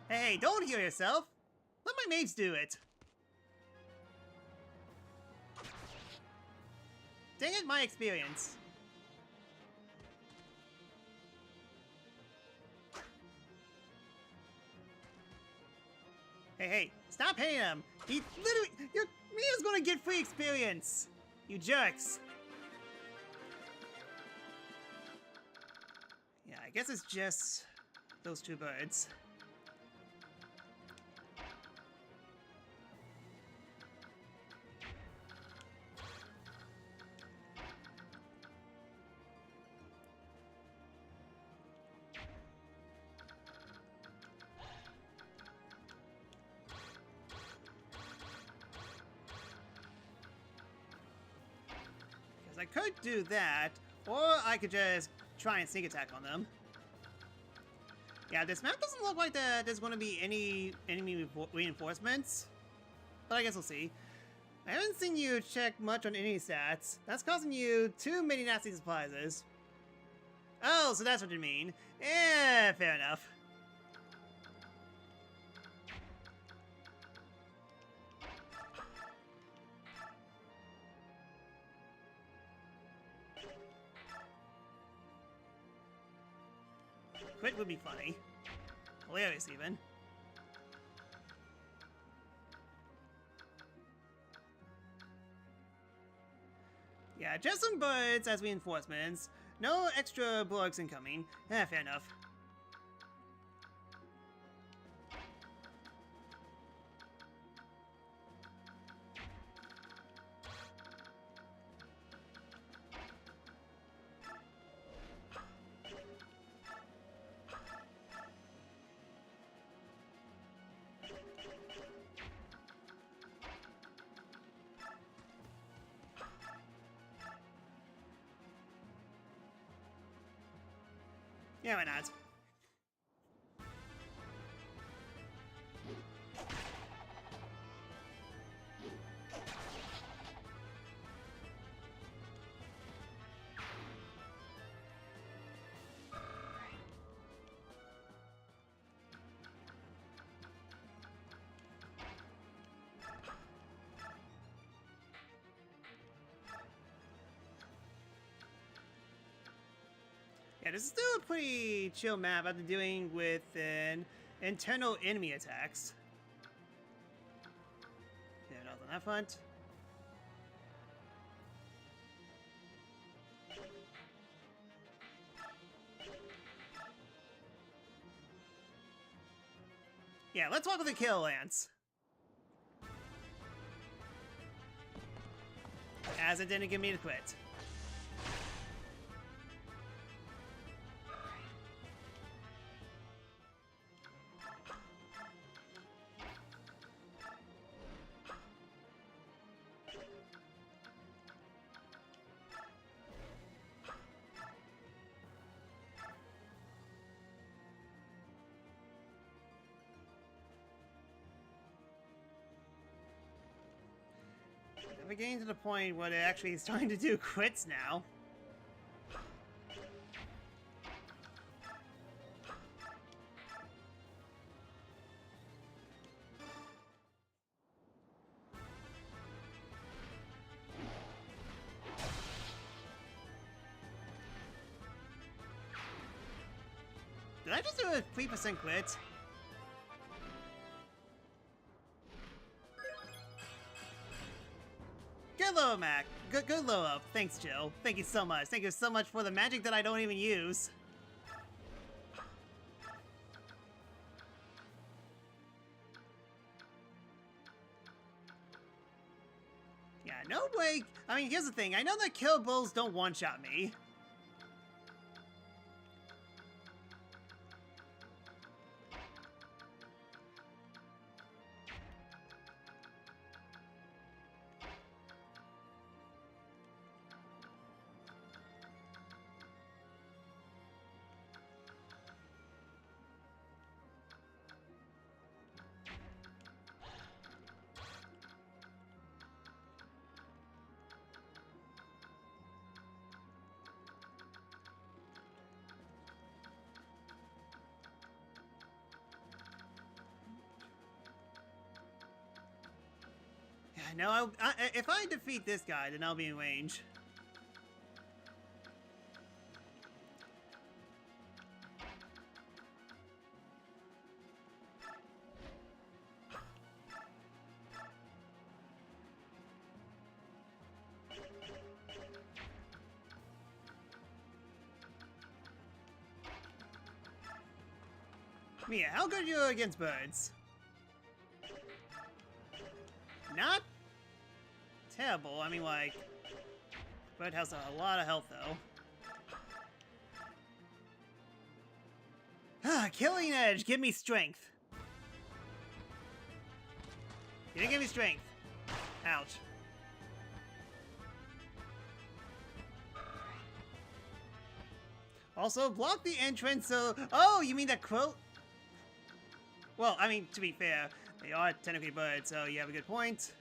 Hey, don't heal yourself. Let my mates do it. Dang it, my experience. Hey, stop hitting him. He literally, Mia's gonna get free experience. You jerks. Yeah, I guess it's just those two birds. I could do that, or I could just try and sneak attack on them. Yeah, this map doesn't look like there's going to be any enemy reinforcements, but I guess we'll see. I haven't seen you check much on any stats. That's causing you too many nasty surprises. Oh, so that's what you mean. Eh, fair enough. Quit would be funny. Hilarious, even. Yeah, just some birds as reinforcements. No extra bullocks incoming. Eh, fair enough. Yeah, why not? Yeah, this is still a pretty chill map after dealing with internal enemy attacks. Yeah, nothing on that front. Yeah, let's walk with the kill, Lance. As it didn't give me to quit. We're getting to the point where it actually is starting to do crits now. Did I just do a 3% crit? Good low, Mac. Good low up. Thanks, Jill. Thank you so much. Thank you so much for the magic that I don't even use. Yeah, no way. I mean, here's the thing. I know that kill bulls don't one-shot me. No, if I defeat this guy, then I'll be in range. Mia, how good are you against birds? Not terrible. I mean, like, bird has a lot of health, though. Killing Edge, give me strength. You didn't give me strength. Ouch. Also, block the entrance so... Oh, you mean that crow... Well, I mean, to be fair, they are technically birds, so you have a good point.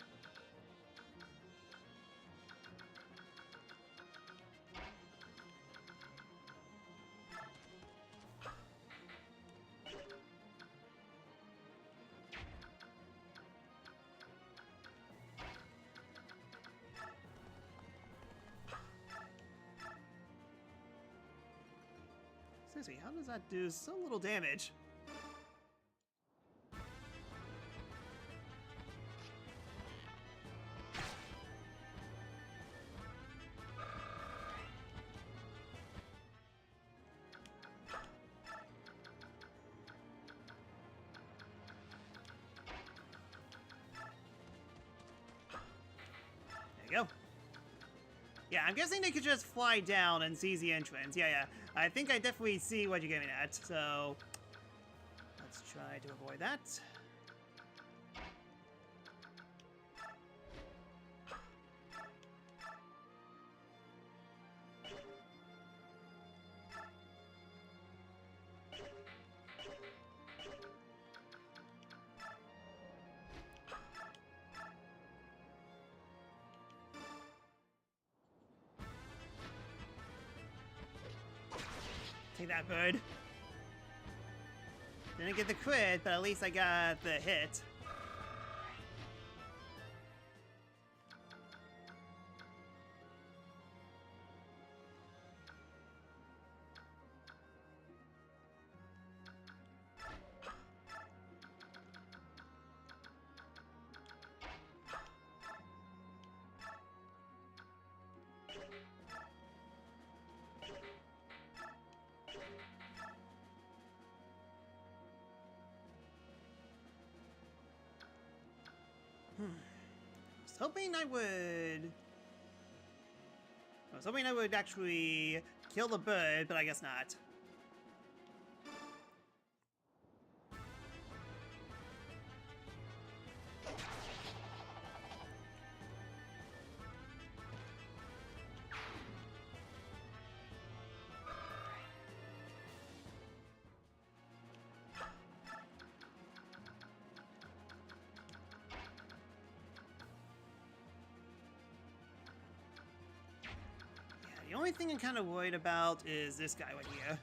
Seriously, how does that do so little damage? Go. Yeah, I'm guessing they could just fly down and seize the entrance. Yeah. I think I definitely see what you're getting at, so let's try to avoid that. Take that, bird. Didn't get the crit, but at least I got the hit. I was hoping I would actually kill the bird, but I guess not. The only thing I'm kind of worried about is this guy right here.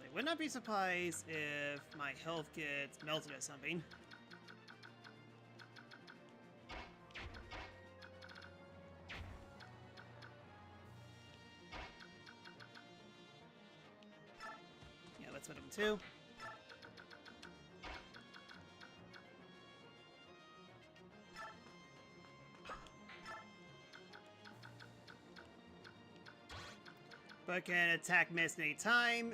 I would not be surprised if my health gets melted or something. Yeah, let's hit him too. But can attack miss any time?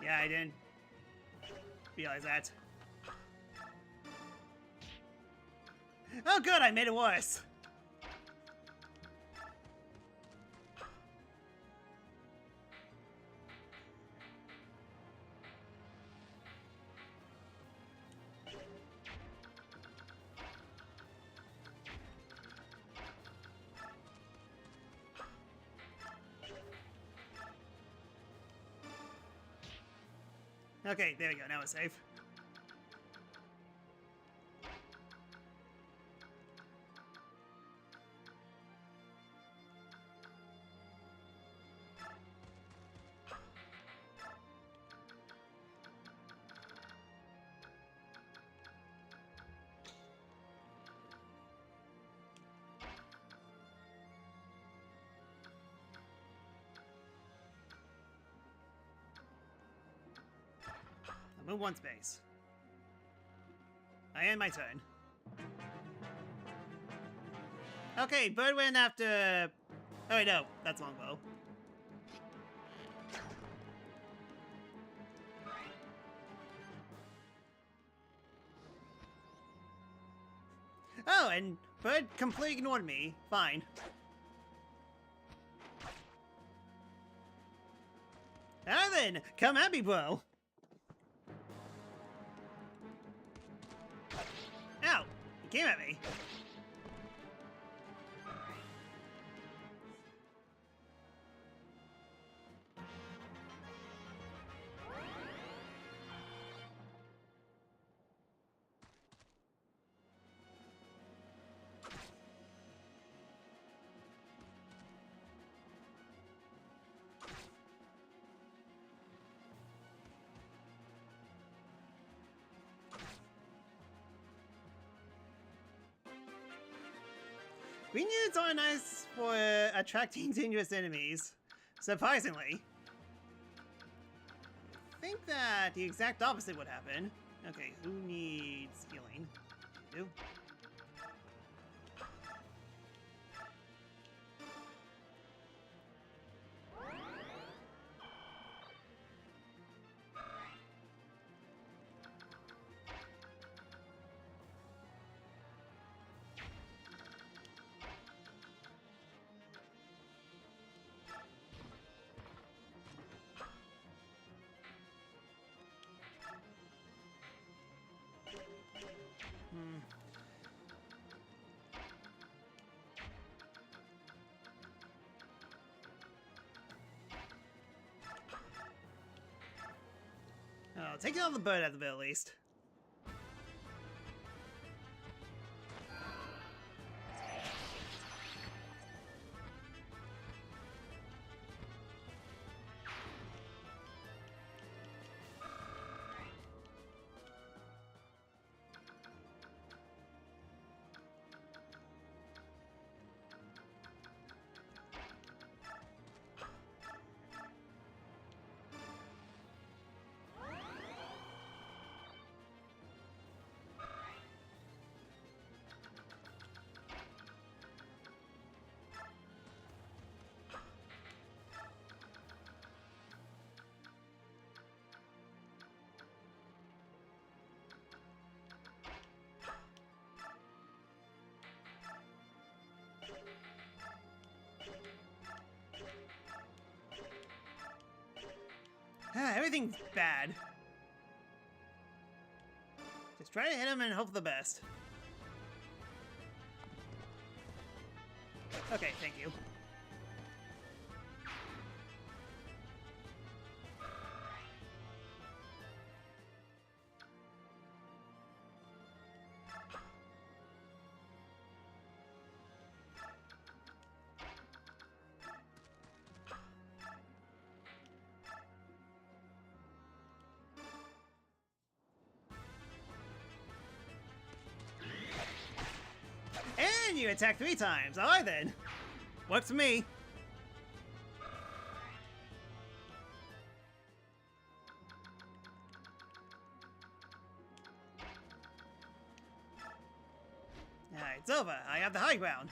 Yeah, I didn't realize that. Oh good, I made it worse! Okay, there we go, now it's safe. Move one space. I end my turn. Okay, bird went after... Oh wait, no. That's longbow. Oh, and bird completely ignored me. Fine. Now then, come at me, bro. Ow! He came at me. Green units are nice for attracting dangerous enemies. Surprisingly. I think that the exact opposite would happen. Okay, who needs healing? You do? Oh, take out the bird at the very least. Everything's bad. Just try to hit him and hope for the best. Okay, thank you. And you attack 3 times. Alright then. Works for me. Alright, it's over. I have the high ground.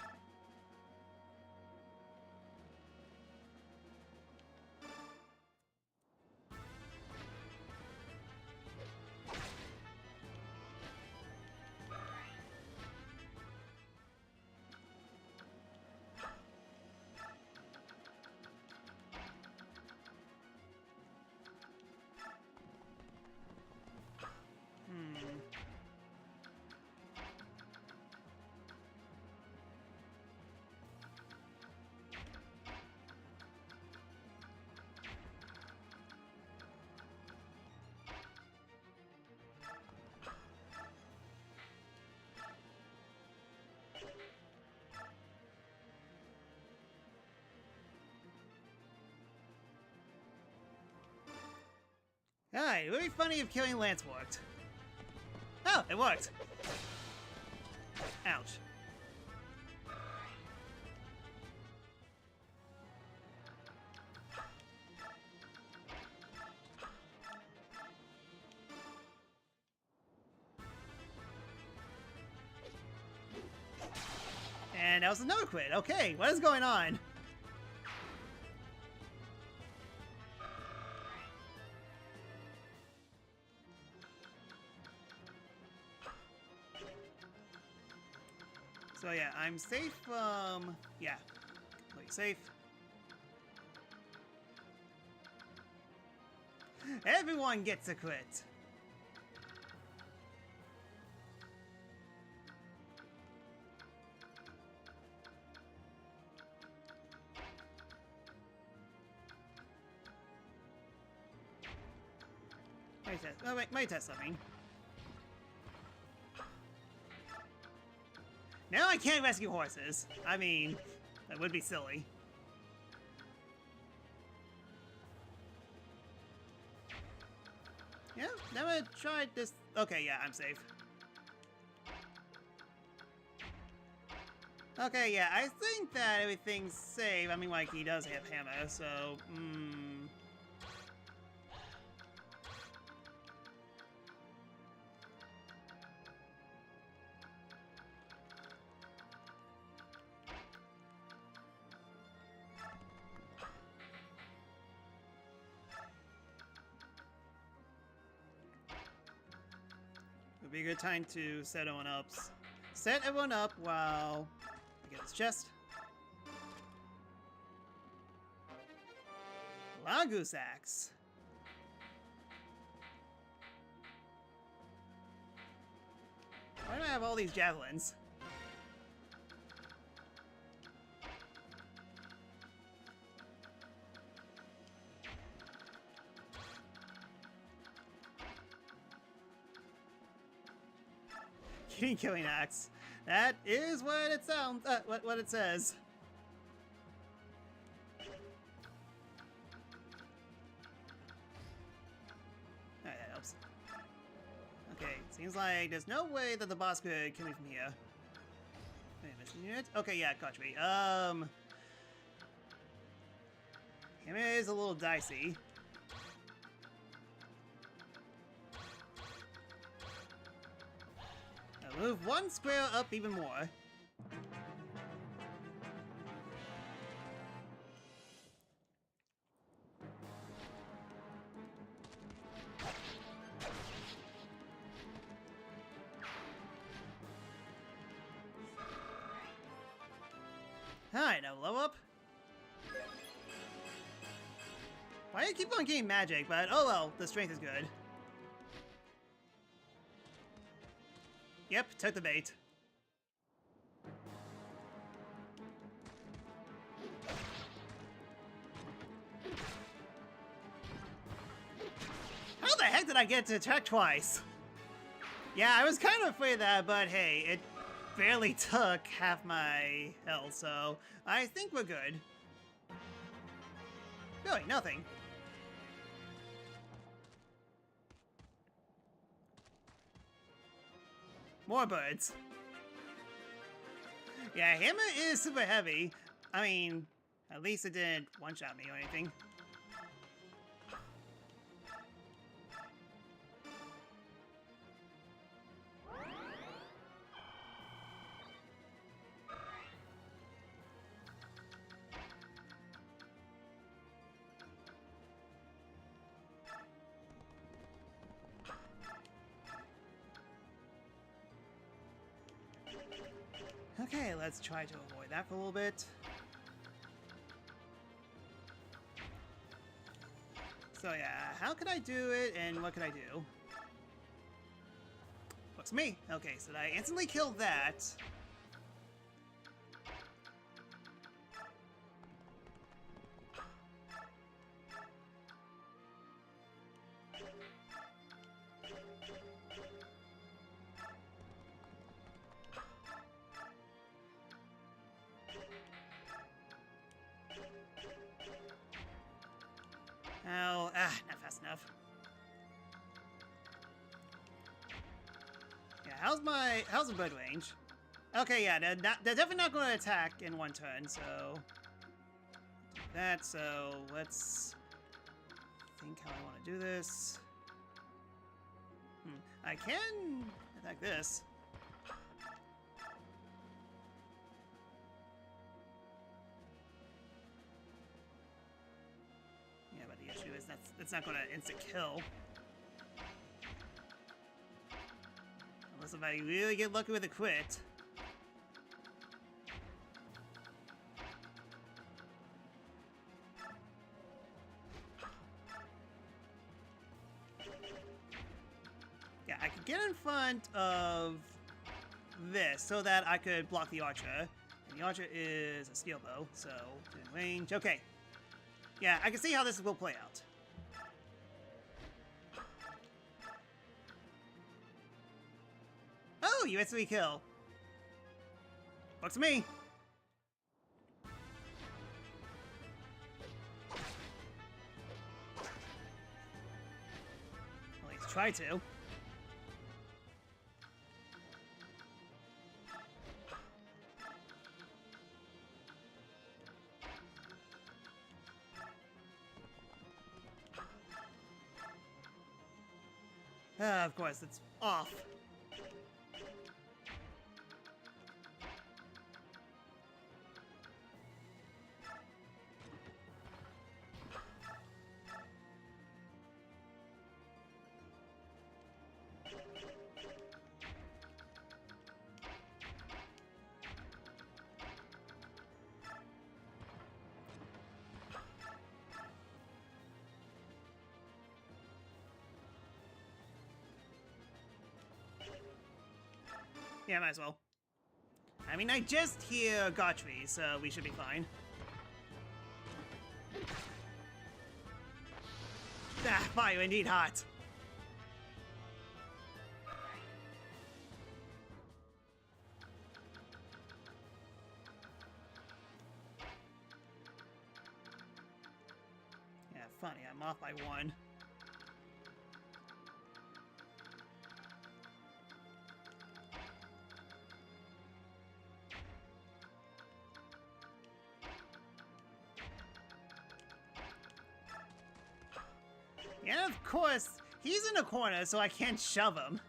Alright, it would be funny if killing Lance worked. Oh, it worked. Ouch. And that was another crit. Okay, what is going on? So yeah, I'm safe from... yeah, completely safe. Everyone gets a crit. Might test something. Now I can't rescue horses. I mean, that would be silly. Yeah, never tried this. Okay, yeah, I'm safe. Okay, yeah, I think that everything's safe. I mean, like, he does have hammer, so, would be a good time to set everyone up. Set everyone up while I get this chest. Lagoose axe. Why do I have all these javelins? Killing axe. That is what it sounds. What it says. Alright, that helps. Okay, seems like there's no way that the boss could kill me from here. Wait, mission unit? Okay, yeah, gotcha me. Him is a little dicey. Move one square up even more. Alright, now level up. Why do you keep on getting magic? But oh well, the strength is good. Yep, took the bait. How the heck did I get to attack twice? Yeah, I was kind of afraid of that, but hey, it barely took half my health, so I think we're good. Really, nothing. More birds. Yeah, hammer is super heavy. I mean, at least it didn't one-shot me or anything. Okay, let's try to avoid that for a little bit. So yeah, how could I do it and what could I do? Looks me. Okay, so I instantly killed that. Oh, not fast enough. Yeah, how's the bird range? Okay, yeah, they're definitely not going to attack in one turn, so... that, so let's think how I want to do this. I can attack this. it's not gonna instant kill. Unless if I really get lucky with a crit. Yeah, I could get in front of this so that I could block the archer. And the archer is a steel bow, so in range. Okay. Yeah, I can see how this will play out. Oh, you instantly kill. Looks to me. At least try to. Of course, it's off. Yeah, might as well. I mean, I just hear Gotri, so we should be fine. Ah, fire indeed hot. Yeah, funny, I'm off by 1. And of course, he's in a corner, so I can't shove him.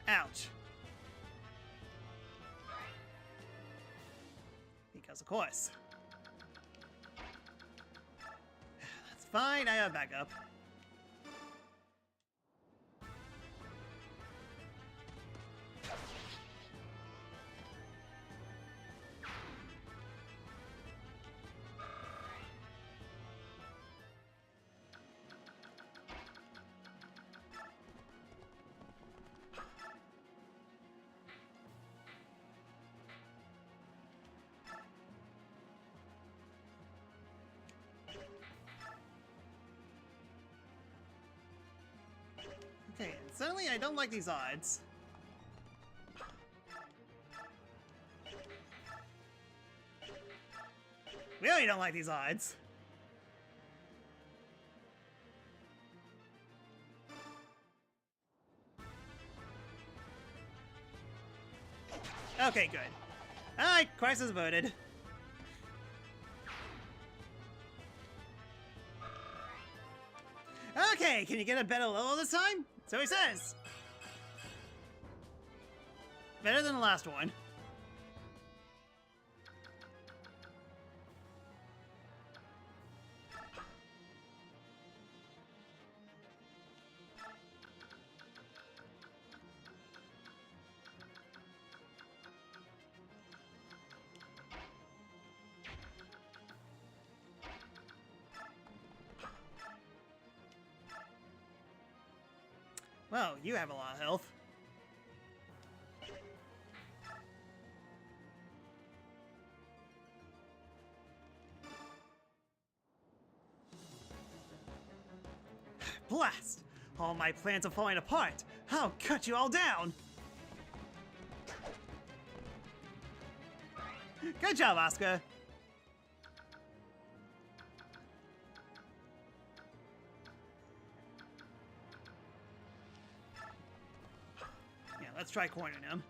Ouch. Because of course. That's fine, I have backup. Okay, and suddenly I don't like these odds. Really don't like these odds. Okay, good. Alright, crisis voted. Okay, can you get a better level this time? So he says. Better than the last one. Well, you have a lot of health. Blast! All my plans are falling apart. I'll cut you all down. Good job, Oscar. let's try cornering him.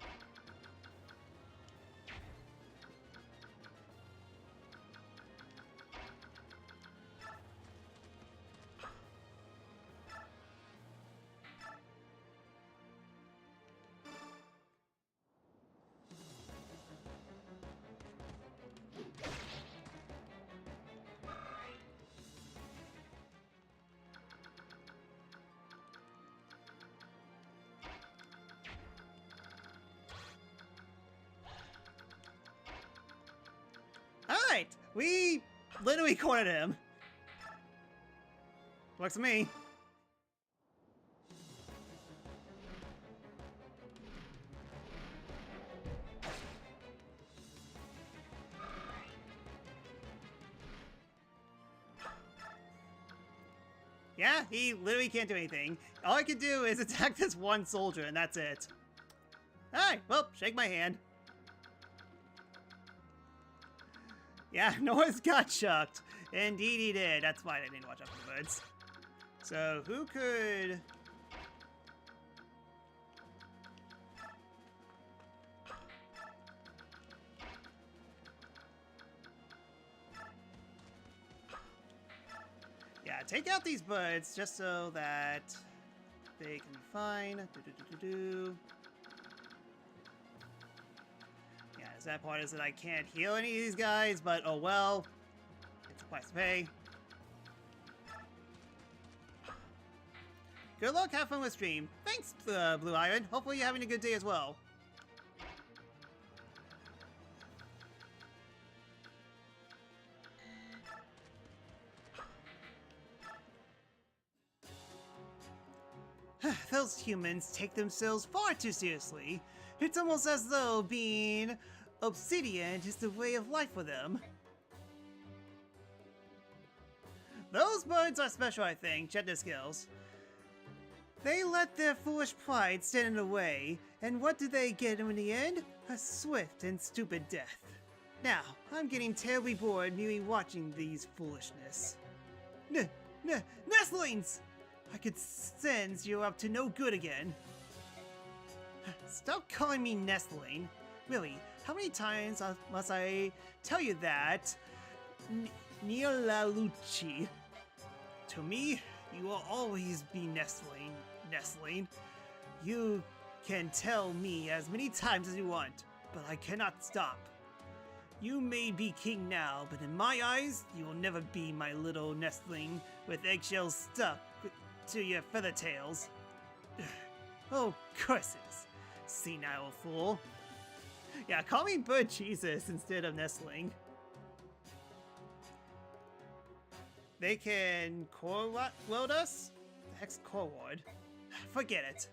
Alright, we literally cornered him. Works for me. Yeah, he literally can't do anything. All I can do is attack this one soldier, and that's it. Alright, well, shake my hand. Yeah, Noah's got chucked. Indeed he did. That's why I didn't watch out for the birds. So, who could... Yeah, take out these birds just so that they can be fine. Yeah, the sad part is that I can't heal any of these guys, but oh well. It's a price to pay. Good luck, have fun with stream. Thanks, Blue Iron. Hopefully you're having a good day as well. Those humans take themselves far too seriously. It's almost as though being obsidian is the way of life for them. Those birds are special, I think. Check their skills. They let their foolish pride stand in the way, and what do they get in the end? A swift and stupid death. Now, I'm getting terribly bored merely watching these foolishness. Nestlings! I could sense you're up to no good again. Stop calling me Nestling. Really, how many times must I tell you that? Neolalucci. To me, you will always be Nestling. Nestling. You can tell me as many times as you want, but I cannot stop. You may be king now, but in my eyes, you will never be my little nestling with eggshells stuck to your feather tails. Oh, curses. Senile fool. Yeah, call me Bird Jesus instead of Nestling. They can core weld us? The heck's core ward? Forget it.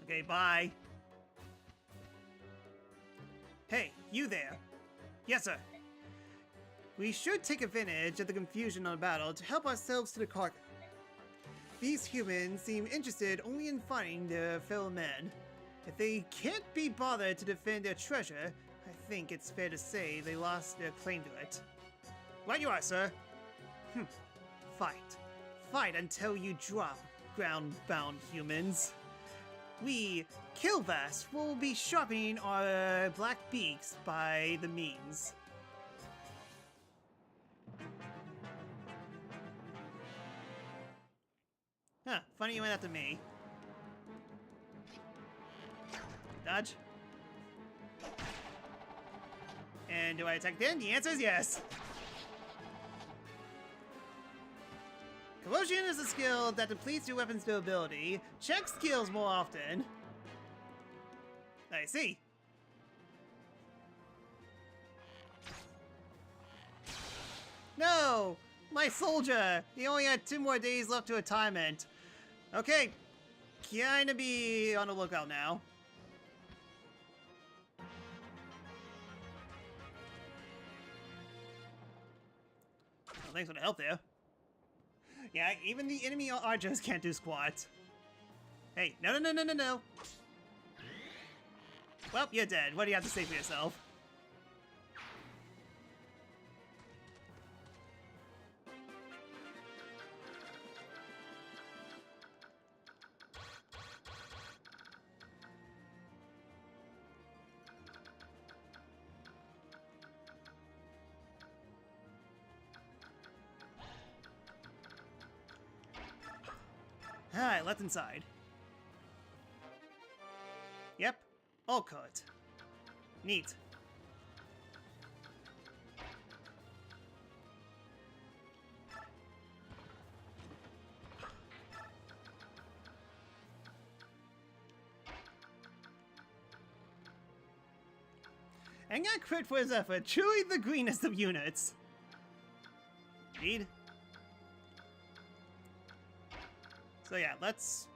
Okay, bye. Hey, you there. Yes, sir. We should take advantage of the confusion of the battle to help ourselves to the cargo. These humans seem interested only in finding their fellow men. If they can't be bothered to defend their treasure, I think it's fair to say they lost their claim to it. Right you are, sir. Fight. Fight until you drop, ground-bound humans. We, Killvast, will be sharpening our black beaks by the means. Huh, funny you went after me. Dodge. And do I attack then? The answer is yes. Corrosion is a skill that depletes your weapon's durability. Check skills more often. I see. No! My soldier! He only had 2 more days left to retirement. Okay, kinda be on the lookout now. Well, thanks for the help there. Yeah, even the enemy archers can't do squat. Hey, no. Well, you're dead. What do you have to say for yourself? Alright, let's inside. Yep, all cut. Neat. And got crit for his effort, truly the greenest of units. Indeed. So yeah, let's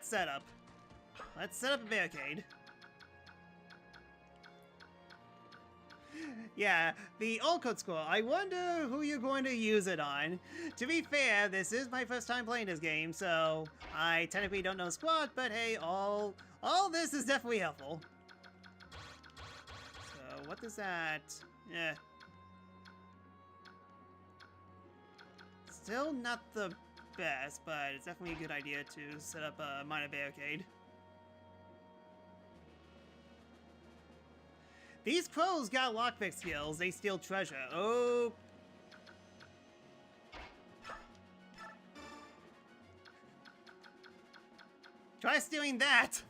set up. Let's set up a barricade. Yeah, the all code scroll. I wonder who you're going to use it on. To be fair, this is my first time playing this game, so I technically don't know squat, but hey, all this is definitely helpful. So what does that? Eh. Still not the best, but it's definitely a good idea to set up a minor barricade. These pros got lockpick skills. They steal treasure. Oh. Try stealing that.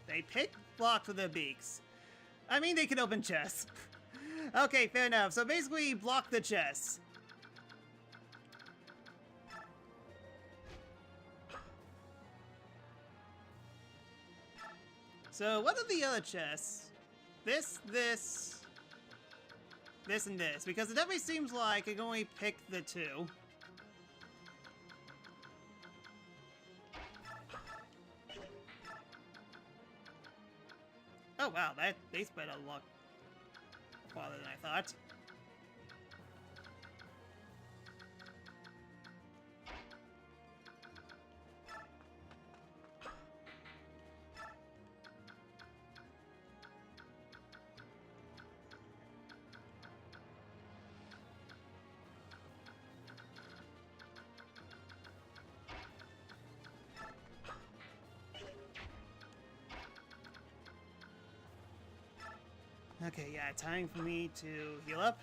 They pick block with their beaks. I mean, they can open chests. Okay, fair enough. So basically, block the chests. So what are the other chests? This, and this. Because it definitely seems like I can only pick the two. Oh wow, they spread a lot farther than I thought. Okay, yeah, time for me to heal up.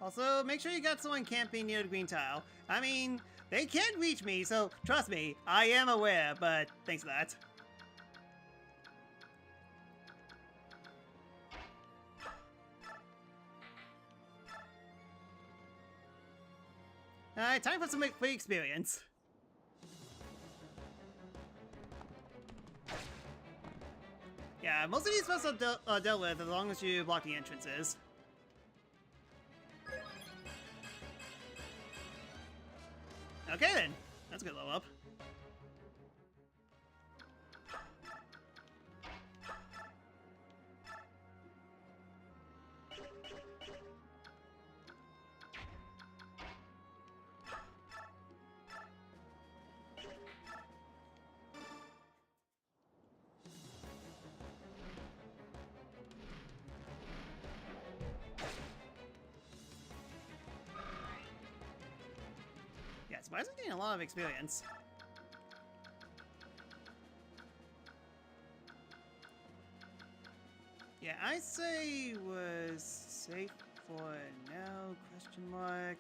Also, make sure you got someone camping near the green tile. I mean, they can't reach me, so trust me, I am aware, but thanks for that. Alright, time for some free experience. Yeah, most of these fights are dealt with as long as you block the entrances. Okay then, that's a good level up. Why is it getting a lot of experience? Yeah, I say was safe for now, question mark.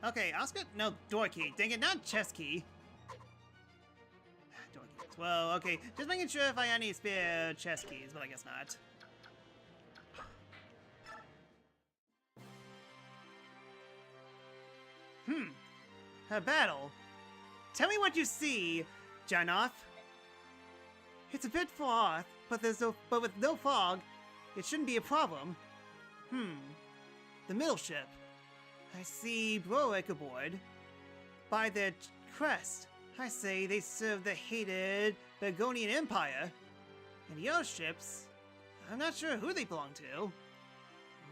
Okay, Oscar, no, door key. Dang it, not chest key. Door keys. Well, okay, just making sure if I had any spare chest keys, but I guess not. A battle. Tell me what you see, Janoth. It's a bit far, but with no fog, it shouldn't be a problem. The middle ship. I see Broek aboard. By their crest, I say they serve the hated Burgonian Empire. And your ships, I'm not sure who they belong to.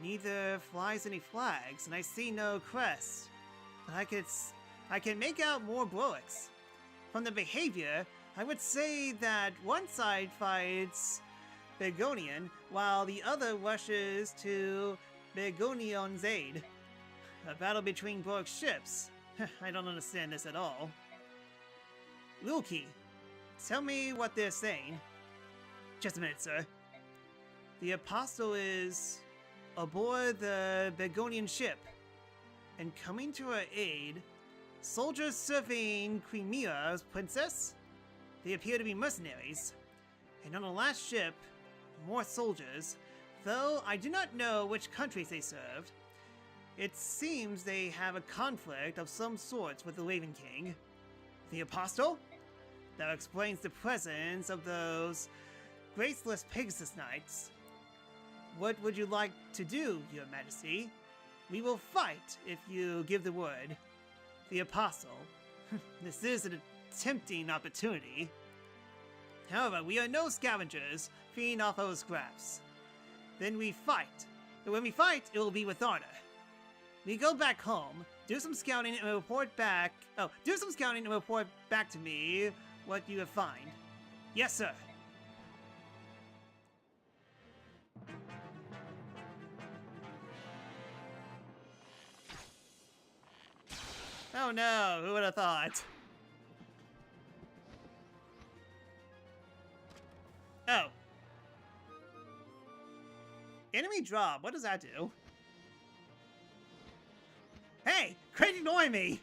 Neither flies any flags, and I see no crest. But I can make out more bullocks. From the behavior, I would say that one side fights Begonian, while the other rushes to Begonion's aid. A battle between bullock ships. I don't understand this at all. Luki, tell me what they're saying. Just a minute, sir. The Apostle is aboard the Begonian ship, and coming to her aid, soldiers serving Crimea Princess? They appear to be mercenaries. And on the last ship, more soldiers, though I do not know which countries they served. It seems they have a conflict of some sorts with the Raven King. The Apostle? That explains the presence of those graceless Pegasus Knights. What would you like to do, Your Majesty? We will fight if you give the word. The Apostle. This is an tempting opportunity. However, we are no scavengers feeding off our scraps. Then we fight. But when we fight, it will be with honor. We go back home, do some scouting and report back. Oh, do some scouting and report back to me what you have find. Yes, sir. Oh no, who would have thought? Oh. Enemy drop, what does that do? Hey, quit ignoring me!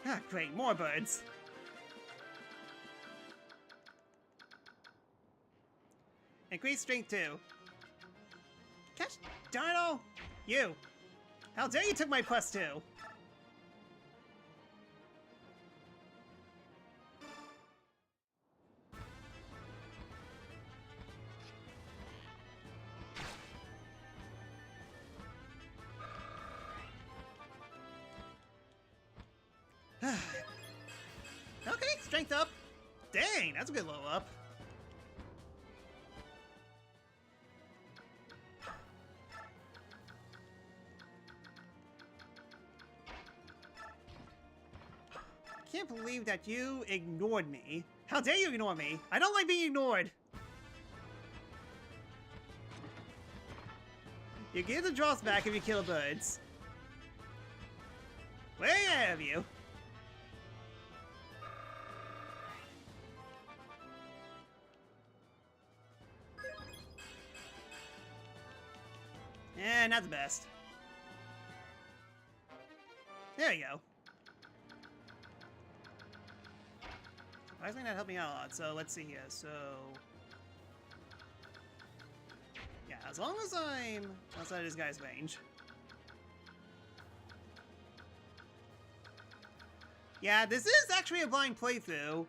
Ah, great, more birds. Increase strength too. Gosh darn all! You! How dare you took my plus 2! Okay, strength up. Dang, that's a good level up. Can't believe that you ignored me. How dare you ignore me? I don't like being ignored. You get the draws back if you kill birds. Way ahead of you. Eh, not the best. There you go. Surprisingly not helping out a lot, so let's see here. So... yeah, as long as I'm outside this guy's range. Yeah, this is actually a blind playthrough.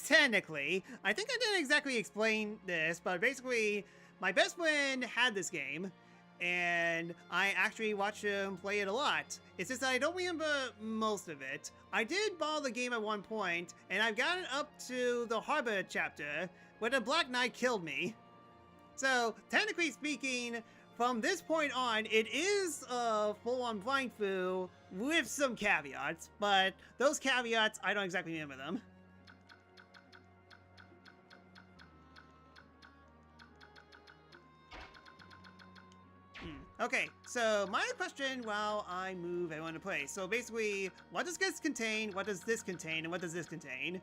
Technically. I think I didn't exactly explain this, but basically, my best friend had this game, and I actually watched him play it a lot. It's just that I don't remember most of it. I did borrow the game at one point, and I've gotten up to the Harbor chapter, where the Black Knight killed me. So, technically speaking, from this point on, it is a full-on blind through with some caveats, but those caveats, I don't exactly remember them. Okay, so my question while I move everyone to place. So basically, what does this contain, what does this contain, and what does this contain?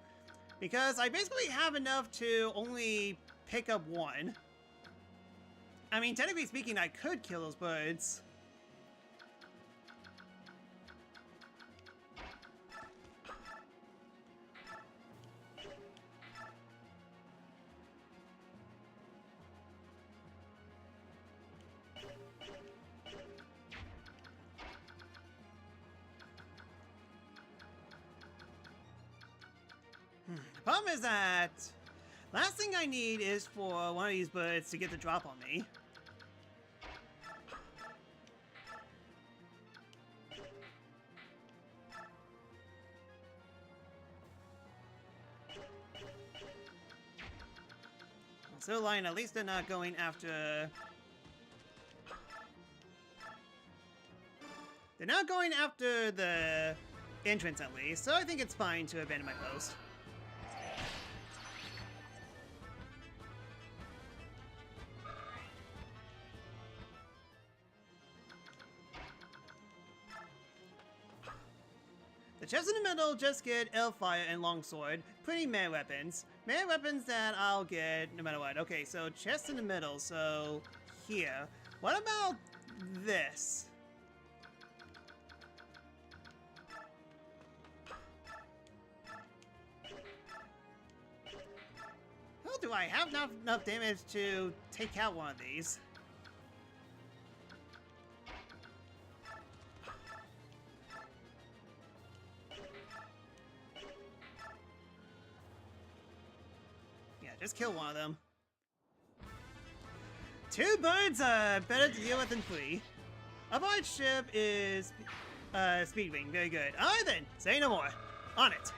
Because I basically have enough to only pick up one. I mean, technically speaking, I could kill those birds. The problem is that last thing I need is for one of these birds to get the drop on me. so lying, at least they're not going after... They're not going after the entrance at least, so I think it's fine to abandon my post. The chest in the middle just get Elfire and Longsword, pretty melee weapons. Melee weapons that I'll get no matter what. Okay, so chest in the middle, so here. What about this? How do I have enough damage to take out one of these? Just kill one of them. 2 birds are better to deal with than 3. A large ship is Speedwing. Very good. Alright then, say no more. On it.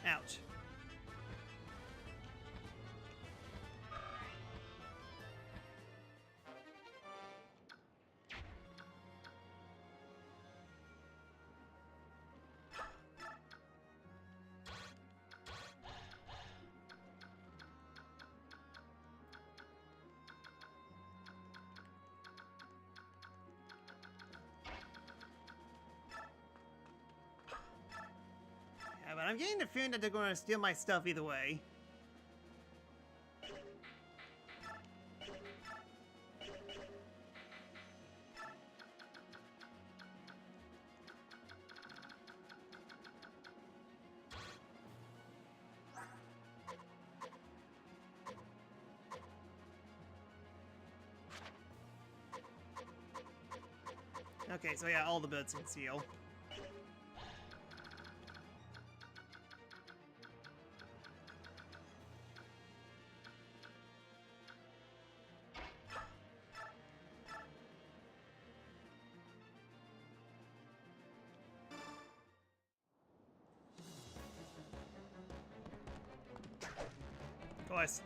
Ouch. Yeah, but I'm getting the feeling that they're going to steal my stuff either way. Okay, so yeah, all the birds can steal. Of course.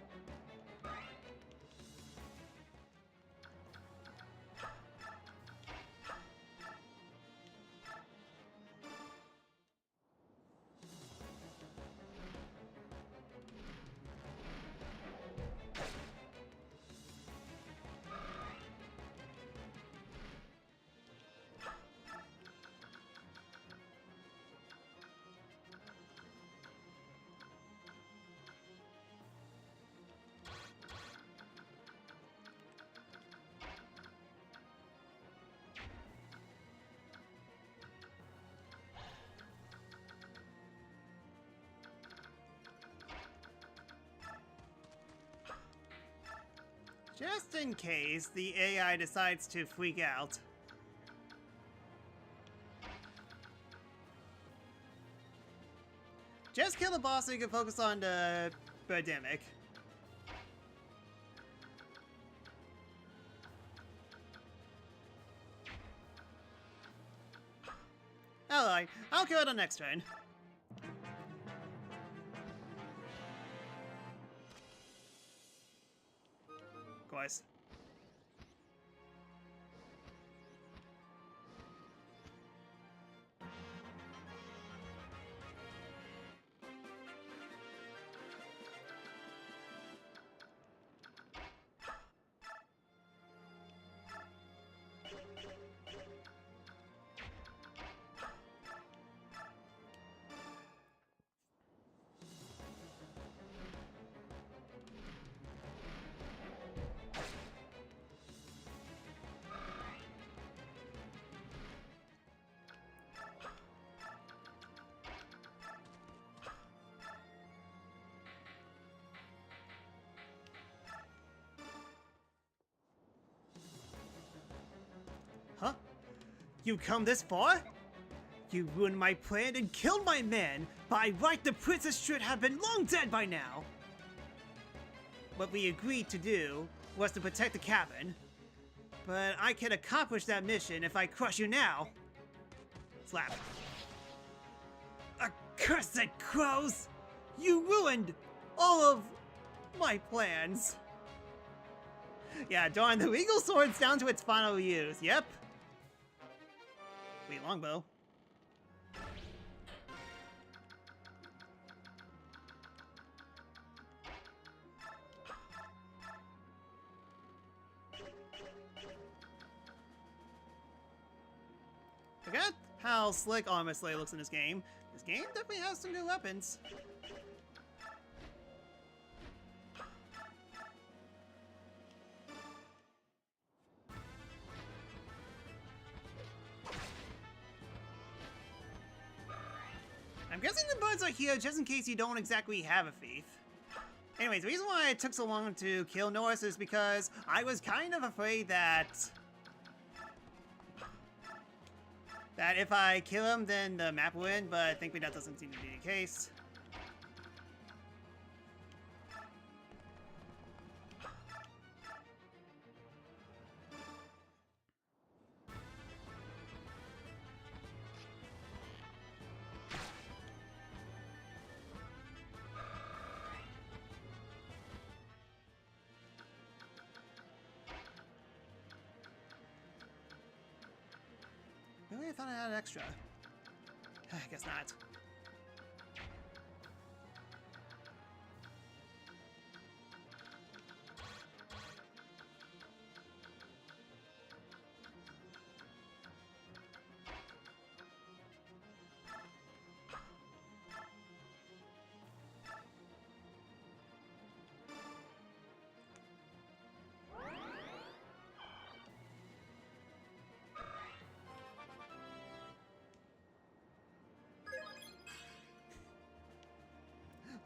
Just in case the AI decides to freak out. Just kill the boss so you can focus on the Birdemic. Alright, I'll kill it on next turn. Of course. Huh? You come this far? You ruined my plan and killed my man. By right, the princess should have been long dead by now. What we agreed to do was to protect the cabin. But I can accomplish that mission if I crush you now. Slap. Accursed crows! You ruined all of my plans. Yeah, darn, the Regal Sword's down to its final use. Yep. Wait, longbow. Forget how slick Armor Slayer looks in this game. This game definitely has some new weapons. I'm guessing the birds are here just in case you don't exactly have a thief. Anyways, the reason why it took so long to kill Norris is because I was kind of afraid that if I kill him, then the map will win, but thankfully that doesn't seem to be the case. Really? I thought I had an extra. I guess not.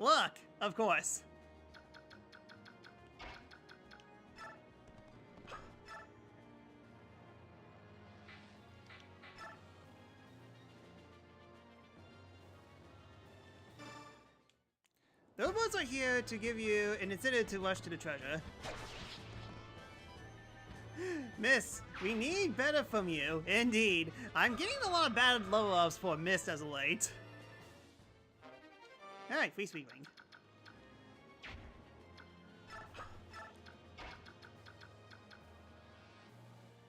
Look, of course. The robots are here to give you an incentive to rush to the treasure. Miss, we need better from you. Indeed. I'm getting a lot of bad level ups for Mist as of late. Alright, free sweet wing.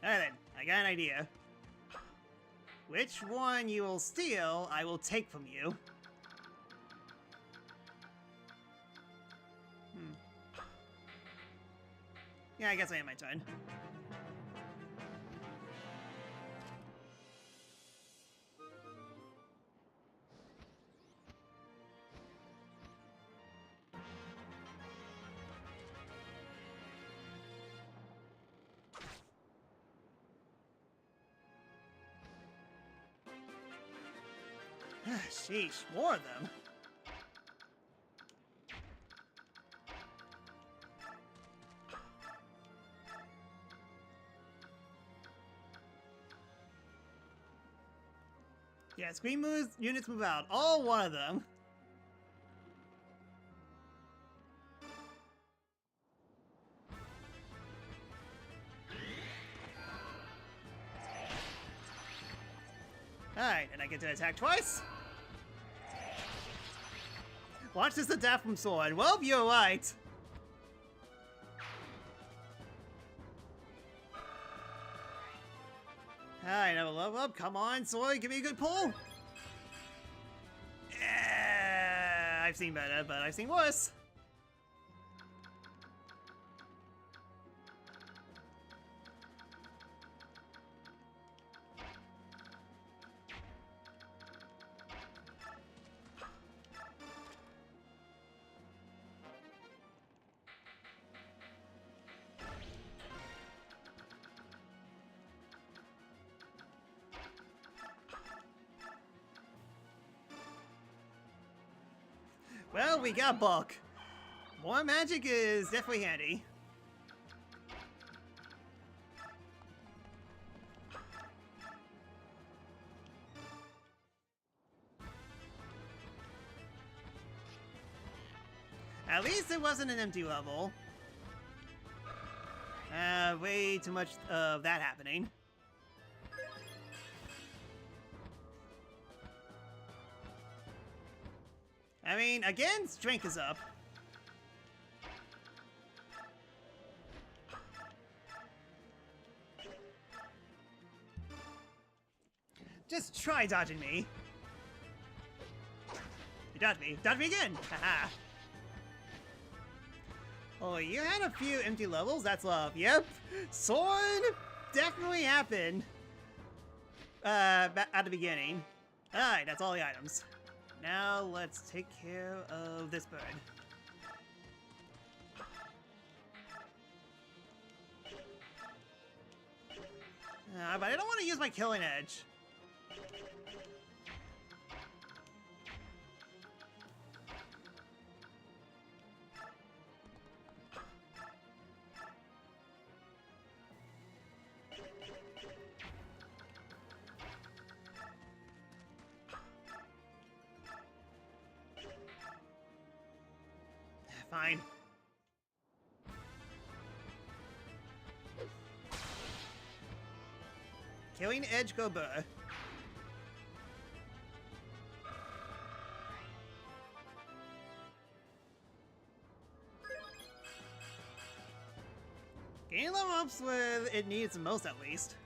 Alright then, I got an idea. Which one you will steal, I will take from you. Yeah, I guess I have my turn. Sheesh, more of them. Yeah, screen moves, units move out. All one of them. Alright, and I get to attack twice. Watch this attack from sword. Well, you're right. Alright, now level up. Come on, sword, give me a good pull. Yeah, I've seen better, but I've seen worse. Well, we got bulk. More magic is definitely handy. At least it wasn't an empty level. Way too much of that happening. I mean, again, strength is up. Just try dodging me. You dodged me. Dodge me again! Haha. Oh, you had a few empty levels? That's love. Yep. Sword definitely happened. At the beginning. Alright, that's all the items. Now let's take care of this bird. But I don't want to use my killing edge. Fine. Killing edge go burr. Getting level ups where it needs the most, at least.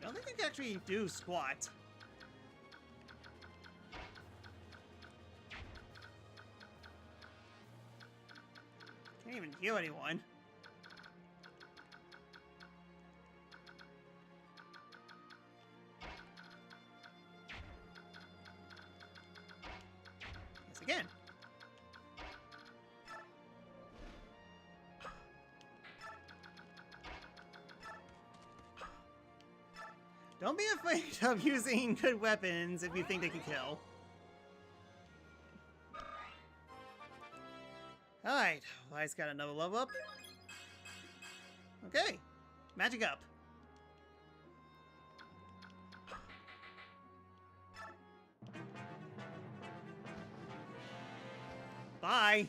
I don't think I can actually do squat. Can't even heal anyone. Yes, again. Don't be afraid of using good weapons if you think they can kill. Alright, Wise got another level up. Okay, magic up. Bye!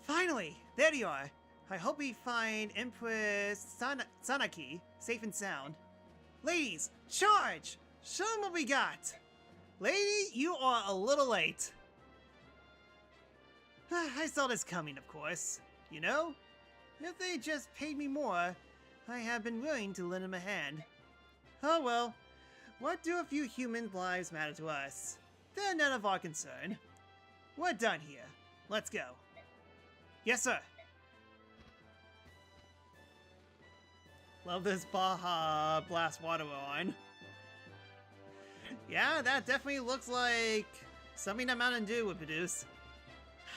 Finally! There you are! I hope we find Empress Sanaki safe and sound. Ladies, charge! Show them what we got! Lady, you are a little late. I saw this coming, of course. You know, if they just paid me more, I have been willing to lend them a hand. Oh well, what do a few human lives matter to us? They're none of our concern. We're done here. Let's go. Yes, sir. Love this Baja Blast water on. Yeah, that definitely looks like something that Mountain Dew would produce.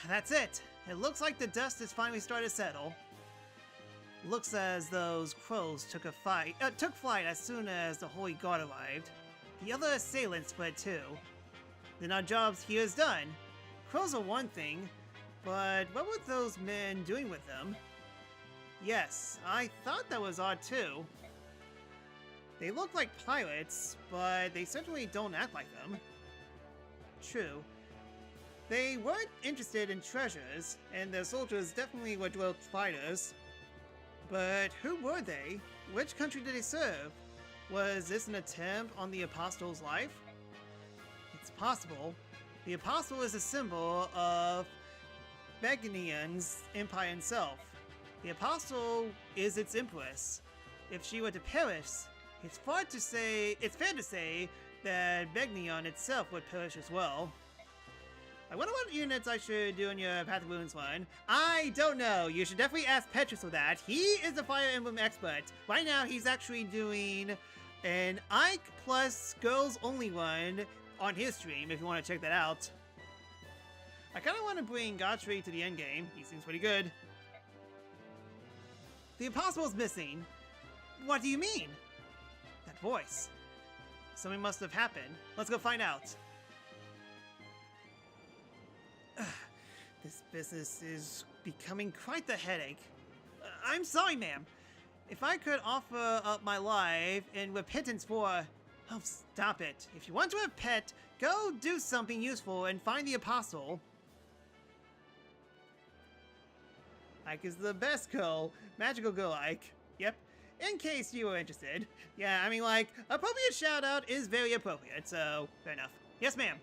That's it. It looks like the dust has finally started to settle. Looks as those crows took flight as soon as the Holy Guard arrived. The other assailants fled too. Then our job here is done. Crows are one thing, but what were those men doing with them? Yes, I thought that was odd too. They look like pirates, but they certainly don't act like them. True. They weren't interested in treasures, and their soldiers definitely were dwarf fighters. But who were they? Which country did they serve? Was this an attempt on the Apostle's life? It's possible. The Apostle is a symbol of Begnion's empire itself. The Apostle is its empress. If she were to perish, it's fair to say that Begnion itself would perish as well. I wonder what units I should do in your Path of Wounds one. I don't know. You should definitely ask Petrus for that. He is the Fire Emblem expert. Right now, he's actually doing an Ike plus Girls Only one on his stream, if you want to check that out. I kind of want to bring Godfrey to the endgame. He seems pretty good. The Impossible's missing. What do you mean? That voice. Something must have happened. Let's go find out. This business is becoming quite the headache. I'm sorry, ma'am. If I could offer up my life in repentance for... Oh, stop it. If you want to repent, go do something useful and find the apostle. Ike is the best girl. Magical girl, Ike. Yep. In case you were interested. Yeah, I mean, like, appropriate shout-out is very appropriate, so fair enough. Yes, ma'am.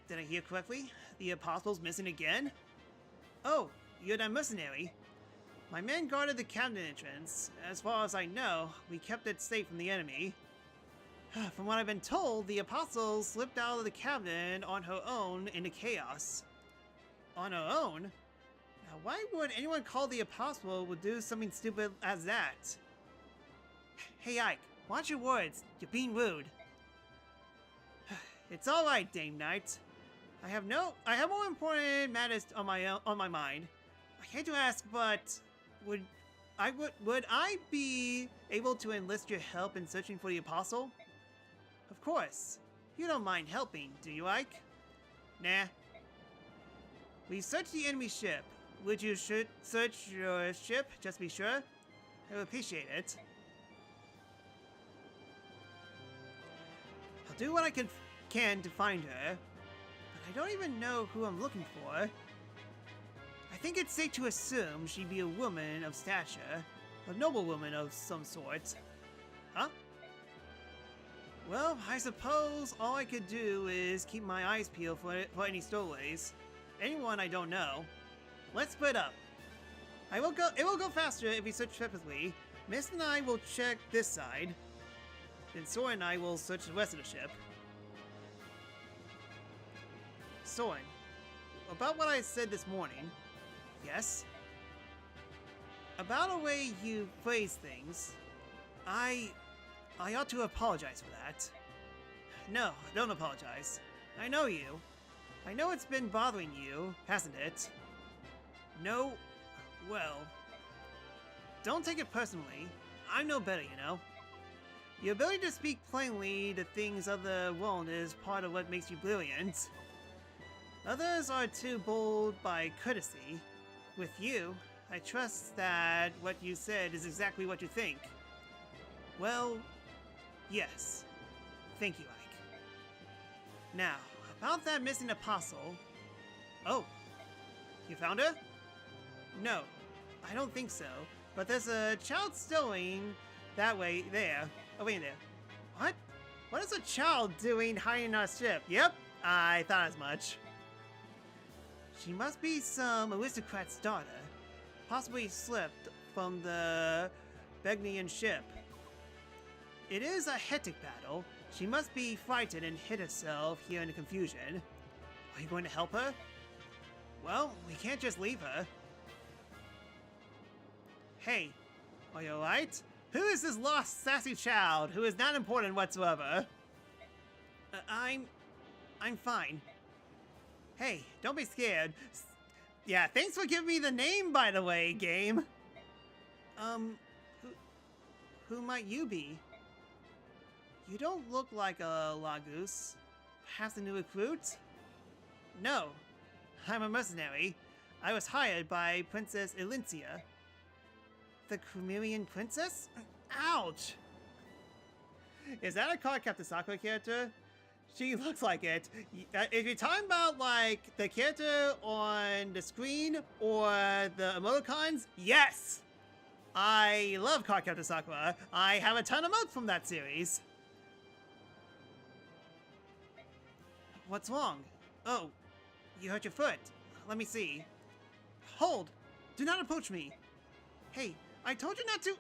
Did I hear correctly? The apostle's missing again? Oh, you're that mercenary. My men guarded the cabinet entrance. As far as I know, we kept it safe from the enemy. From what I've been told, the apostle slipped out of the cabinet on her own into chaos. On her own? Now, why would anyone call the apostle would do something stupid as that? Hey, Ike, watch your words. You're being rude. It's all right, Dame Knight. I have more important matters on my mind. I hate to ask, but would I be able to enlist your help in searching for the apostle? Of course. You don't mind helping, do you, Ike? Nah. We searched the enemy ship. Would you search your ship, just be sure? I would appreciate it. I'll do what I can to find her, but I don't even know who I'm looking for. I think it's safe to assume she'd be a woman of stature, a noble woman of some sort. Huh? Well, I suppose all I could do is keep my eyes peeled for any stowaways. Anyone I don't know. Let's split up. It will go faster if we search separately. Mist and I will check this side. Then Soren and I will search the rest of the ship. Soren, about what I said this morning. Yes? About the way you phrase things. I ought to apologize for that. No, don't apologize. I know you. I know it's been bothering you, hasn't it? No, well, don't take it personally. I'm no better, you know. Your ability to speak plainly to things of the world is part of what makes you brilliant. Others are too bold by courtesy. With you, I trust that what you said is exactly what you think. Well, yes. Thank you, Ike. Now, about that missing apostle. Oh, you found her? No, I don't think so. But there's a child stowing that way there. Oh, wait there. What? What is a child doing hiding in our ship? Yep, I thought as much. She must be some aristocrat's daughter. Possibly slipped from the Begnian ship. It is a hectic battle. She must be frightened and hid herself here in the confusion. Are you going to help her? Well, we can't just leave her. Hey, are you alright? Who is this lost, sassy child who is not important whatsoever? I'm fine. Hey, don't be scared. Yeah, thanks for giving me the name, by the way, game. Who might you be? You don't look like a Lagoose. Perhaps a new recruit? No, I'm a mercenary. I was hired by Princess Elincia. The Cremerian Princess? Ouch! Is that a card Captain Sakura character? She looks like it. If you're talking about, like, the character on the screen or the emoticons, yes! I love Card Captain Sakura. I have a ton of emotes from that series. What's wrong? Oh, you hurt your foot. Let me see. Hold! Do not approach me. Hey, I told you not to...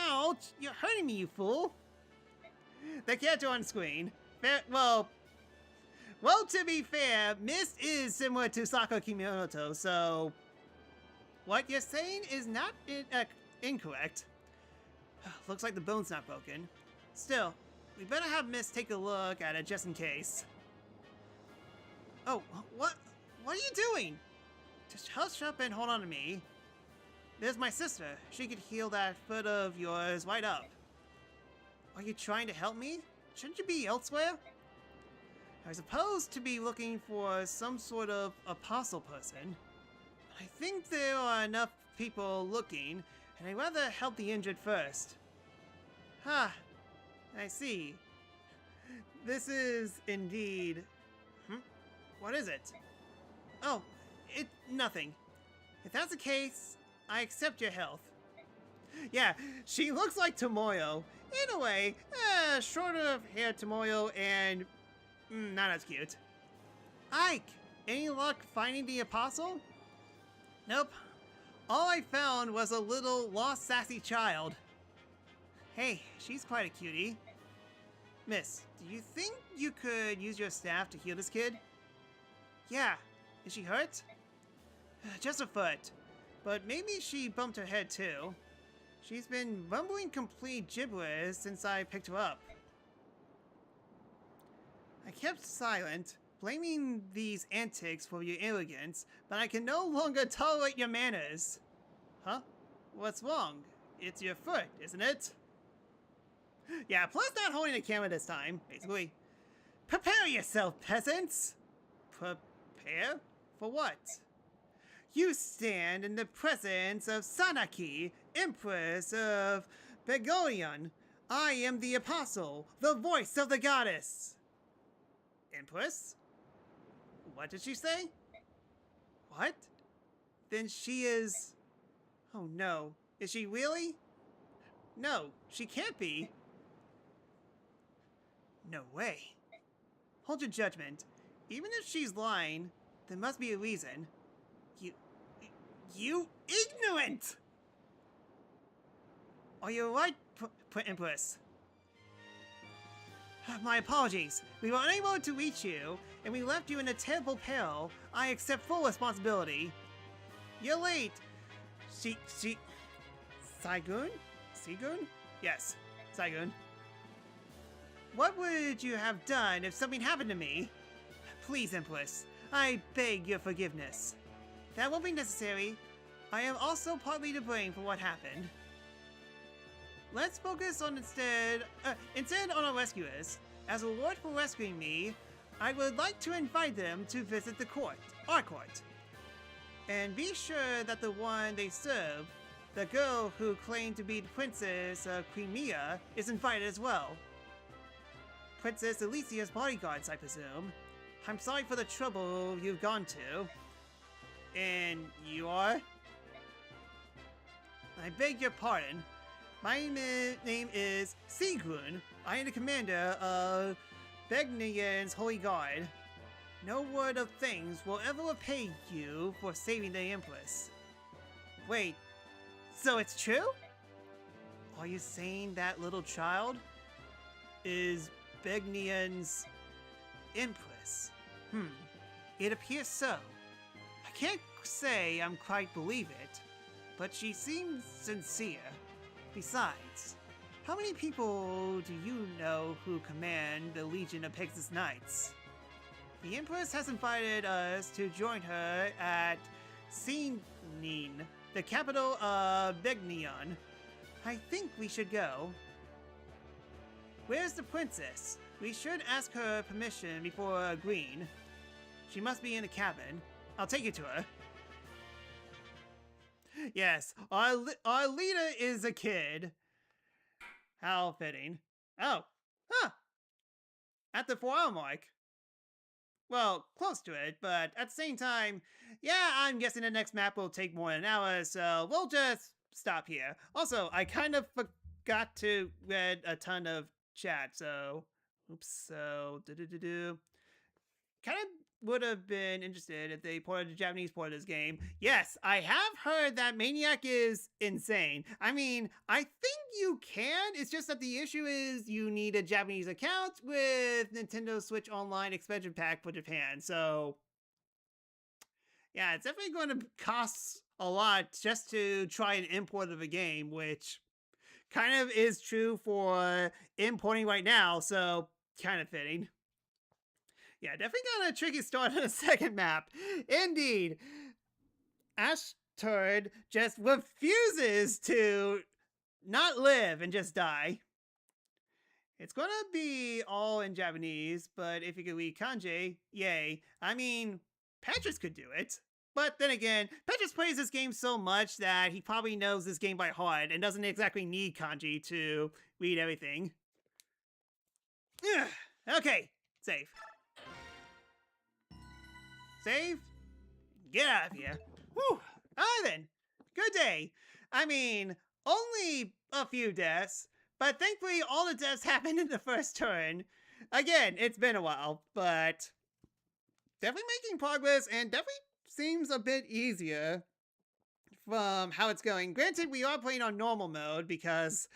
Ouch! You're hurting me, you fool! The character on screen. Well, to be fair, Mist is similar to Sakura Kimonoto, so... What you're saying is not incorrect. Looks like the bone's not broken. Still, we better have Mist take a look at it just in case. Oh, what are you doing? Just hush up and hold on to me. There's my sister. She could heal that foot of yours right up. Are you trying to help me? Shouldn't you be elsewhere? I was supposed to be looking for some sort of apostle person. I think there are enough people looking, and I'd rather help the injured first. Ha! I see. This is indeed... What is it? Oh, nothing. If that's the case, I accept your health. Yeah, she looks like Tomoyo. In a way, shorter of hair Tomoyo and not as cute. Ike, any luck finding the apostle? Nope. All I found was a little lost sassy child. Hey, she's quite a cutie. Miss, do you think you could use your staff to heal this kid? Yeah. Is she hurt? Just a foot. But maybe she bumped her head too. She's been mumbling complete gibberish since I picked her up. I kept silent, blaming these antics for your arrogance, but I can no longer tolerate your manners. Huh? What's wrong? It's your foot, isn't it? Yeah, plus not holding the camera this time, basically. Prepare yourself, peasants! Prepare? For what? You stand in the presence of Sanaki, Empress of Begonion. I am the Apostle, the voice of the goddess. Empress? What did she say? What? Then she is... Oh no. Is she really? No, she can't be. No way. Hold your judgment. Even if she's lying, there must be a reason. You ignorant! Are you right, Empress? My apologies. We were unable to reach you, and we left you in a terrible peril. I accept full responsibility. You're late. Saigun? Sigun? Yes, Saigun. What would you have done if something happened to me? Please, Empress, I beg your forgiveness. That won't be necessary. I am also partly to blame for what happened. Let's focus on instead on our rescuers. As a reward for rescuing me, I would like to invite them to visit our court. And be sure that the one they serve, the girl who claimed to be the Princess Crimea, is invited as well. Princess Alicia's bodyguards, I presume. I'm sorry for the trouble you've gone to. And you are? I beg your pardon. My name is Sigrun. I am the commander of Begnion's Holy Guard. No word of things will ever repay you for saving the Empress. Wait, so it's true? Are you saying that little child is Begnion's Empress? It appears so. I can't say I'm quite believe it, but she seems sincere. Besides, how many people do you know who command the Legion of Pegasus Knights? The Empress has invited us to join her at Sinin, the capital of Begnion. I think we should go. Where's the princess? We should ask her permission before agreeing. She must be in the cabin. I'll take you to her. Yes, our leader is a kid. How fitting. Oh, huh. At the 4-hour mark. Well, close to it, but at the same time, yeah, I'm guessing the next map will take more than an hour, so we'll just stop here. Also, I kind of forgot to read a ton of chat, so... Oops, so... Kind of would have been interested if they ported the Japanese port of this game. Yes, I have heard that Maniac is insane. I mean, I think you can. It's just that the issue is you need a Japanese account with Nintendo Switch Online expansion pack for Japan. So, yeah, it's definitely going to cost a lot just to try an import of a game, which kind of is true for importing right now. So, kind of fitting. Yeah, definitely got a tricky start on the second map. Indeed. Ashturd just refuses to not live and just die. It's gonna be all in Japanese, but if you could read kanji, yay. I mean, Petrus could do it. But then again, Petrus plays this game so much that he probably knows this game by heart and doesn't exactly need kanji to read everything. Ugh. Okay, save. Save? Get out of here. Whew. Alright then. Good day. I mean, only a few deaths, but thankfully all the deaths happened in the first turn. Again, it's been a while, but definitely making progress and definitely seems a bit easier from how it's going. Granted, we are playing on normal mode because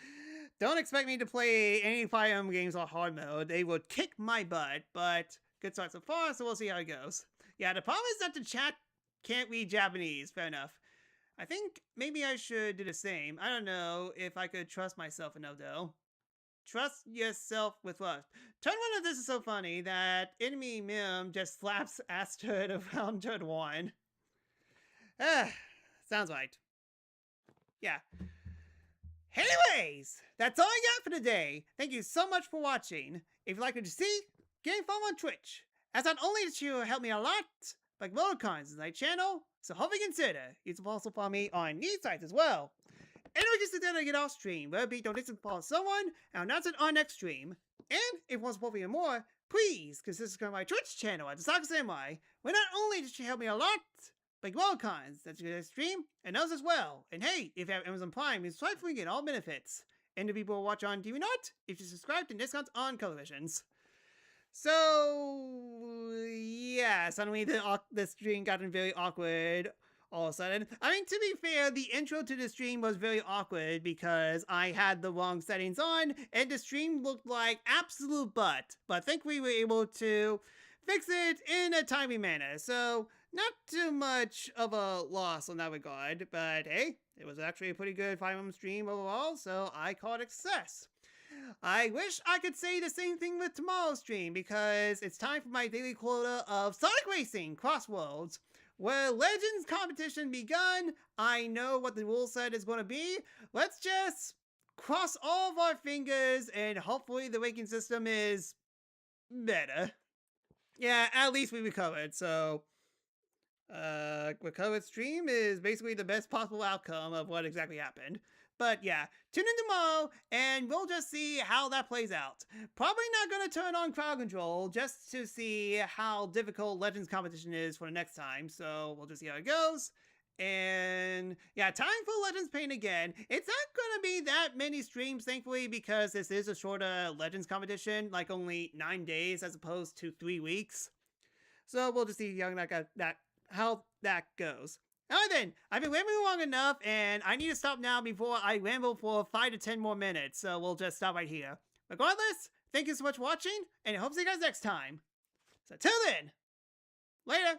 don't expect me to play any Fire Emblem games on hard mode. They would kick my butt, but good start so far, so we'll see how it goes. Yeah, the problem is that the chat can't read Japanese. Fair enough. I think maybe I should do the same. I don't know if I could trust myself enough, though. Trust yourself with what? Turn one of this is so funny that enemy Mim just slaps Astrid around turn one. Sounds right. Yeah. Anyways, that's all I got for today. Thank you so much for watching. If you'd like to see, game follow on Twitch. As not only does you help me a lot, like Motorcons is my channel, so hope you consider. You can also follow me on these sites as well. Anyway, just to get off stream, whether it be donation to follow someone, I'll announce it on next stream. And if you want to support me more, please consider subscribing to my Twitch channel at The-Sakura-Samurai, where not only does she help me a lot, like Motorcons that you get stream, and others as well. And hey, if you have Amazon Prime, you subscribe for you get all benefits. And the people who watch on TV Not, if you subscribe to discounts on televisions. So, yeah, suddenly the stream got very awkward all of a sudden. I mean, to be fair, the intro to the stream was very awkward because I had the wrong settings on and the stream looked like absolute butt. But I think we were able to fix it in a timely manner. So, not too much of a loss on that regard. But hey, it was actually a pretty good 5M stream overall, so I call it a success. I wish I could say the same thing with tomorrow's stream because it's time for my daily quota of Sonic Racing Crossworlds, where Legends competition begun. I know what the rule set is going to be. Let's just cross all of our fingers and hopefully the ranking system is better. Yeah, at least we recovered, so recovered stream is basically the best possible outcome of what exactly happened. But yeah, tune in tomorrow, and we'll just see how that plays out. Probably not going to turn on crowd control, just to see how difficult Legends competition is for the next time. So we'll just see how it goes. And yeah, time for Legends Paint again. It's not going to be that many streams, thankfully, because this is a shorter Legends competition, like only 9 days as opposed to 3 weeks. So we'll just see how that goes. Alright then, I've been rambling long enough, and I need to stop now before I ramble for 5 to 10 more minutes, so we'll just stop right here. Regardless, thank you so much for watching, and I hope to see you guys next time. So till then, later!